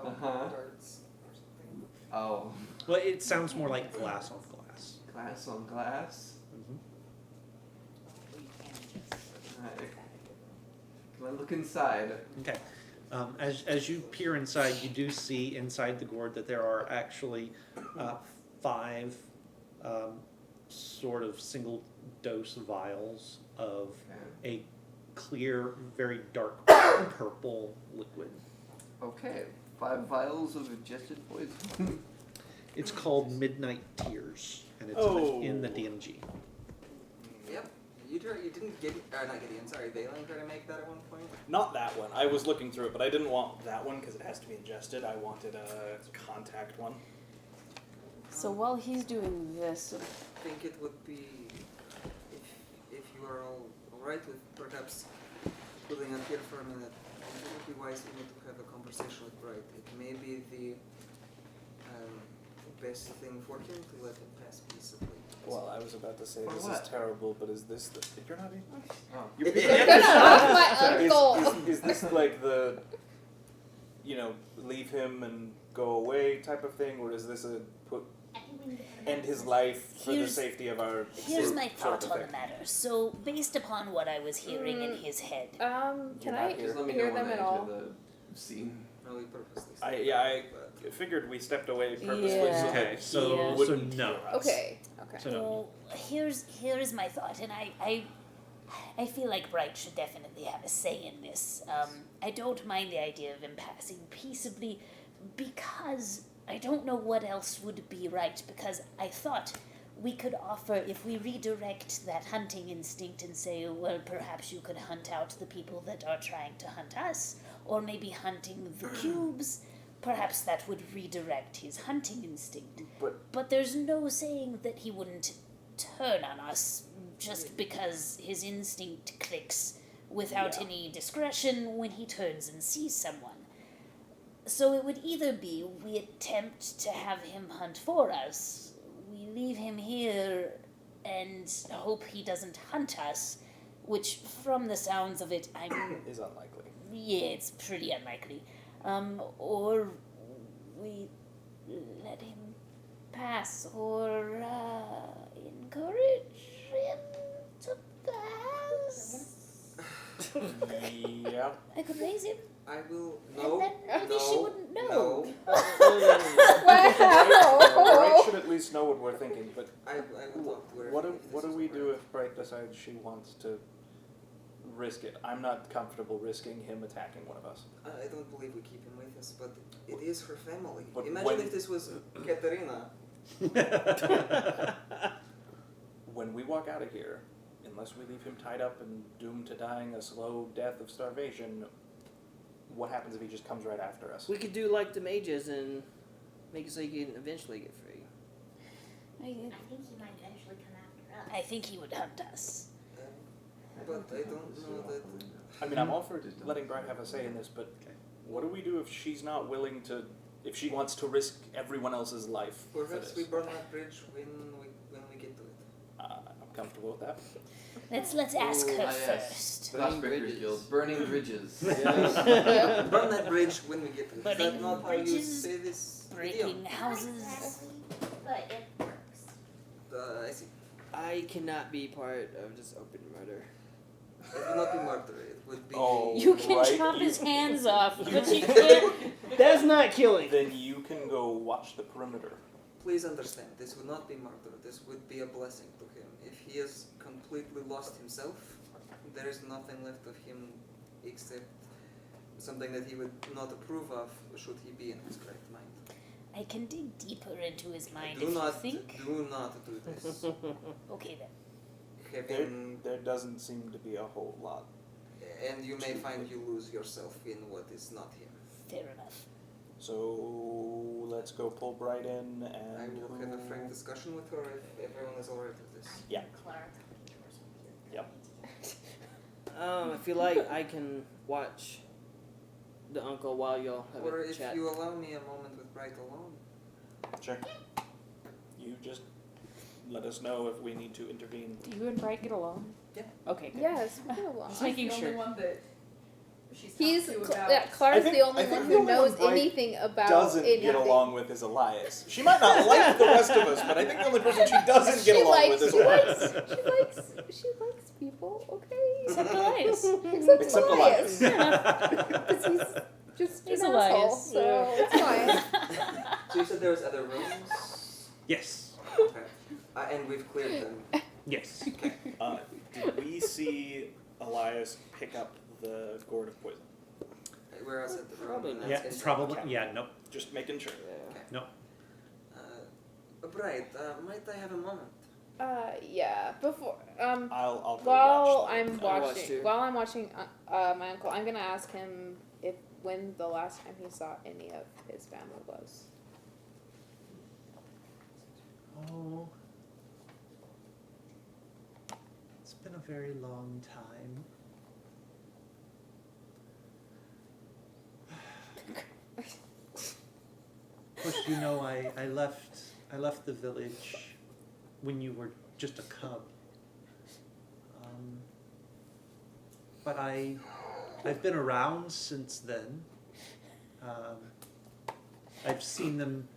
Darts or something. Oh, Well, it sounds more like glass on glass. glass on glass. Mm-hmm. Alright. Can I look inside? Okay. As you peer inside, you do see inside the gourd that there are actually 5 sort of single dose vials of a clear, very dark purple liquid. Okay, 5 vials of ingested poison. It's called Midnight Tears, and it's in the DMG. Yep. You didn't get not Gideon, sorry, Valen tried to make that at one point. Not that one. I was looking through it, but I didn't want that one because it has to be ingested. I wanted a contact one. So while he's doing this, I think it would be if you are all right with perhaps putting up here for a minute. It would be wise for me to have a conversation with Bright. It may be the best thing for him to let him pass peaceably. Well, I was about to say For this what? is terrible, but is this the? You're not even. Oh. You're Get off my uncle! is this like the, leave him and go away type of thing, or is this a put I think we need to have end his life for the Here's- safety of our? Here's my sort thought of on thing? the matter. So, based upon what I was hearing in his head, Can You're I not Just let me hear know when them I at all? enter the scene. No, we purposely. I figured we stepped away purposely Yeah. so Okay, that so he Yeah. wouldn't no. hear us. Okay, okay. So no. well, here's my thought, and I feel like Bright should definitely have a say in this. I don't mind the idea of him passing peaceably, because I don't know what else would be right, because I thought we could offer, if we redirect that hunting instinct and say, well, perhaps you could hunt out the people that are trying to hunt us, or maybe hunting the cubes, perhaps that would redirect his hunting instinct. But there's no saying that he wouldn't turn on us just because his instinct clicks without any discretion when he turns and sees someone. So it would either be we attempt to have him hunt for us, we leave him here and hope he doesn't hunt us, which from the sounds of it, Is unlikely. yeah, it's pretty unlikely. Or we let him pass, or encourage him to pass. Yeah. I could raise him, I will. and No. then maybe she no, wouldn't know. No. Bright should at least know what we're thinking, but I will talk to her. what if do this is we do correct. if Bright decides she wants to risk it. I'm not comfortable risking him attacking one of us. I don't believe we keep him with us, but it is her family. But Imagine when- if this was Katerina. When we walk out of here, unless we leave him tied up and doomed to dying a slow death of starvation, what happens if he just comes right after us? We could do like the mages and make it so you can eventually get free. I think he might eventually come after us. I think he would hunt us. But I don't know that. I mean, I'm all for letting Bright have a say in this, but what do we do if she's not willing to, if she wants to risk everyone else's life for Perhaps this? we burn that bridge when we get to it. I'm comfortable with that. Let's ask her Ah, yes. first. Burning Crossbreakers bridges. Guild. Burning bridges. Burn that bridge when we get to it. Is that Burning not how you bridges, say this? Breaking idiom? Not houses. exactly, but it works. I see. I cannot be part of this open murder. It would not be murder. It would be. Oh. You can Right, chop you- his hands off, but you can't. That's not killing. Then you can go watch the perimeter. Please understand, this would not be murder. This would be a blessing to him. If he has completely lost himself, there is nothing left of him except something that he would not approve of should he be in his correct mind. I can dig deeper into his mind Do if not, you think. do not do this. Okay then. There doesn't seem to be a whole lot. And you may find you lose yourself in what is not him. Fair enough. So let's go pull Bright in and I will have a frank discussion with her if everyone is alright with this. Yeah. Clara coming to or something. Yep. I feel like I can watch the uncle while y'all have Or a if chat. you allow me a moment with Bright alone. Sure. You just let us know if we need to intervene. Do you and Bright get along? Yeah. Okay, good. Yes, we get along. Just making the sure. only one that she's He's talked to Cl- about. yeah, Clara's think- the only I think one the who only knows one Bright anything about Doesn't anything. get along with is Elias. She might not like the rest of us, but I think the only person she doesn't get along with is Elias. She likes people, okay? Except Elias. Except Elias. Because he's just He's an Elias. asshole, so it's fine. So you said there was other rooms? Yes. Okay. And we've cleared them. Yes. Did we see Elias pick up the gourd of poison? We're outside the room. Probably and not. that's Yeah, inside. probably. Okay. Yeah, nope. Just making sure. Yeah. Bright, might I have a moment? Yeah. Before I'll go while watch. I'm I'll watch watching too. while I'm watching my uncle, I'm gonna ask him when the last time he saw any of his family was. Oh. It's been a very long time. Of course, you know, I left the village when you were just a cub. But I've been around since then. I've seen them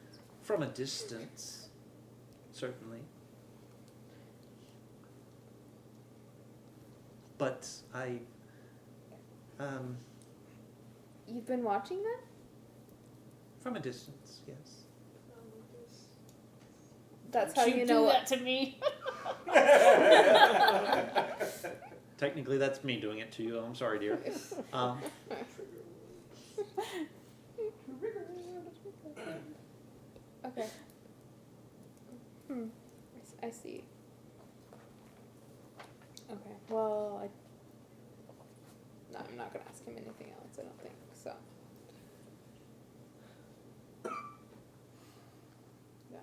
from a distance, certainly. But You've been watching them? from a distance, yes. That's Don't how you do know. that to me. Technically, that's me doing it to you. I'm sorry, dear. Okay. I see. Okay. Well, no, I'm not gonna ask him anything else. I don't think so. Yeah.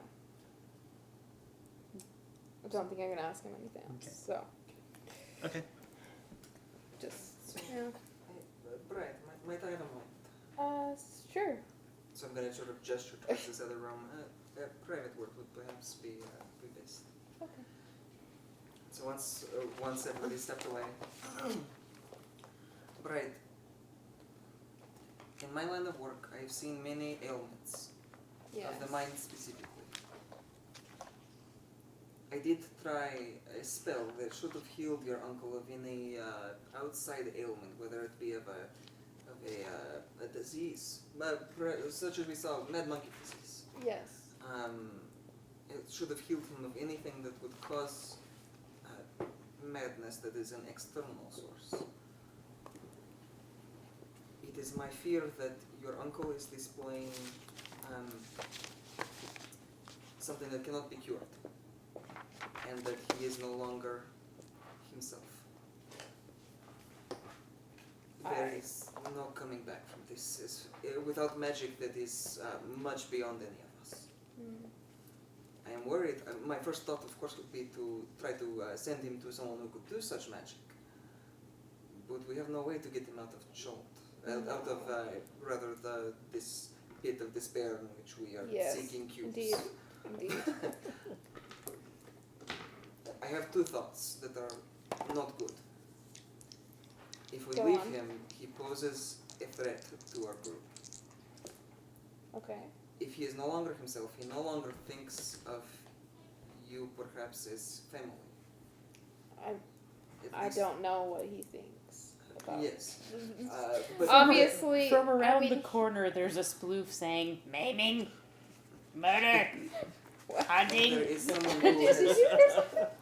I don't think I'm gonna ask him anything else. Okay. So Okay. just yeah. Bright, might I have a moment? Sure. So I'm gonna sort of gesture towards this other room. A private word would perhaps be best. Okay. So once everybody stepped away. Bright. In my line of work, I've seen many ailments Yes. of the mind specifically. I did try a spell that should have healed your uncle of any outside ailment, whether it be of a disease, such as we saw, mad monkey disease. Yes. It should have healed him of anything that would cause madness that is an external source. It is my fear that your uncle is displaying something that cannot be cured, and that he is no longer himself. There is no coming back from this. Without magic that is much beyond any of us. I am worried. My first thought, of course, would be to try to send him to someone who could do such magic. But we have no way to get him out of jolt, out of this pit of despair in which we are seeking cures. Indeed. I have two thoughts that are not good. If we Go leave on. him, he poses a threat to our group. Okay. If he is no longer himself, he no longer thinks of you perhaps as family. At I least- don't know what he thinks about. Yes. But Obviously, From around I mean, the corner, there's a sploof saying, maiming, murder, there hunting. is someone who has,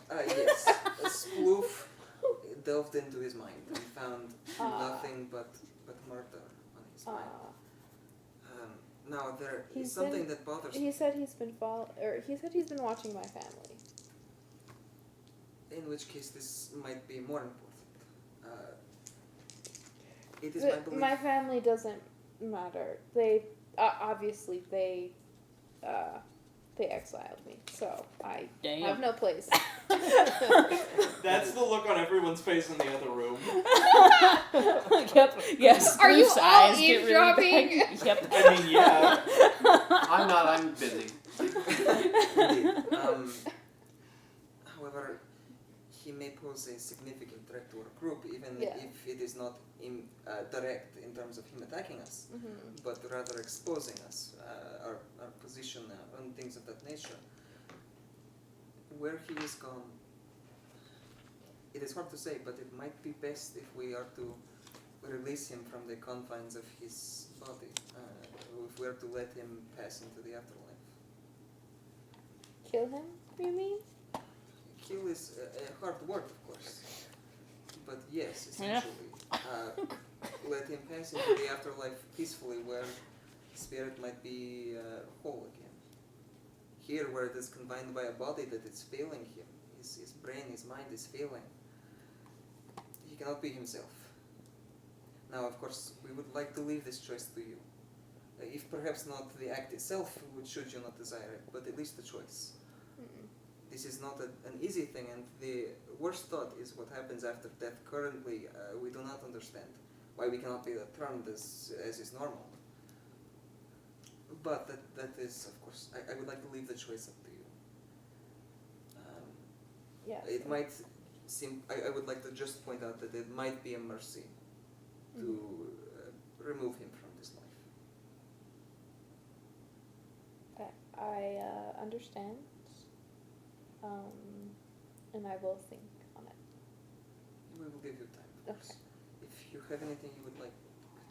yes, a spoof delved into his mind and found nothing but murder on his mind. Now there is He's something been- that bothers me, he said he's been watching my family. in which case this might be more important. It is my belief. My family doesn't matter. They obviously they exiled me, so I Damn. have no place. That's the look on everyone's face in the other room. Yep. Yes. Are you Sploof's all eyes get really eavesdropping? big. Yep. I mean, yeah. I'm not. I'm busy. Indeed. However, he may pose a significant threat to our group, even Yeah. if it is not direct in terms of him attacking us, Mhm. but rather exposing us, our position and things of that nature. Where he is gone, it is hard to say, but it might be best if we are to release him from the confines of his body, if we are to let him pass into the afterlife. Kill him? You mean? Kill is a hard word, of course, but yes, essentially. Let him pass into the afterlife peacefully, where spirit might be whole again. Here, where it is confined by a body that is failing him, his brain, his mind is failing, he cannot be himself. Now, of course, we would like to leave this choice to you. If perhaps not the act itself, should you not desire it, but at least the choice. This is not an easy thing, and the worst thought is what happens after death. Currently, we do not understand why we cannot be returned as is normal. But that is, of course, I would like to leave the choice up to you. Yes. It might seem, I would like to just point out that it might be a mercy to remove him from this life. I understand. And I will think on it. We will give you time, of course. If you have anything you would like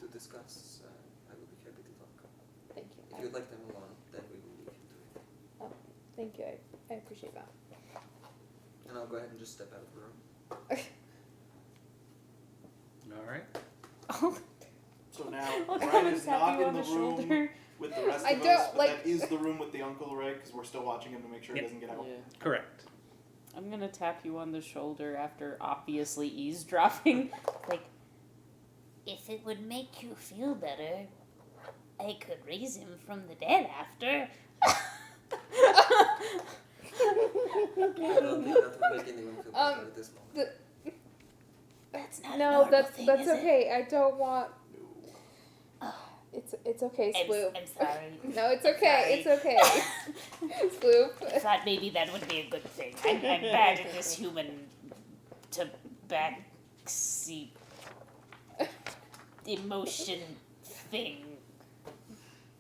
to discuss, I will be happy to talk. Thank you. If you would like them alone, then we will leave you to it. Thank you. I appreciate that. And I'll go ahead and just step out of the room. All right. So now, Look, Brian I is just tap not you in on the the room shoulder. with the rest I of us, don't, but like- that is the room with the uncle, right? Because we're still watching him to make sure Yep. he doesn't get out. Yeah. Correct. I'm gonna tap you on the shoulder after obviously eavesdropping. Like, If it would make you feel better, I could raise him from the dead after. I don't think that would make anyone feel better at this moment. That's not a No, normal that's thing, is it? okay. I don't want. Oh. It's okay, Sploop. I'm sorry. No, it's okay. It's okay. Sploop. I thought maybe that would be a good thing. I'm bad at this human tabaxi emotion thing.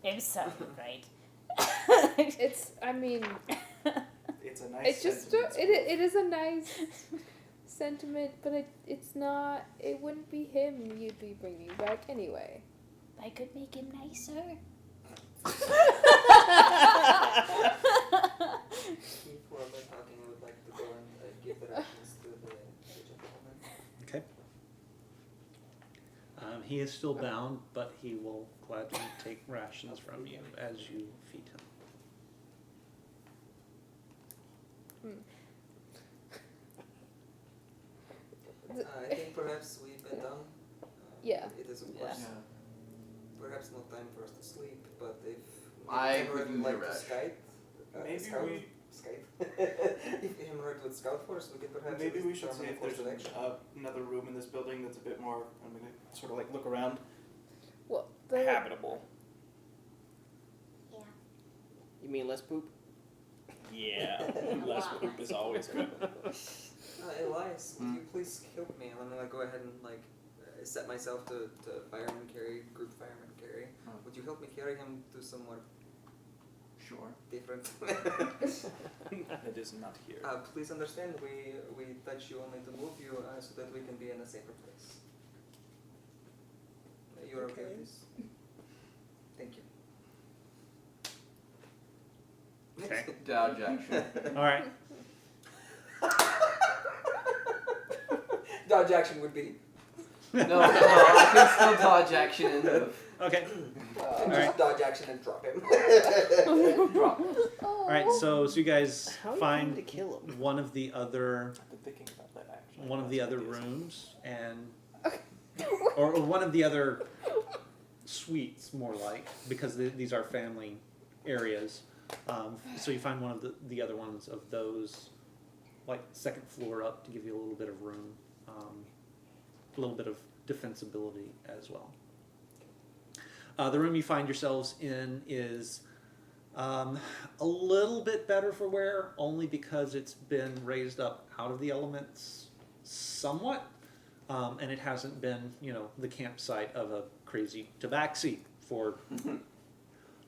I'm sorry, right? It's. I mean, It's a nice it's just. sentiment. It is a nice sentiment, but it's not. It wouldn't be him you'd be bringing back anyway. I could make him nicer. Before I'm talking, I would like to go and give directions to the He is still bound, but he will gladly take rations from you as you feed him. I think perhaps we bed down. Yeah. It is of Yeah. course Yeah. perhaps not time for us to sleep, but if I Hemorrhoid couldn't would like rest. to Skype, Maybe scout, we- Skype. If Hemorrhoid would scout for us, we could perhaps Maybe at we least should see determine if a course there's of action. another room in this building that's a bit more. I'm gonna sort of like look around. Well, the Habitable. Yeah. You mean less poop? Yeah, less poop is always good. Elias, would you please help me? I'm gonna go ahead and set myself to fireman carry, group fireman carry. Oh. Would you help me carry him to somewhere Sure. different? It is not here. Please understand, we touch you only to move you so that we can be in a safer place. You're okay with this? Thank you. Okay. Dodge action. All right. Dodge action would be. No, I can still dodge action and move. Okay. Just Alright. dodge action and drop him. Drop. All right. So you guys How are you find going to kill him? one of the other I've been thinking about that actually. one of the Lots other ideas. rooms and or one of the other suites, more like, because these are family areas. So you find one of the other ones of those, like second floor up, to give you a little bit of room, a little bit of defensibility as well. The room you find yourselves in is a little bit better for wear, only because it's been raised up out of the elements somewhat, and it hasn't been, the campsite of a crazy tabaxi for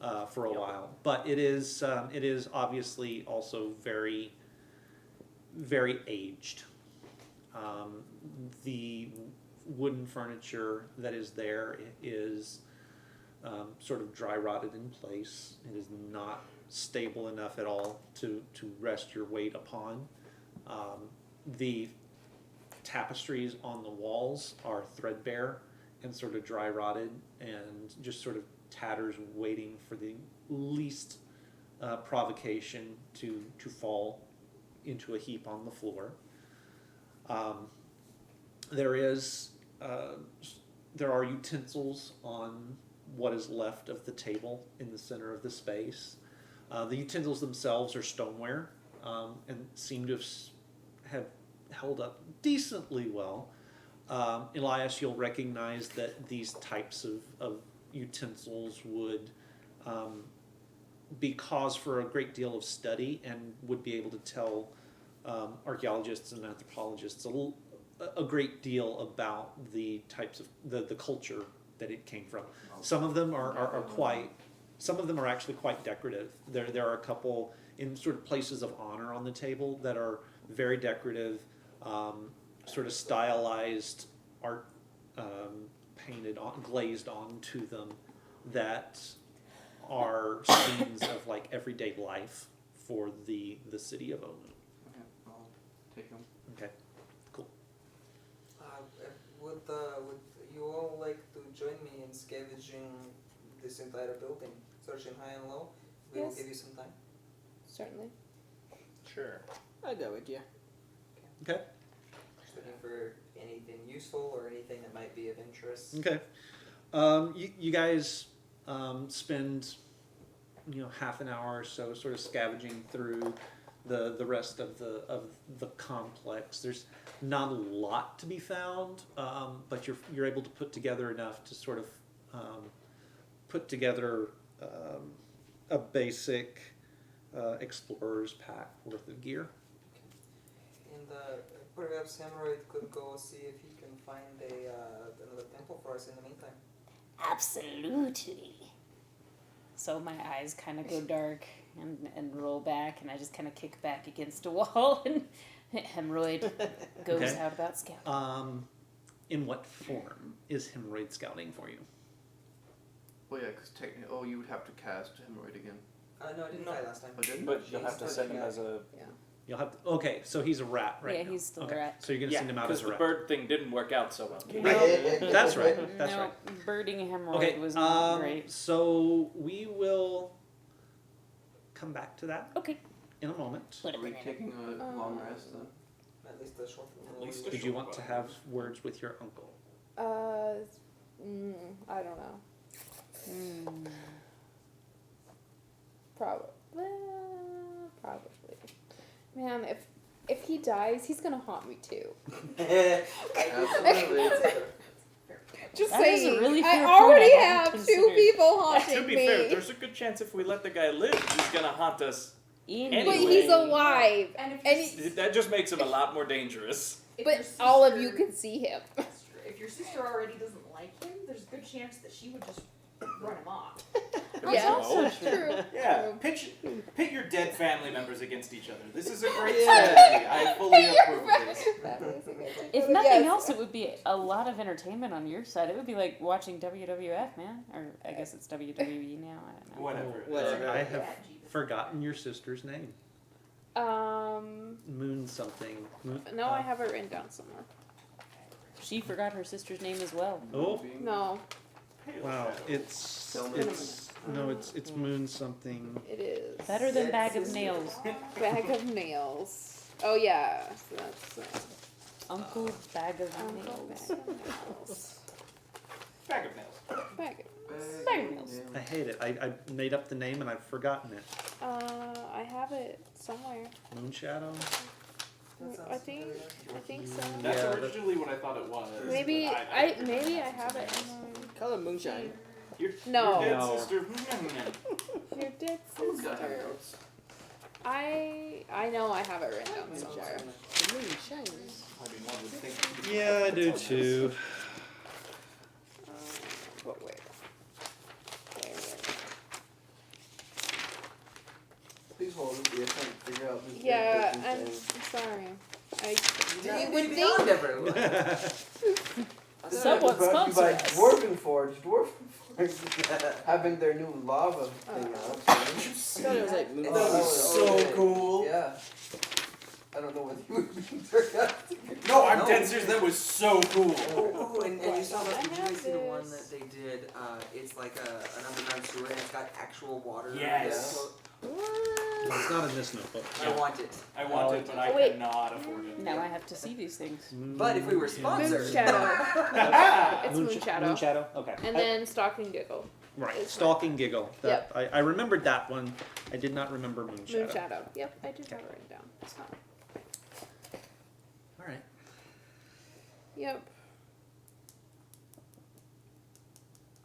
a while. But it is obviously also very, very aged. The wooden furniture that is there is sort of dry rotted in place. It is not stable enough at all to rest your weight upon. The tapestries on the walls are threadbare and sort of dry rotted and just sort of tatters, waiting for the least provocation to fall into a heap on the floor. There are utensils on what is left of the table in the center of the space. The utensils themselves are stoneware and seem to have held up decently well. Elias, you'll recognize that these types of utensils would be cause for a great deal of study and would be able to tell archaeologists and anthropologists a great deal about the types of the culture that it came from. Some of them are actually quite decorative. There are a couple in sort of places of honor on the table that are very decorative, sort of stylized art painted on, glazed onto them, that are scenes of like everyday life for the city of Onu. Okay, I'll take him. Okay, cool. Would you all like to join me in scavenging this entire building, searching high and low? We will Yes. give you some time. Certainly. Sure. I'll go with you. Okay. Just looking for anything useful or anything that might be of interest. Okay. You guys spend half an hour or so sort of scavenging through the rest of the complex. There's not a lot to be found, but you're able to put together enough to sort of put together a basic explorer's pack worth of gear. And perhaps Hemorrhoid could go see if he can find another temple for us in the meantime. Absolutely. So my eyes kind of go dark and roll back, and I just kind of kick back against a wall, and Hemorrhoid goes Okay. out about scouting. In what form is Hemorrhoid scouting for you? Well, yeah, because technically, you would have to cast Hemorrhoid again. No, I didn't No. die last time. Oh, didn't? But you'll have to She's send him starting as a. You'll have to, okay, so he's a rat right Yeah, now. he's still a Okay, rat. So you're gonna Yeah, send him out because as a the rat. bird thing didn't work out so well. That's right. That's no, right. birding hemorrhoid Okay, was not great. so we will come back to that Okay. in a moment. Are we taking a long rest then? At least the short At least a Did you want to have words with your uncle? I don't know. Probably. Man, if he dies, he's gonna haunt me too. Absolutely. Just That is a saying. really I fair already point, I have hadn't 2 considered. people To haunting be me. fair, there's a good chance if we let the guy live, he's gonna haunt us. But Anyway. he's alive, And if, and your, he, That just makes him a lot more dangerous. if your but all of sister- you can see him. That's true. If your sister already doesn't like him, there's a good chance that she would just run him off. Yeah, also true. Yeah, True. pit your dead family members against each other. This is a great Yeah. strategy. I fully approve of this. That is a good thing. If But nothing yes. else, it would be a lot of entertainment on your side. It would be like watching WWF, man. Or I guess it's WWE now. I don't know. Whatever. Whatever. I have Yeah, Jeebus. forgotten your sister's name. Moon something. Moon, No, I have it written down somewhere. She forgot her sister's name as well. Oh, No, wow. It's Selma. it's Moon something. it is. Better than Bag of Nails. Bag of nails. Oh yeah, so that's Uncle Bag of Uncle Nails. Bag of Nails. Bag of nails. Bag Bag of nails. I hate it. I made up the name and I've forgotten it. I have it somewhere. Moonshadow. I think so. That's Yeah, originally what I thought it was. Maybe but maybe I have it. Call it moonshine. Your, No. your dead No. sister. Your dead Someone's gotta have sister. notes. I know I have it written down somewhere. Moonshine. I mean, one would think. Yeah, I do too. But where? Please hold it. We're trying to figure out who's Yeah, dead, I'm who's sorry. You would went beyond think everyone. dead. Someone Brought to you sponsor by us. Dwarven Forge. Having their new lava thing out. I thought it was like moon. That was so cool. Yeah. I don't know what you would be turned out to be. No, I'm No. dead serious. That was so cool. Oh, and you saw that? I Did you have guys see the one this. that they did? It's like an underground sewer and it's got actual water. Yes. It's not in this notebook. I want it. I want it, but I Oh, wait. cannot afford it. Now I have to see these things. But if we were sponsored, Moonshadow. It's Moonshadow. Moonshadow. Okay. And then Stalking Giggle. Right. It's Stalking Giggle. That I remembered that one. I did not remember Moonshadow. Moonshadow. Yep, I do have it written down. It's not. All right. Yep.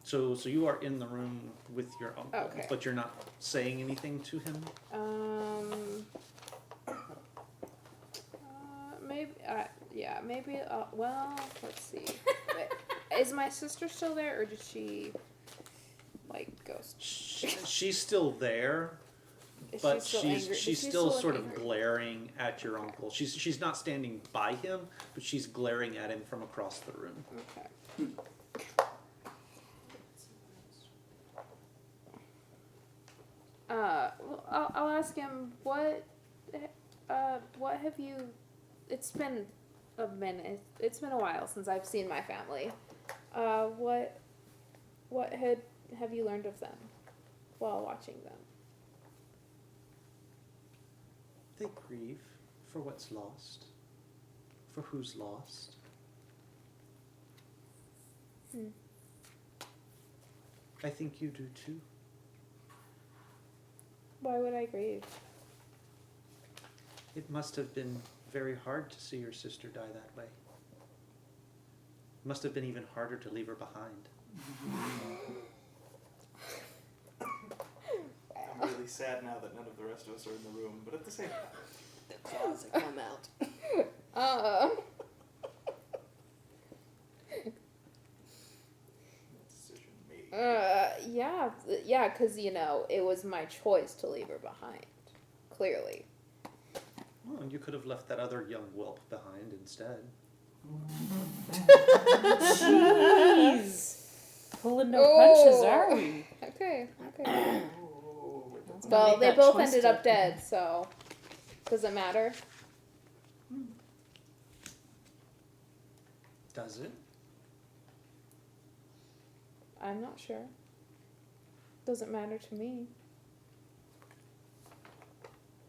So you are in the room with your uncle, Okay. but you're not saying anything to him. Maybe. Yeah. Maybe. Well, let's see. Wait, is my sister still there, or did she, like, ghost? She's still there, Is but she still she's angry? she's Does she still look sort of angry? glaring at your uncle. She's not standing by him, but she's glaring at him from across the room. Okay. Well, I'll ask him what have you? It's been a minute. It's been a while since I've seen my family. What have you learned of them while watching them? They grieve for what's lost, for who's lost. I think you do too. Why would I grieve? It must have been very hard to see your sister die that way. It must have been even harder to leave her behind. I'm really sad now that none of the rest of us are in the room, but at the same time. The claws that come out. Decision made. Yeah, because, it was my choice to leave her behind. Clearly. Well, and you could have left that other young whelp behind instead. Jeez. Pulling no punches, are we? Okay. Well, Well, they both ended up dead, so. Does it matter? Does it? I'm not sure. Doesn't matter to me.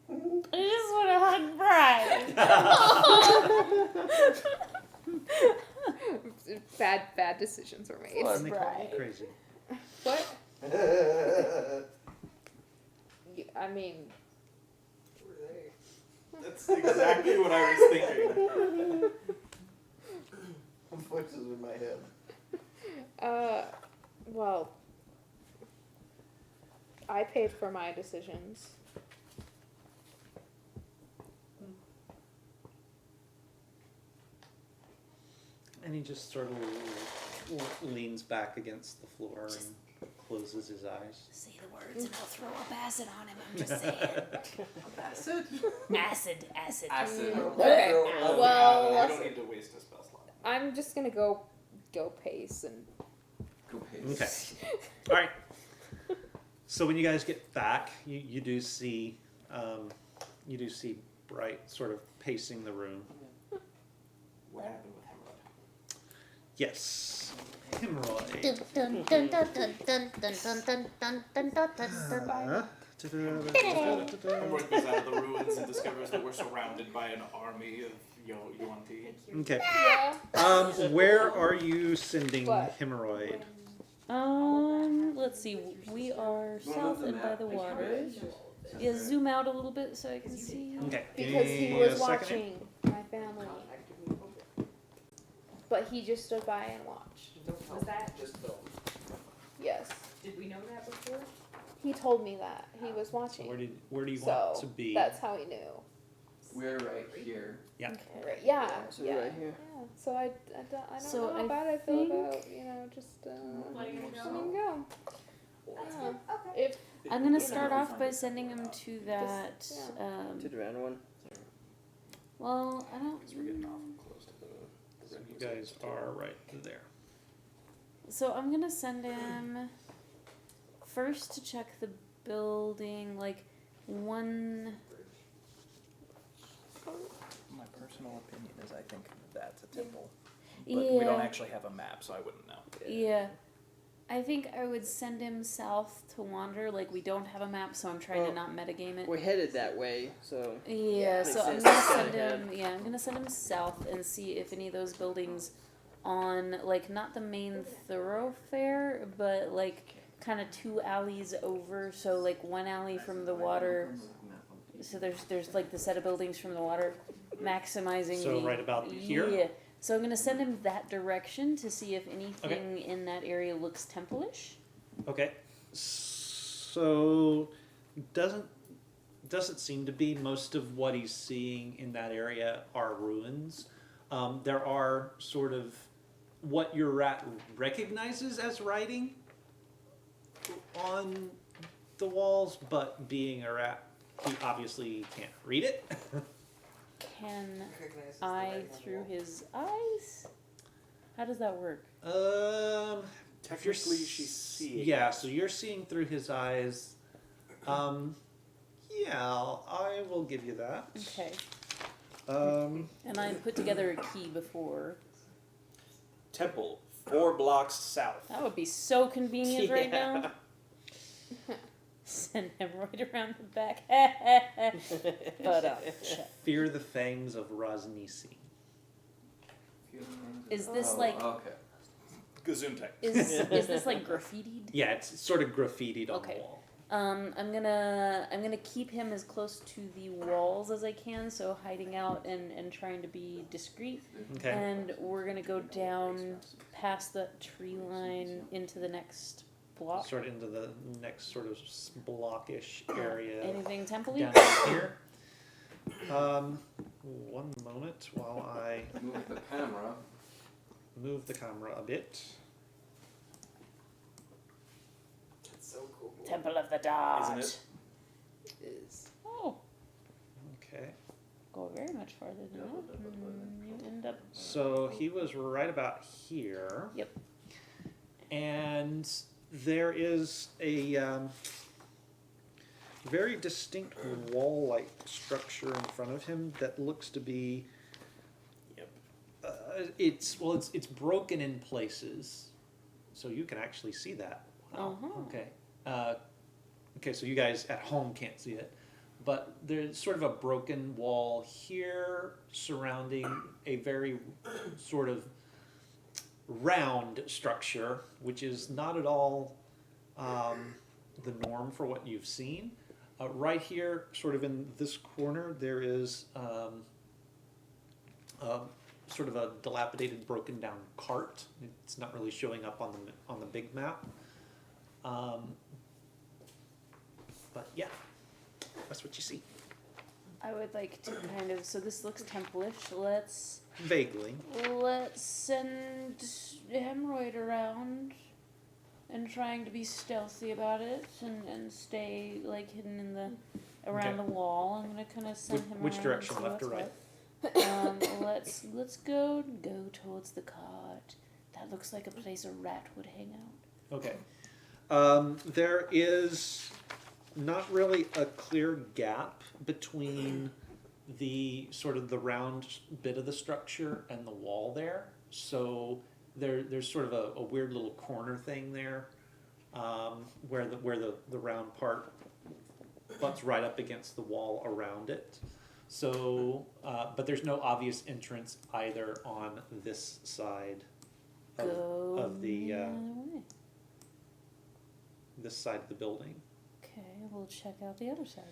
I just want to hug Brian. Bad decisions were made. And they call me crazy. What? I mean, That's exactly what I was thinking. Voices in my head. well, I paid for my decisions. And he just sort of leans back against the floor and closes his eyes. Say the words and I'll throw up acid on him. I'm just saying. Acid? Acid. Acid. Okay. Well, we don't need to waste a spell slot. I'm just gonna go pace and. Go pace. Okay. All right. So when you guys get back, you do see Bright sort of pacing the room. What happened with Hemorrhoid? Yes, hemorrhoid. Dun, dun, dun, dun, dun, dun, dun, dun, dun, dun, dun, Hemorrhoid goes out of the ruins and discovers that we're surrounded by an army of Yuan-Ti. Okay. Yeah. Where are you sending What? hemorrhoid? Let's see. We are south and by the water. Yeah, zoom out a little bit so I can see. Okay. Because he give me was a second here. watching my family. But he just stood by and watched. Was that, Just film. Yes. did we know that before? He told me that. He was watching. Where do you so want to be? that's how he knew. We're right here. Yeah. Right. Yeah. So yeah. right here. Yeah. So I don't So know how I bad I feel think- about, just Letting him letting go. him go. That's Yeah. good. Okay. If I'm gonna start off by sending him to that. To the round one. Well, I don't. Because we're getting off close to the So you guys are right there. So I'm gonna send him first to check the building, like one. My personal opinion is I think that's a temple. But Yeah. we don't actually have a map, so I wouldn't know. Yeah. I think I would send him south to wander. Like, we don't have a map, so I'm trying to Well, not metagame it. We're headed that way, so Yeah, makes so I'm sense. gonna send Ahead. him. Yeah, I'm gonna send him south and see if any of those buildings on, like, not the main thoroughfare, but like kind of two alleys over. So like one alley from the water. So there's like the set of buildings from the water, maximizing. So the, right about here? Yeah. So I'm gonna send him that direction to see if anything in that area looks temple-ish. Okay. So doesn't seem to be. Most of what he's seeing in that area are ruins. There are sort of what your rat recognizes as writing on the walls, but being a rat, he obviously can't read it. Can Recognizes the I writing on the through wall. his eyes? How does that work? If you're Technically, she's seeing. Yeah, so you're seeing through his eyes. Yeah, I will give you that. Okay. And I put together a key before. Temple, 4 blocks south. That would be so convenient right Yeah. now. Send him right around the back. But Fear the fangs of Rosnisi. is this Oh, like okay. Gesundheit. is this like graffitied? Yeah, it's sort of graffitied on Okay. the wall. I'm gonna keep him as close to the walls as I can, so hiding out and trying to be discreet. Okay. And we're gonna go down past the tree line into the next block. Sort of into the next sort of blockish area Anything temple-y? down here. One moment while I Move the camera. move the camera a bit. That's so cool. Temple of the Dart. Isn't it? is Oh, Okay. go very much farther than that. You end up. So he was right about here. Yep. And there is a very distinct wall-like structure in front of him that looks to be. Yep. It's broken in places, so you can actually see that. Wow. Uh-huh. Okay. Okay, so you guys at home can't see it, but there's sort of a broken wall here surrounding a very sort of round structure, which is not at all the norm for what you've seen. Right here, sort of in this corner, there is sort of a dilapidated, broken down cart. It's not really showing up on the big map. But yeah, that's what you see. I would like to kind of, so this looks temple-ish. Let's Vaguely. send Hemorrhoid around and trying to be stealthy about it and stay like hidden in the around Okay. the wall. I'm gonna kind of send him Which around direction, and see left or what's right? what. Let's go towards the cart. That looks like a place a rat would hang out. Okay. There is not really a clear gap between the sort of the round bit of the structure and the wall there. So there's sort of a weird little corner thing there, where the round part butts right up against the wall around it. So, but there's no obvious entrance either on this side of the other way. this side of the building. Okay, we'll check out the other side.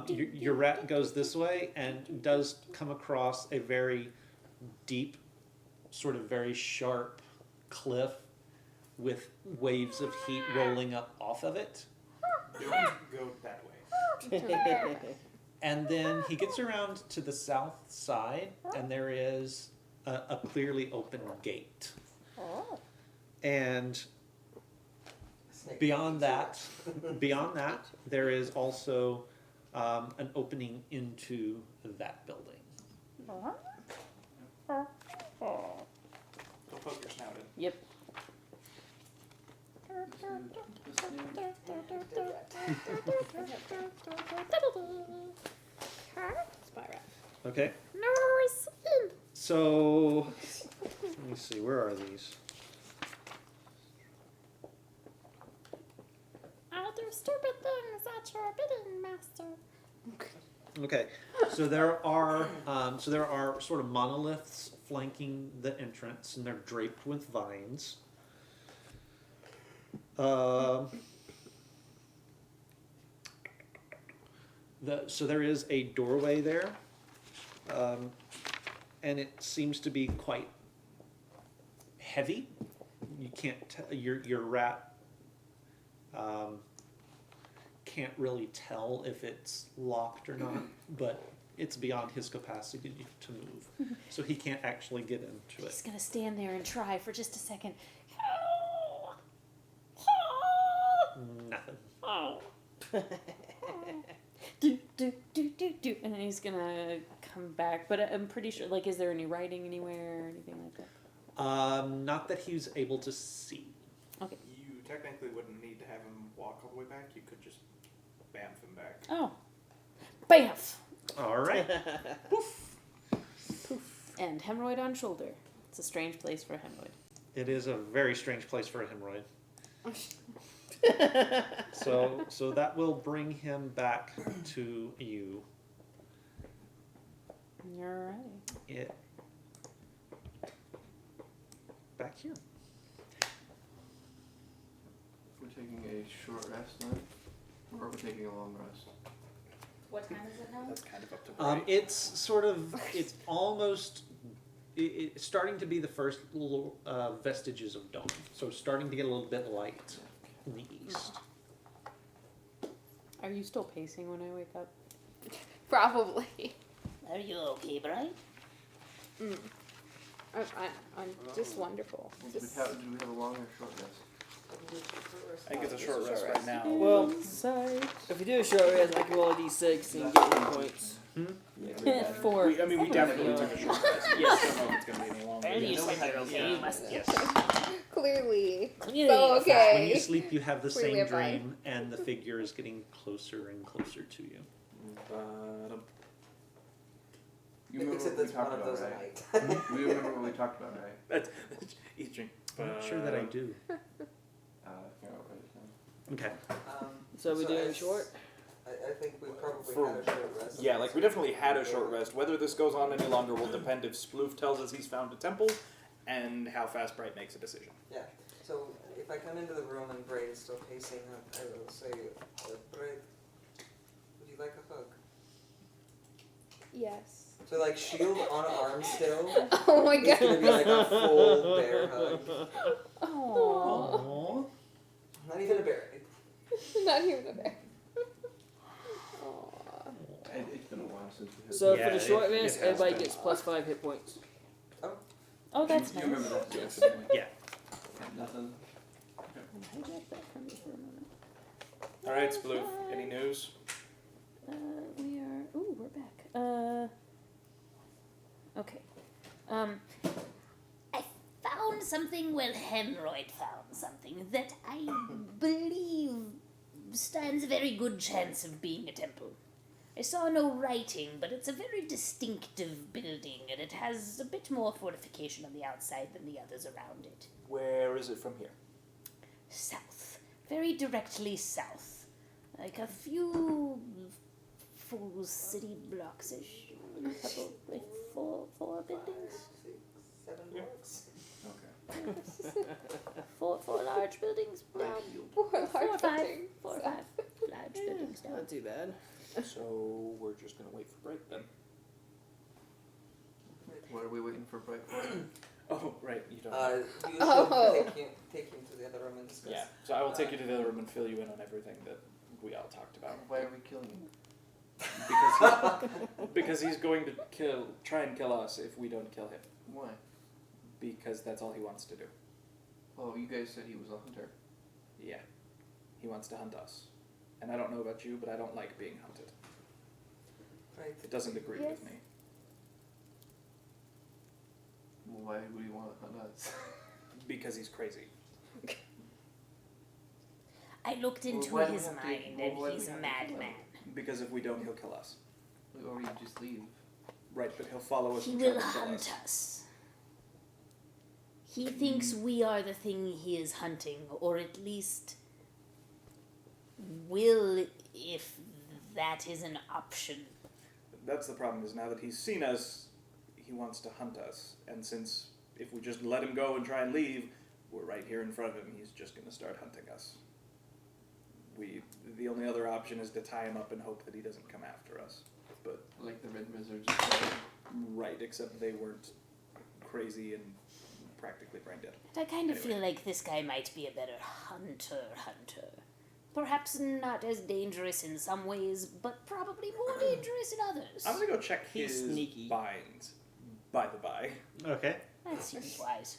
Your rat goes this way and does come across a very deep, sort of very sharp cliff with waves of heat rolling up off of it. Don't go that way. And then he gets around to the south side, and there is a clearly open gate. Oh. And beyond that, there is also an opening into that building. Don't poke your snout in. Yep. Spy rat. Okay. Nice. So let me see. Where are these? I'll do stupid things at your bidding, master. Okay, so there are sort of monoliths flanking the entrance, and they're draped with vines. So there is a doorway there, and it seems to be quite heavy. You can't your rat can't really tell if it's locked or not, but it's beyond his capacity to move, so he can't actually get into He's it. gonna stand there and try for just a second. Nothing. Oh. do, and then he's gonna come back. But I'm pretty sure, like, is there any writing anywhere or anything like that? Not that he's able to see. Okay. You technically wouldn't need to have him walk all the way back. You could just bamf him back. Oh. Bamf! All right. Poof. And hemorrhoid on shoulder. It's a strange place for a hemorrhoid. It is a very strange place for a hemorrhoid. So that will bring him back to you. Alright. It back here. We're taking a short rest now, or we're taking a long rest. What time is it now? That's kind of up to Bray. It's almost it's starting to be the first little vestiges of dawn. So it's starting to get a little bit light in the east. Are you still pacing when I wake up? Probably. Are you okay, Brian? I'm just wonderful. Did we have a long or short rest? I think it's a short rest right now. Well, if you do a short rest, I can roll a d6 and get hit points. Four. We definitely took a short rest. Yes, I don't know if it's going to be any longer. Well, you said you're okay. You must be. Clearly. Clearly. So okay. When you sleep, you have the Clearly same I'm fine. dream, and the figure is getting closer and closer to you. You remember Except what we that's one talked of about, those I right? like. We remember what we talked about, right? That's eating. I'm not sure that I do. Here, I'll write it down. Okay. So we doing as- short? I think we probably For- had a short rest. Yeah, like we definitely had a short rest. Whether this goes on any longer will depend if Sploof tells us he's found a temple and how fast Bright makes a decision. Yeah. So if I come into the room and Braid is still pacing up, I will say, Braid, would you like a hug? Yes. So like shield on arm still. Oh my It's gonna god. be like a full bear hug. Aww. Aww. Not even a bear. Not even a bear. Aww. It's been a while since we had. So Yeah, for the short it rest, has everybody been. gets plus 5 hit points. Oh, that's You nice. remember that? Yes. Yeah. Nothing. Hijack that from me for a moment. Alright, Sploof, any news? We are. Ooh, we're back. Okay. I found something, well, Hemorrhoid found something that I believe stands a very good chance of being a temple. I saw no writing, but it's a very distinctive building, and it has a bit more fortification on the outside than the others around it. Where is it from here? South. Very directly south. Like a few full city blocks-ish. A couple, like four buildings. 6, 7 blocks. Okay. Four large buildings down. Four Four or large five. buildings. 4 or 5 large buildings down. Not too bad. So we're just gonna wait for Bright then. What are we waiting for Bright for? Oh, right, you don't. You should Oh. take him to the other room and discuss. Yeah, so I will take you to the other room and fill you in on everything that we all talked about. Why are we killing him? Because he's going to try and kill us if we don't kill him. Why? Because that's all he wants to do. Oh, you guys said he was a hunter. Yeah, he wants to hunt us. And I don't know about you, but I don't like being hunted. Right. It doesn't agree Yes. with me. Well, why would he want to hunt us? Because he's crazy. I looked into why do we his have to- mind, well, and why do he's we a have to kill him? madman. Because if we don't, he'll kill us. Or you just leave. Right, but he'll follow us He and will try to kill hunt us. us. He thinks we are the thing he is hunting, or at least will if that is an option. That's the problem, is now that he's seen us, he wants to hunt us. And since if we just let him go and try and leave, we're right here in front of him, he's just going to start hunting us. The only other option is to tie him up and hope that he doesn't come after us. But Like the Red Wizards. right, except they weren't crazy and practically brain dead. I kind of Anyway. feel like this guy might be a better hunter. Perhaps not as dangerous in some ways, but probably more dangerous in others. I'm gonna go check He's his sneaky. binds, by the by. Okay. That seems wise.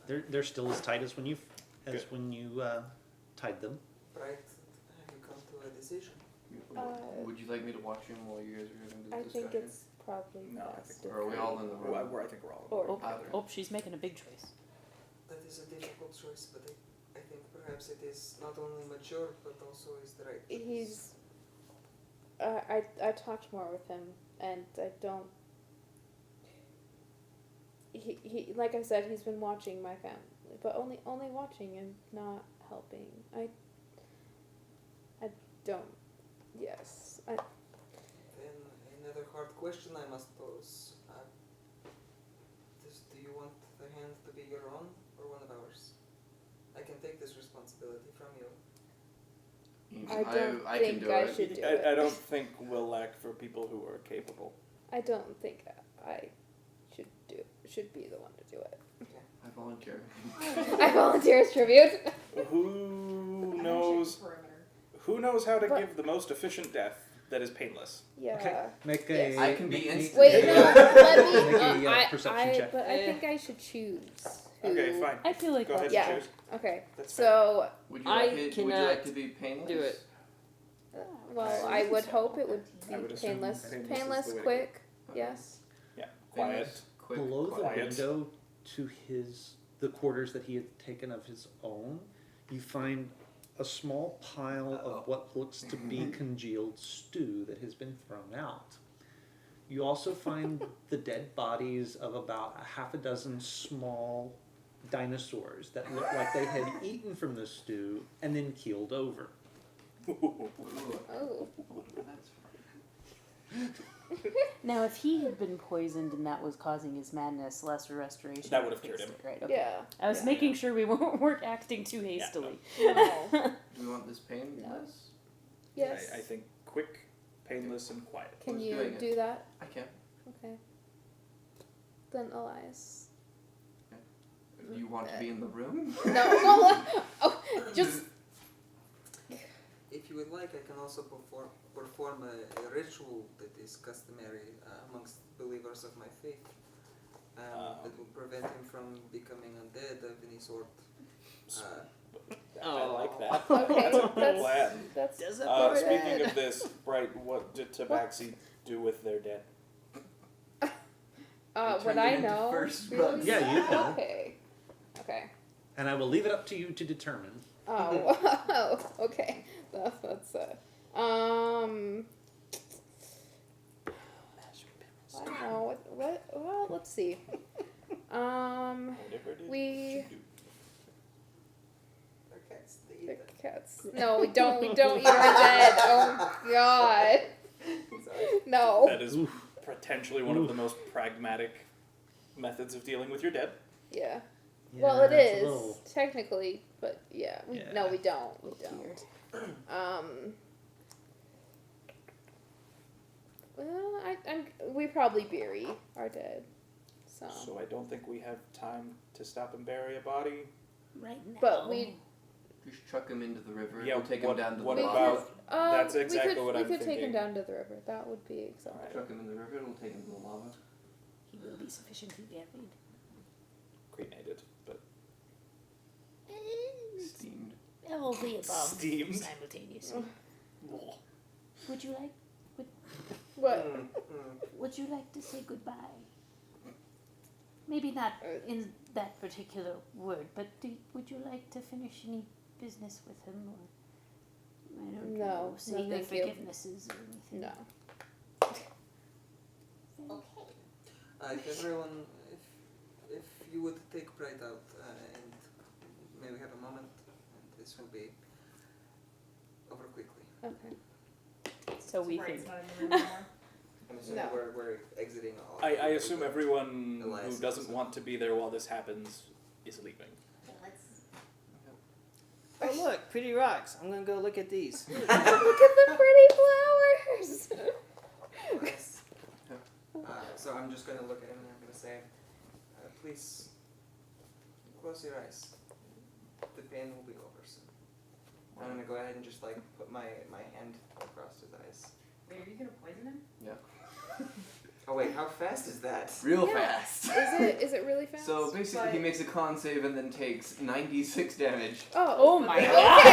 They're still as tight as when you Good. Right. tied them. Have you come to a decision? Would you like me to watch him while you guys are having I this think discussion? it's probably No, I best. think Or are we all in the room? I think we're all. Or Oh, Either. oh, she's making a big choice. That is a difficult choice, but I think perhaps it is not only mature, but also is the right choice. He's. I talked more with him, and I don't. He like I said, he's been watching my family, but only watching and not helping. I don't. Yes. Then another hard question I must pose. Do you want the hand to be your own or one of ours? I can take this responsibility from you. I don't I think can do I it. should do I it. don't think we'll lack for people who are capable. I don't think I should be the one to do it. I volunteer. I volunteer as tribute. Who knows? Who knows how to give the most efficient death that is painless? Yeah. Okay. Make Yes. a. I can be make- instant. Wait, no. Let me. Make a, perception check. But I think I should choose Okay, fine. I feel like Go ahead that's and Yeah. choose. Okay. That's fair. So, Would you I like it? Would you cannot like to be painless? do it. well, I would hope it would be I would assume painless. painless is Painless, the way to quick. Okay. Yes. Yeah, quiet. Painless, quick, Below quiet. the Quiet. window to the quarters that he had taken of his own, you find a small pile of what looks to be congealed stew that has been thrown out. You also find the dead bodies of about a half a dozen small dinosaurs that look like they had eaten from the stew and then keeled over. Ooh, Oh. I wonder where that's from. Now, if he had been poisoned and that was causing his madness, lesser restoration That would have fixed cured him. it, right? Okay. Yeah. I was Yeah. making sure we weren't acting too hastily. No. Do we want this painless? Yes. I think quick, painless, and quiet. Can Who's you doing it? do that? I can. Okay. Then Elias. Do you want to be in the room? No. Well, oh, just. If you would like, I can also perform a ritual that is customary amongst believers of my faith. That will prevent him from becoming undead of any sort. Oh, I like that. Okay. That's a good That's. plan. That's. Does it over Speaking that. of this, Bright, what did Tabaxi do with their dead? I Would turned I it into know? first Really? blood. Yeah, you know. Okay. Okay. And I will leave it up to you to determine. Oh, wow. Okay. That's I don't know what. Well, let's see. Whatever it is We. you do. They're cats. They eat The them. cats. No, we don't. We don't eat our dead. Oh God. Sorry. No. That is potentially one of the most pragmatic methods of dealing with your dead. Yeah. Yeah, Well, it it's a is little- technically, but yeah. No, Yeah. we don't. We don't. Well, we probably bury our dead. So I don't think we have time to stop and bury a body. Right now. But we. Just chuck him into the river. Yeah, We'll take what- him down to what the We lava. about- That's exactly we could, what I'm We could take thinking. him down to the river. That would be acceptable. Chuck him in the river. We'll take him to the lava. He will be sufficiently buried. Cremated, but Steamed. All the above Steamed. simultaneously. Would you like? What? Would you like to say goodbye? Maybe not in that particular word, but would you like to finish any business with him, or I don't No, know, no, say your thank you. forgivenesses or anything? No. Okay. If everyone, if you would take Bright out and maybe have a moment, and this will be over quickly. Okay. So we Right, think. it's not in the room anymore. I'm assuming No. we're exiting all. I assume everyone Elias who doesn't also. want to be there while this happens is leaving. Okay, let's. Oh look, pretty rocks. I'm gonna go look at these. Look at the pretty flowers. Yes. So I'm just going to look at him and I'm going to say, please close your eyes. The pain will be over soon. I'm going to go ahead and just like put my hand across his eyes. Wait, are you gonna poison him? Oh wait, how fast is that? Real Yeah. fast. Is it really fast? So basically, he But- makes a con save and then takes 96 damage. Oh my okay. God.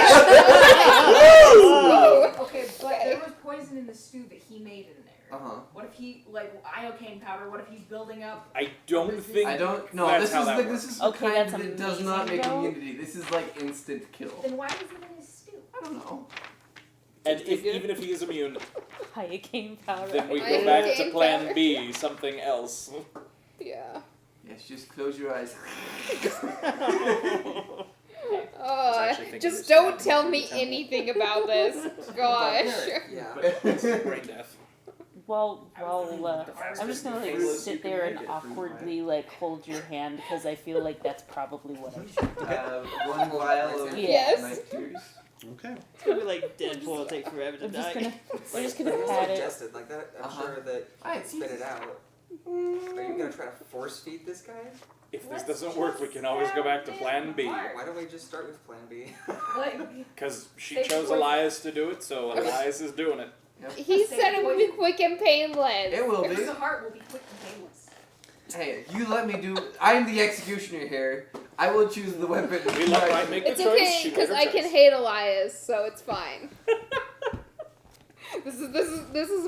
Okay, but there was poison in the stew that he made in there. What if he iocane powder? What if he's building up? I don't think. I don't. No, That's this how is that the, works. this is Okay, the kind that's that does not amazing, make though. immunity. This is like instant kill. Then why is it in his stew? I don't know. And even if he is immune, Iocane powder. then we go Iocane back to Plan powder. B, something else. Yeah. Yes, just close your eyes. Oh, actually thinking just of don't stabbing tell through me the temple. anything about this. Gosh. Yeah. Brain death. Well, I was thinking I'm the just gonna like Painless, you sit can there make and it through awkwardly like hold your hand because I feel like that's probably what I should do. One vial of Yes. night tears. Okay. It's gonna be like Deadpool. It'll take forever to I'm just die. gonna, we're just gonna It's pat it. suggested like that. I'm sure that I spit it out. Are you gonna try to force feed this guy? If this Let's doesn't work, we can always go back to Plan B. Why don't we just start with Plan B? Like, Because she Say chose poison. Elias to do it, so Elias is doing it. He said it would be quick and painless. It will be. the heart will be quick and painless. Hey, you let me do. I'm the executioner here. I will choose the weapon. We let Bright make the It's choice. okay She made because her I can choice. hate Elias, so it's fine. This is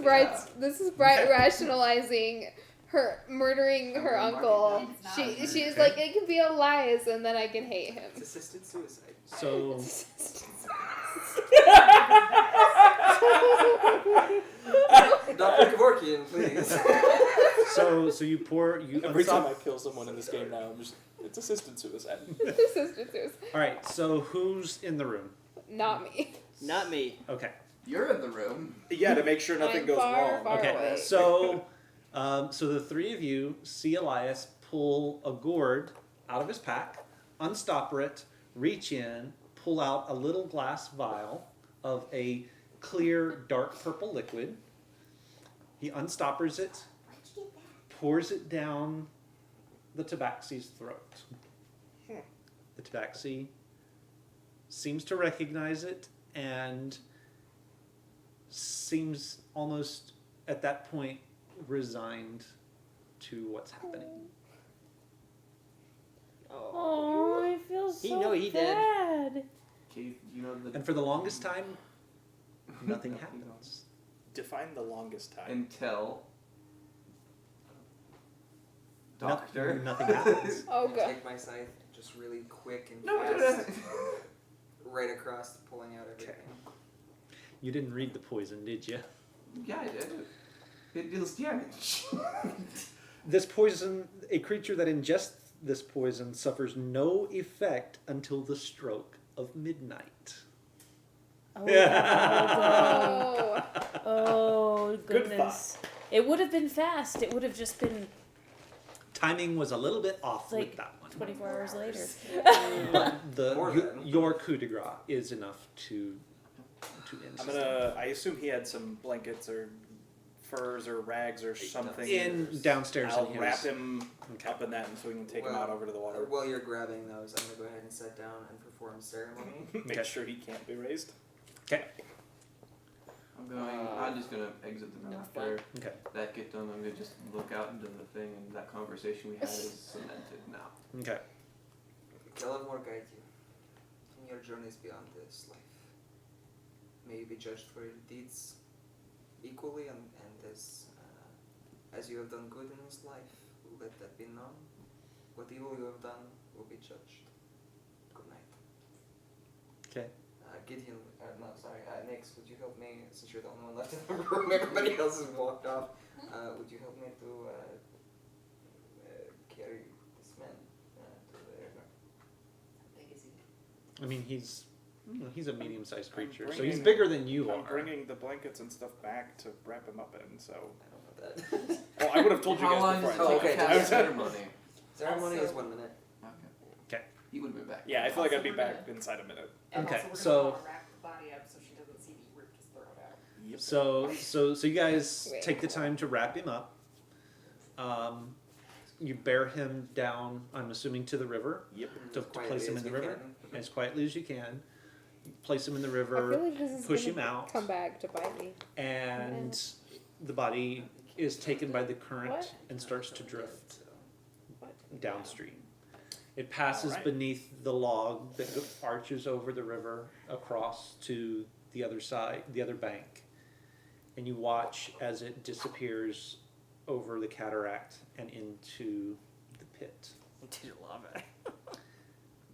Bright rationalizing her murdering her uncle. She's like, it can be Elias, and then I can hate him. It's assisted suicide. So Dr. Kevorkian, please. so you Every time I unstop. kill someone in this game now, it's assisted suicide. Assisted suicide. All right. So who's in the room? Not me. Not me. Okay. You're in the room. Yeah, to make sure nothing I'm goes far, wrong. far Okay. away. So the three of you see Elias pull a gourd out of his pack, unstopper it, reach in, pull out a little glass vial of a clear, dark purple liquid. He unstoppers it, Where'd you get that? pours it down the tabaxi's throat. The tabaxi seems to recognize it and seems almost at that point resigned to what's happening. Oh, I feel so He know he did. bad. Keith, you know the. And for the longest time, nothing happens. Define the longest time. Until. No- Doctor. nothing happens. Oh god. Take my scythe, just really quick and No, fast, right across, pulling out everything. You didn't read the poison, did you? Yeah, I did. It deals damage. This poison, a creature that ingests this poison suffers no effect until the stroke of midnight. Oh, Oh. oh Good goodness. It would have been fast. It would have just been Timing was a little bit off Like with that one. 24 hours later. But More than. your coup de grace is enough to end. I assume he had some blankets or furs or rags or something. In downstairs I'll in his. wrap him Okay. up in that and so we can take him Well, out over to the water. While you're grabbing those, I'm gonna go ahead and sit down and perform ceremony. Make Okay. sure he can't be raised. Okay. I'm just gonna exit the room after Okay. that get done. I'm gonna just look out into the thing, and that conversation we had is cemented now. Okay. Kelavor guide you in your journeys beyond this life. May you be judged for your deeds equally, and as you have done good in this life, let that be known. What evil you have done will be judged. Good night. Okay. Gideon, Nix, would you help me, since you're the only one left in the room, everybody else has walked off, would you help me to carry this man to the river? How big is he? I mean, he's a medium-sized creature, so bringing- he's bigger than you I'm are. bringing the blankets and stuff back to wrap him up in, so. I don't know that. Well, I would have told you How guys long before does I it took take okay, to it. have I was- ceremony? Ceremony is 1 minute. Okay. Okay. He would have been back. Yeah, I feel like I'd be Also, we're back inside a minute. And Okay, also we're so- gonna wanna wrap the body up so she doesn't see the root just throw it out. Yep. So you guys Wait. take the time to wrap him up. You bear him down, I'm assuming, to the river. Yep. To Quietly place him as in the we river can. as quietly as you can. Place him in the I feel river, like this is push gonna him out. come back to bite me. and the body is taken by the current What? and starts to drift What? downstream. It passes Alright. beneath the log that arches over the river across to the other side, the other bank, and you watch as it disappears over the cataract and into the pit. Into the lava.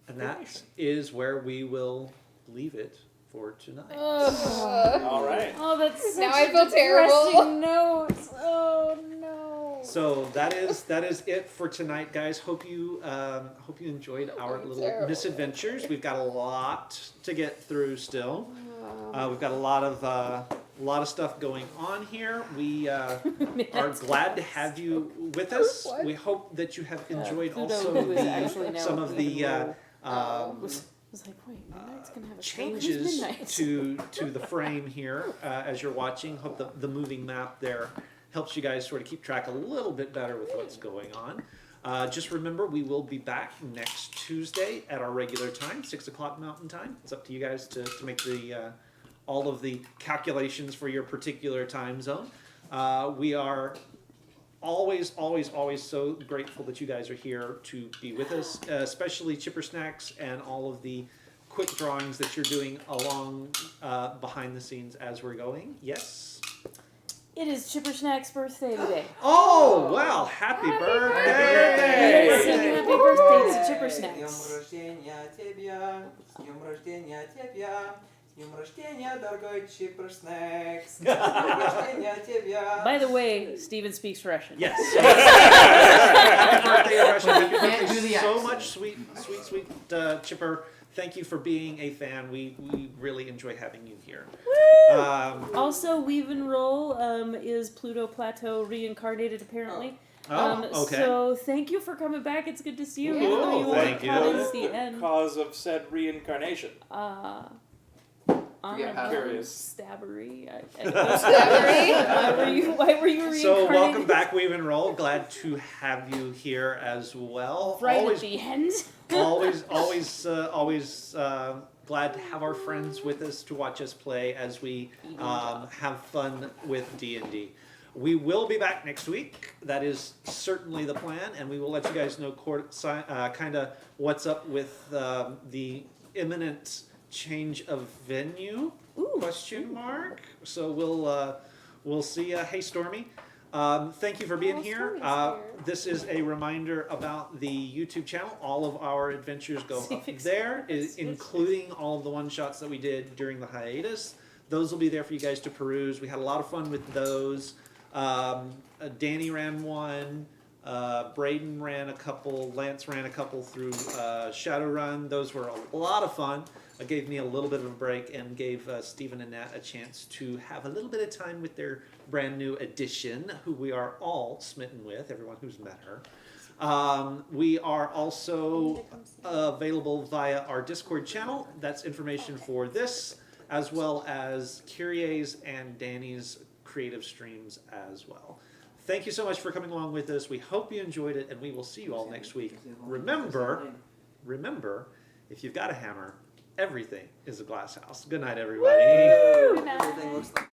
And that is where we will leave it for tonight. All right. Oh, that's such Now I a feel terrible. depressing note. Oh no. So that is it for tonight, guys. Hope you enjoyed our I'm little terrible. misadventures. We've got a lot to get through still. We've got a lot of stuff going on here. We are glad to have you with us. What? We hope that you have enjoyed Pluto, also who is actually now some of the even was was like, wait, Midnight's gonna have a stroke. Who's changes Midnight? to the frame here as you're watching. Hope the moving map there helps you guys sort of keep track a little bit better with what's going on. Just remember, we will be back next Tuesday at our regular time, 6 o'clock Mountain Time. It's up to you guys to make the all of the calculations for your particular time zone. We are always so grateful that you guys are here to be with us, especially Chipper Snacks and all of the quick drawings that you're doing along behind the scenes as we're going. Yes? It is Chipper Snack's birthday today. Oh, wow. Happy birthday! Yes, and happy birthday to Chipper Snacks. Днем рождения тебя, с днем рождения тебя, с днем рождения, дорогой Chipper Snacks, с днем рождения тебя. By the way, Steven speaks Russian. Yes. Happy birthday, Russian. Happy Can't do birthday the so accent. much, sweet Chipper. Thank you for being a fan. We really enjoy having you here. Also, Weave and Roll is Pluto Plateau reincarnated, apparently. Okay. So thank you for coming back. It's good to see you. Cool, Even though you thank weren't you. caught What in is at the the end. cause of said reincarnation? Forget passwords. Stabbery. Stabbery? Why were you reincarnated? So welcome back, Weave and Roll. Glad to have you here as well. Right always, at the end. always glad to have our friends with us to watch us play as we have fun with D&D. We will be back next week. That is certainly the plan, and we will let you guys know kind of what's up with the imminent change of venue? Question mark. So we'll see. Hey, Stormy. Thank you for being here. This is a reminder about the YouTube channel. All of our adventures go up there, including all of the one-shots that we did during the hiatus. Those will be there for you guys to peruse. We had a lot of fun with those. Danny ran one. Braden ran a couple. Lance ran a couple through Shadowrun. Those were a lot of fun. It gave me a little bit of a break and gave Stephen and Nat a chance to have a little bit of time with their brand new addition, who we are all smitten with, everyone who's met her. We are also available via our Discord channel. That's information for this, as well as Kyrie's and Danny's creative streams as well. Thank you so much for coming along with us. We hope you enjoyed it, and we will see you all next week. Remember, if you've got a hammer, everything is a glass house. Good night, everybody. Everything looks like